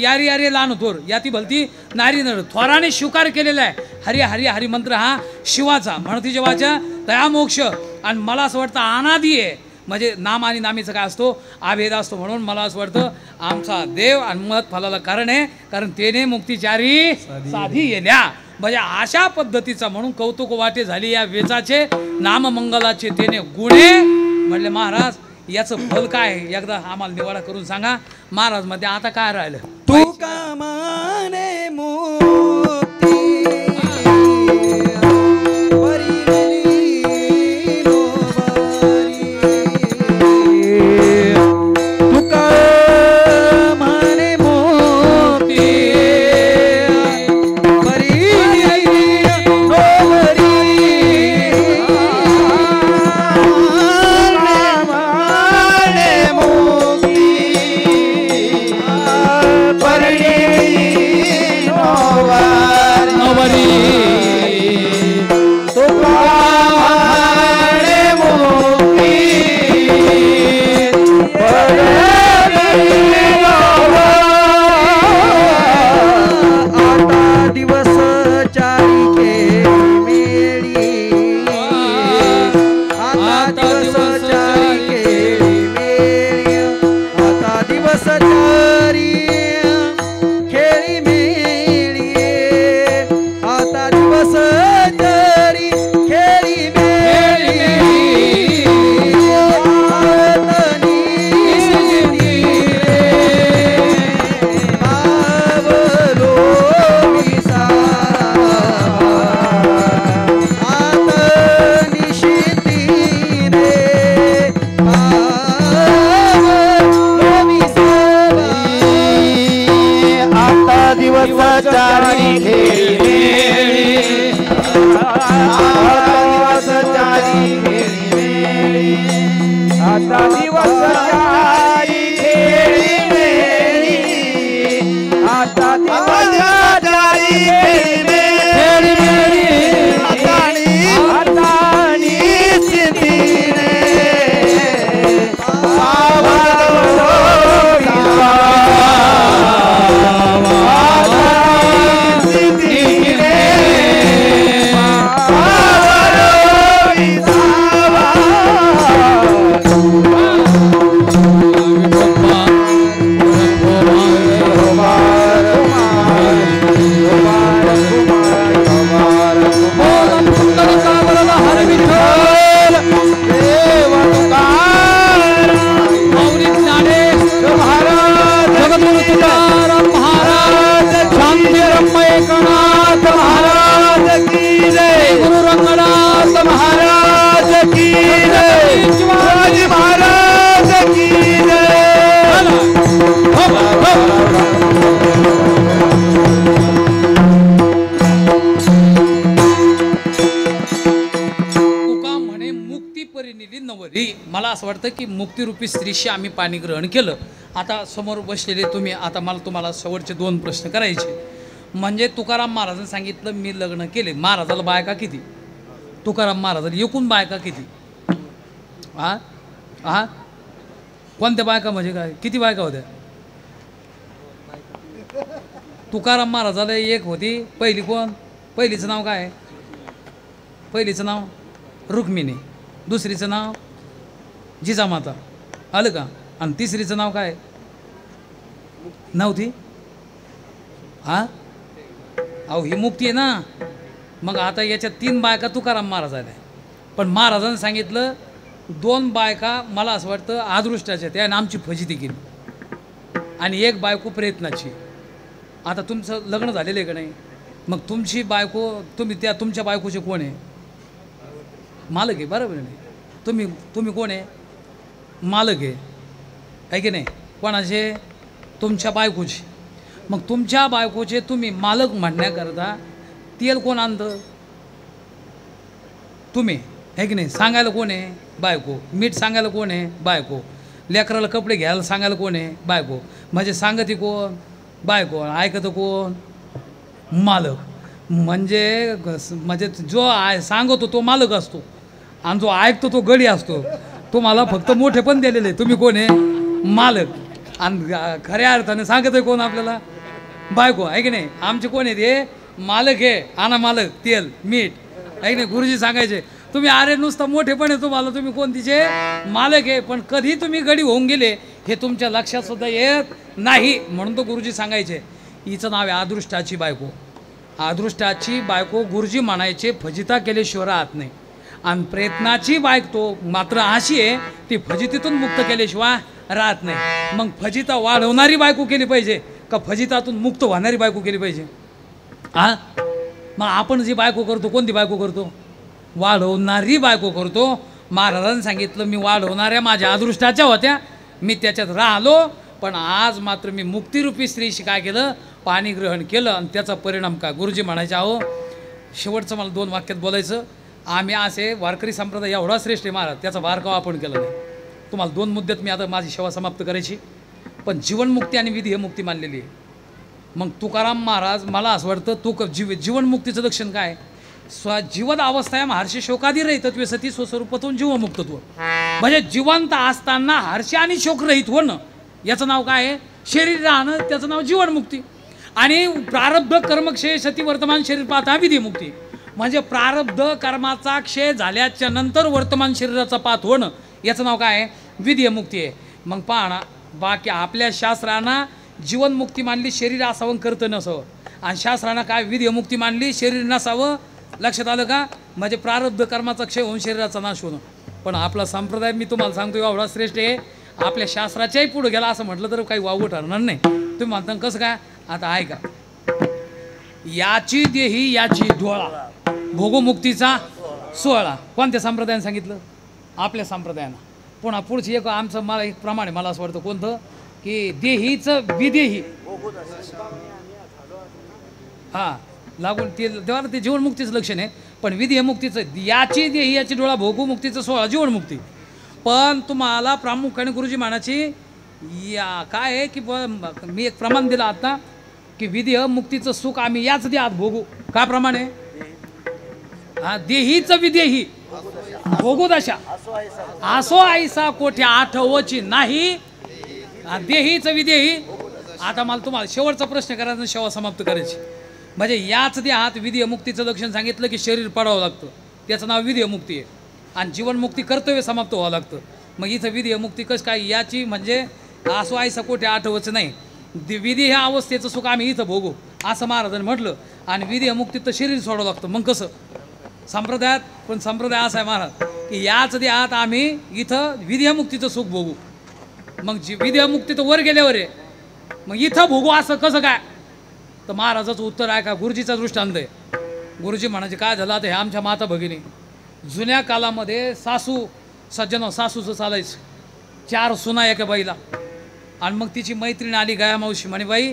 यारी यारी लहान थोर याती भलती नारी नर थोराने स्वीकार केलेला आहे. हरी हरी हरी मंत्र हा शिवाचा म्हणती जेव्हाच्या दया मोक्ष. आणि मला असं वाटतं अनादी आहे. म्हणजे नाम आणि नामीचा काय असतो अभेद असतो. म्हणून मला असं वाटतं आमचा देव आणि मत फलाला कारण आहे, कारण तेने मुक्तिचारी साधी येल्या. म्हणजे अशा पद्धतीचा म्हणून कौतुक वाटे झाली या वेचाचे नाममंगलाचे तेने गुणे. म्हणले महाराज याचं फल काय आहे एकदा आम्हाला निवाडा करून सांगा. महाराज मध्ये आता काय राहिलं तू का माने मुक्ती मला असं वाटतं की मुक्तिरूपी स्त्रीशी आम्ही पाणी ग्रहण केलं. आता समोर बसलेले तुम्ही आता मला तुम्हाला शेवटचे 2 प्रश्न करायचे. म्हणजे तुकाराम महाराजांनी सांगितलं मी लग्न केले. महाराजाला बायका किती? तुकाराम महाराजाला एकूण बायका किती? हा हा कोणत्या बायका म्हणजे काय किती बायका होत्या? तुकाराम महाराजाला एक होती. पहिली कोण? पहिलीचं नाव काय? पहिलीचं नाव रुक्मिणी. दुसरीचं नाव जिजामाता. आलं का? आणि तिसरीचं नाव काय नव्हती? हा अहो ही मुक्ती आहे ना. मग आता याच्यात 3 बायका तुकाराम महाराज आल्या. पण महाराजांनी सांगितलं 2 बायका मला असं वाटतं अदृष्टाच्या त्याने आमची फजिती केली आणि 1 बायको प्रयत्नाची. आता तुमचं लग्न झालेलं आहे का नाही? मग तुमची बायको तुमच्या बायकोचे कोण आहे? मालक आहे बरोबर नाही? तुम्ही कोण आहे? मालक आहे की नाही? कोणाचे? तुमच्या बायकोचे. मग तुमच्या बायकोचे तुम्ही मालक म्हणण्याकरता तेल कोण आणतं? तुम्ही. आहे की नाही? सांगायला कोण आहे? बायको. मीठ सांगायला कोण आहे? बायको. लेकराला कपडे घ्यायला सांगायला कोण आहे? बायको. म्हणजे सांगते कोण? बायको. ऐकतं कोण? मालक. म्हणजे जो सांगतो तो मालक असतो आणि जो ऐकतो तो गडी असतो. तुम्हाला फक्त मोठे पण दिलेले. तुम्ही कोण आहे? मालक. आणि खऱ्या अर्थाने सांगतोय कोण आपल्याला? बायको. आहे की नाही? आमचे कोण आहेत? हे मालक आहे. आणा मालक, तेल मीठ. आहे की नाही? गुरुजी सांगायचे तुम्ही अरे नुसतं मोठेपण आहे तुम्हाला, तुम्ही कोण तिचे? मालक आहे. पण कधी तुम्ही गडी होऊन गेले हे तुमच्या लक्षात सुद्धा येत नाही. म्हणून तो गुरुजी सांगायचे हिचं नाव आहे अदृष्टाची बायको. अदृष्टाची बायको गुरुजी म्हणायचे फजिता केल्याशिवाय राहत नाही. आणि प्रयत्नाची बायको मात्र अशी आहे ती फजितीतून मुक्त केल्याशिवाय राहत नाही. मग फजिता वाढवणारी बायको केली पाहिजे का फजितातून मुक्त होणारी बायको केली पाहिजे? हा, मग आपण जी बायको करतो कोणती बायको करतो? वाढवणारी बायको करतो. महाराजांनी सांगितलं मी वाढवणाऱ्या माझ्या अदृष्टाच्या होत्या, मी त्याच्यात राहिलो, पण आज मात्र मी मुक्तिरूपी स्त्रीशी काय केलं? पाणी ग्रहण केलं. आणि त्याचा परिणाम काय? गुरुजी म्हणायचे अहो शेवटचं मला 2 वाक्यात बोलायचं. आम्ही असे वारकरी संप्रदाय एवढा श्रेष्ठ आहे महाराज, त्याचा बारकावा आपण केला नाही. तुम्हाला 2 मुद्द्यात मी आता माझी सेवा समाप्त करायची. पण जीवनमुक्ती आणि विधी हे मुक्ती मानलेली आहे. मग तुकाराम महाराज मला असं वाटतं जीवनमुक्तीचं लक्षण काय? जीवद अवस्था महर्षी शोकादी रहितत्व सती स्वस्वरूपातून जीवमुक्तत्व. म्हणजे जिवंत असताना हर्ष आणि शोक रहित होणं याचं नाव काय आहे? शरीर राहणं, त्याचं नाव जीवनमुक्ती. आणि प्रारब्ध कर्मक्षय सती वर्तमान शरीर पाहता विधीमुक्ती. म्हणजे प्रारब्ध कर्माचा क्षय झाल्याच्या नंतर वर्तमान शरीराचा पात होणं याचं नाव काय आहे? विधीमुक्ती आहे. मग पाहणा बाकी आपल्या शास्त्रांना जीवनमुक्ती मानली शरीर असावं कर्तं नसावं, आणि शास्त्रांना काय विधीमुक्ती मानली शरीर नसावं. लक्षात आलं का? म्हणजे प्रारब्ध कर्माचा क्षय होऊन शरीराचा नाश होणं. पण आपला संप्रदाय मी तुम्हाला सांगतो एवढा श्रेष्ठ आहे, आपल्या शास्त्राच्याही पुढे गेला असं म्हटलं तर काही वावगं ठरणार नाही. तुम्ही म्हणता कसं काय? आता आहे का? याची देही याची डोळा भोगमुक्तीचा सोहळा. कोणत्या संप्रदायाने सांगितलं? आपल्या संप्रदायानं. पुन्हा पुढची एक आमचं मला एक प्रमाणे मला असं वाटतं कोणतं की देहीचं विदेही हां लागून ते तेव्हा ते जीवनमुक्तीचं लक्षण आहे. पण विधी मुक्तीचं याची देही याची डोळा भोगमुक्तीचं सोहळा जीवनमुक्ती. पण तुम्हाला प्रामुख्याने गुरुजी म्हणायची या काय आहे की मी एक प्रमाण दिलं आता की विधी मुक्तीचं सुख आम्ही याच देहात भोगू. काय प्रमाण आहे? हा, देहीचं विदेही भोगू दशा असो आईसा कोठे आठवची नाही. देहीचं विदेही. आता मला तुम्हाला शेवटचा प्रश्न करायचा, सेवा समाप्त करायची. म्हणजे याच देहात विधी मुक्तीचं लक्षण सांगितलं की शरीर पडावं लागतं, त्याचं नाव विधी मुक्ती आहे. आणि जीवनमुक्ती कर्तव्य समाप्त व्हावं लागतं. मग इथं विधी मुक्ती कसं काय? याची म्हणजे असो आईसा कोठे आठवच नाही. विधी ह्या अवस्थेचं सुख आम्ही इथं भोगू असं महाराजांनी म्हटलं. आणि विधी मुक्ती तर शरीर सोडावं लागतं. मग कसं? संप्रदायात पण संप्रदाय असा आहे महाराज की याच देहात आम्ही इथं विधी मुक्तीचं सुख भोगू. मग विधी मुक्ती तर वर गेल्यावर आहे, मग इथं भोगू असं कसं काय? तर महाराजाचं उत्तर आहे का? गुरुजीचा दृष्टांत आहे. गुरुजी म्हणायचे काय झालं आता हे आमच्या माता भगिनी जुन्या कालामध्ये सासू सज्जन सासूचं चालायचं 4 सुना एका बाईला. आणि मग तिची मैत्रीण आली गाया मावशी म्हणे बाई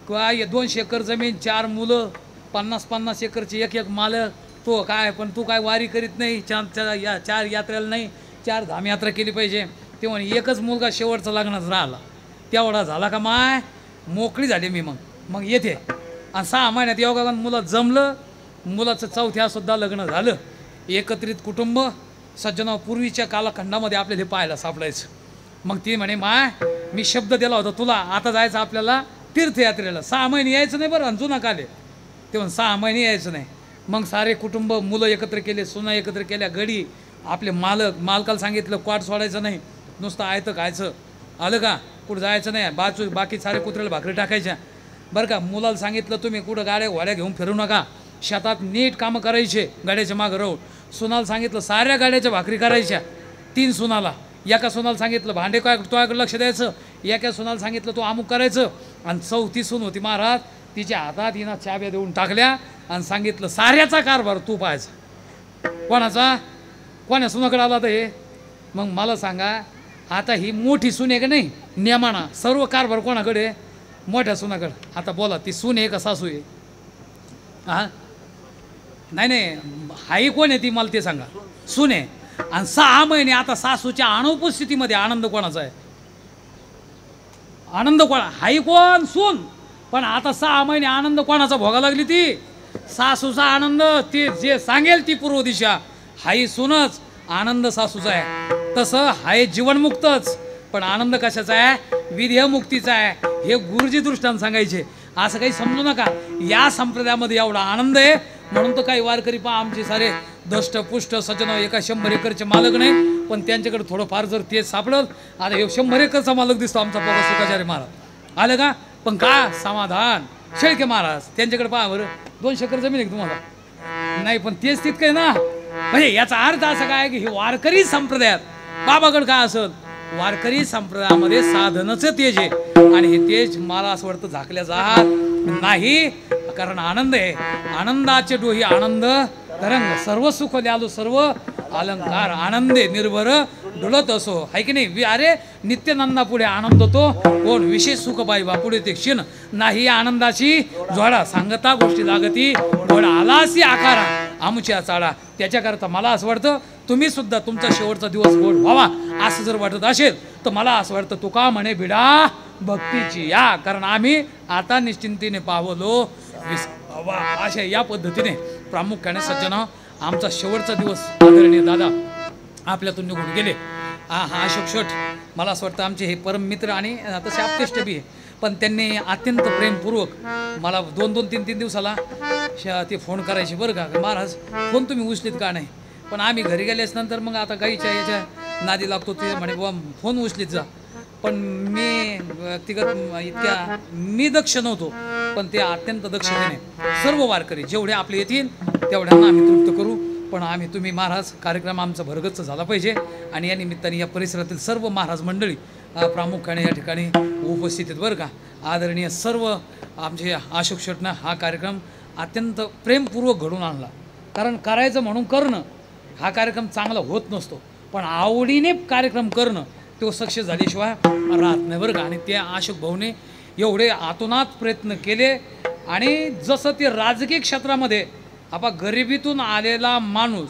काय 200 एकर जमीन 4 मुलं 50-50 एकरची एक मालक तो काय, पण तू काय वारी करीत नाही, 4 यात्रेला नाही 4 धाम यात्रा केली पाहिजे. ते म्हणे एकच मुलगा शेवटचा लग्नात राहिला तेवढा झाला का माय मोकळी झाली मी. मग येते आणि 6 महिन्यात योगागन मुलं जमलं, मुलाचं 4थ्या सुद्धा लग्न झालं. एकत्रित कुटुंब सज्जन पूर्वीच्या कालखंडामध्ये आपल्याला हे पाहायला सापडायचं. मग ती म्हणे माय मी शब्द दिला होता तुला, आता जायचं आपल्याला तीर्थयात्रेला, 6 महिने यायचं नाही बरं. जुना काले ते म्हण 6 महिने यायचं नाही. मग सारे कुटुंब मुलं एकत्र केले, सुना एकत्र केल्या, गडी आपले मालकाला सांगितलं क्वाट सोडायचं नाही, नुसतं आयतं खायचं. आलं का? कुठं जायचं नाही, बाकी सारे कुत्र्याला भाकरी टाकायच्या बरं का. मुलाला सांगितलं तुम्ही कुठं गाड्या घोड्या घेऊन फिरू नका, शेतात नीट कामं करायचे गाड्याच्या मागं राहून. सुनाला सांगितलं साऱ्या गाड्याच्या भाकरी करायच्या 3 सुनाला. एका सुनाला सांगितलं भांडे काय तुझ्याकडे लक्ष द्यायचं, एका सुनाला सांगितलं तू अमुक करायचं. आणि 4थी सून होती महाराज, तिच्या हातात हिनं चाब्या देऊन टाकल्या आणि सांगितलं साऱ्याचा कारभार तू पाहायचा. कोणाचा? कोण्या सुनाकडे आला तर हे? मग मला सांगा आता ही मोठी सून आहे का नाही नेमाना, सर्व कारभार कोणाकडे? मोठ्या सुनाकडे. आता बोला ती सून आहे का सासू आहे? हां नाही हाई कोण आहे ती मला ते सांगा. सून आहे. आणि 6 महिने आता सासूच्या अनुपस्थितीमध्ये आनंद कोणाचा आहे? आनंद कोणा? हाई कोण? सून. पण आता 6 महिने आनंद कोणाचा भोगा लागली? ती सासूचा आनंद. ती जे सांगेल ती पूर्व दिशा. हाई सूनच, आनंद सासूचा आहे. तसं हाय जीवनमुक्तच, पण आनंद कशाचा आहे? विधेयमुक्तीचा आहे. हे गुरुजी दृष्टांत सांगायचे. असं काही समजू नका. या संप्रदायामध्ये एवढा आनंद आहे म्हणून तर काही वारकरी पहा आमचे सारे दष्टपुष्ट सज्जन, एका 100 एकरचे मालक नाही, पण त्यांच्याकडे थोडंफार जर तेच सापडल. आता हे 100 एकरचा मालक दिसतो आमचा पोगा सुखाचार्य महाराज. आलं का? पण का समाधान शेळके महाराज त्यांच्याकडे पहा बरं. 200 एकर जमीन आहे तुम्हाला? नाही, पण तेच तितकं आहे ना. म्हणजे याचा अर्थ असा काय की हे वारकरी संप्रदायात बाबाकडे काय असेल? वारकरी संप्रदायामध्ये साधनच तेज आहे. आणि हे तेज मला असं वाटतं झाकल्या जात नाही. कारण आनंद आहे. आनंदाचे डोही आनंद तरंग, सर्व सुख द्यालो सर्व अलंकार, आनंदे निर्भर डुलत असो. आहे की नाही? अरे नित्यानंदा पुढे आनंद तो कोण? विशेष सुख बाईबा पुढे ते क्षीण नाही. आनंदाची जोडा सांगता गोष्टी लागती गोड आलासी आकारा आमच्या चाळा. त्याच्याकरता मला असं वाटतं तुम्ही सुद्धा तुमचा शेवटचा दिवस गोड व्हावा असं जर वाटत असेल तर मला असं वाटतं तुका म्हणे भिडा भक्तीची या. कारण आम्ही आता निश्चिंतीने पावलो अशा या पद्धतीने प्रामुख्याने सज्जन आमचा शेवटचा दिवस आदरणीय दादा आपल्यातून निघून गेले. हा अशोक शेठ मला असं वाटतं आमचे हे परम मित्र आणि तसे आप्तेष्ट बी आहे. पण त्यांनी अत्यंत प्रेमपूर्वक मला 2-2, 3-3 दिवसाला ते फोन करायचे. बरं का महाराज फोन तुम्ही उचलीत का नाही? पण आम्ही घरी गेल्यास नंतर मग आता गाईच्या याच्या नादी लागतो. ते म्हणे बाबा फोन उचलीत जा. पण मी व्यक्तिगत इतक्या मी दक्ष नव्हतो. पण ते अत्यंत दक्षतेने सर्व वारकरी जेवढे आपले येतील तेवढ्यांना आम्ही तृप्त करू. पण तुम्ही महाराज कार्यक्रम आमचा भरगच्च झाला पाहिजे. आणि या निमित्ताने या परिसरातील सर्व महाराज मंडळी प्रामुख्याने या ठिकाणी उपस्थित आहेत. बरं का आदरणीय सर्व आमचे अशोक शेठनं हा कार्यक्रम अत्यंत प्रेमपूर्वक घडून आणला. कारण करायचं म्हणून करणं हा कार्यक्रम चांगला होत नसतो, पण आवडीने कार्यक्रम करणं तो सक्सेस झाल्याशिवाय राहत नाही. बरं का. आणि त्या अशोक भाऊने एवढे आतोनात प्रयत्न केले. आणि जसं ते राजकीय क्षेत्रामध्ये आपण गरिबीतून आलेला माणूस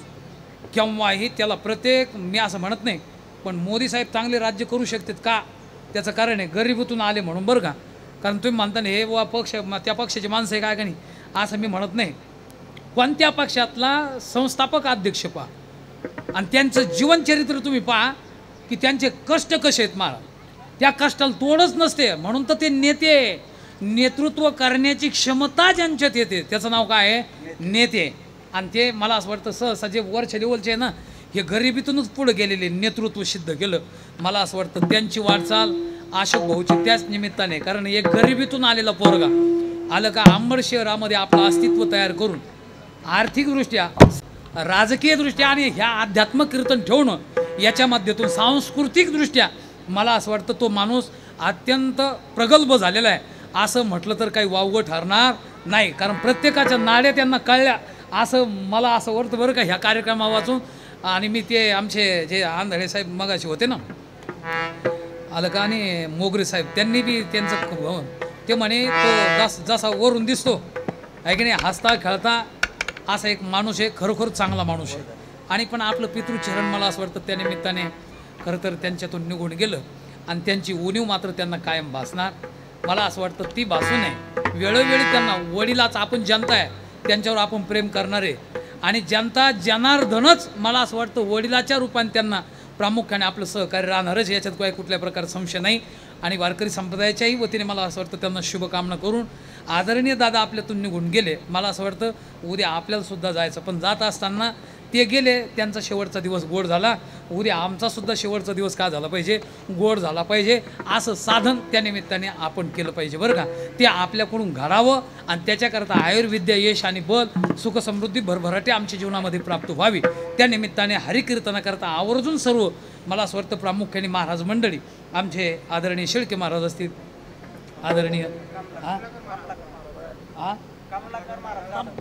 केव्हाही त्याला प्रत्येक मी असं म्हणत नाही, पण मोदी साहेब चांगले राज्य करू शकतात का? त्याचं कारण आहे गरिबीतून आले म्हणून. बरं का. कारण तुम्ही म्हणता ना हे वा पक्ष त्या पक्षाची माणसं आहे काय का नाही असं मी म्हणत नाही. कोणत्या पक्षातला संस्थापक अध्यक्ष पहा आणि त्यांचं जीवनचरित्र तुम्ही पहा की त्यांचे कष्ट कसे आहेत महाराज. त्या कष्टाला तोडच नसते म्हणून तर ते नेते. नेतृत्व करण्याची क्षमता ज्यांच्यात येते त्याचं नाव काय आहे? नेते. आणि ते मला असं वाटतं सहसा जे वरच्या लेवलचे आहे ना हे गरिबीतूनच पुढे गेलेले नेतृत्व सिद्ध केलं. मला असं वाटतं त्यांची वाटचाल अशोक भाऊची त्याच निमित्ताने. कारण एक गरिबीतून आलेला पोरगा आलं का अंबड शहरामध्ये आपलं अस्तित्व तयार करून आर्थिकदृष्ट्या राजकीयदृष्ट्या आणि ह्या अध्यात्मक कीर्तन ठेवणं याच्या माध्यमातून सांस्कृतिकदृष्ट्या मला असं वाटतं तो माणूस अत्यंत प्रगल्भ झालेला आहे. असं म्हटलं तर काही वावगं ठरणार नाही. कारण प्रत्येकाच्या नाड्या त्यांना कळल्या असं मला असं वाटतं. बरं का ह्या कार्यक्रमा वाचून. आणि मी ते आमचे जे आंधळे साहेब मगाशी होते ना आलं का आणि मोगरे साहेब त्यांनी बी त्यांचं ते म्हणे तो जसा वरून दिसतो आहे की नाही हसता खेळता असा एक माणूस आहे. खरोखर चांगला माणूस आहे. आणि पण आपलं पितृचरण मला असं वाटतं त्या निमित्ताने खरं तर त्यांच्यातून निघून गेलं. आणि त्यांची उणीव मात्र त्यांना कायम भासणार. मला असं वाटतं ती भासू नये. वेळोवेळी त्यांना वडिलाच आपण जनता आहे त्यांच्यावर आपण प्रेम करणारे आणि जनता जनार्दनच मला असं वाटतं वडिलाच्या रूपाने त्यांना प्रामुख्याने आपलं सहकार्य राहणारच याच्यात काही कुठल्या प्रकारचा संशय नाही. आणि वारकरी संप्रदायाच्याही वतीने मला असं वाटतं त्यांना शुभकामना करून आदरणीय दादा आपल्यातून निघून गेले. मला असं वाटतं उद्या आपल्याला सुद्धा जायचं पण जात असताना ते गेले त्यांचा शेवटचा दिवस गोड झाला. उद्या आमचा सुद्धा शेवटचा दिवस का झाला पाहिजे? गोड झाला पाहिजे. असं साधन त्या निमित्ताने आपण केलं पाहिजे. बरं का. ते आपल्याकडून घडावं आणि त्याच्याकरता आयुर्विद्या यश आणि बल सुख समृद्धी भरभराटे आमच्या जीवनामध्ये प्राप्त व्हावी. त्या निमित्ताने हरिकीर्तनाकरता आवर्जून सर्व मला असं वाटतं प्रामुख्याने महाराज मंडळी आमचे आदरणीय शेळके महाराज असतील आदरणीय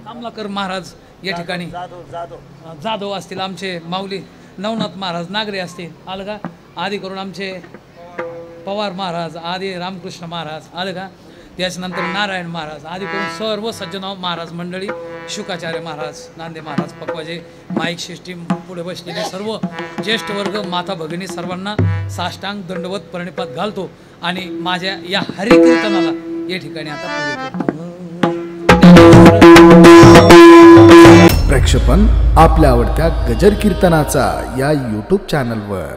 कमलाकर महाराज या ठिकाणी जाधव असतील आमचे माऊली नवनाथ महाराज नागरे असतील आलं का आदी करून आमचे पवार महाराज आदी रामकृष्ण महाराज आलं का त्याच्यानंतर नारायण महाराज आदी करून सर्व सज्जन महाराज मंडळी शुकाचार्य महाराज, नांदे महाराज, पक्वाजे, माईक सिस्टीम, पुढे बसलेले सर्व ज्येष्ठ वर्ग, माता भगिनी सर्वांना साष्टांग दंडवत प्रणिपात घालतो आणि माझ्या या हरिकीर्तनाला या ठिकाणी आता प्रक्षेपण आपल्या आवडत्या गजर कीर्तनाचा या यूट्यूब चॅनलवर.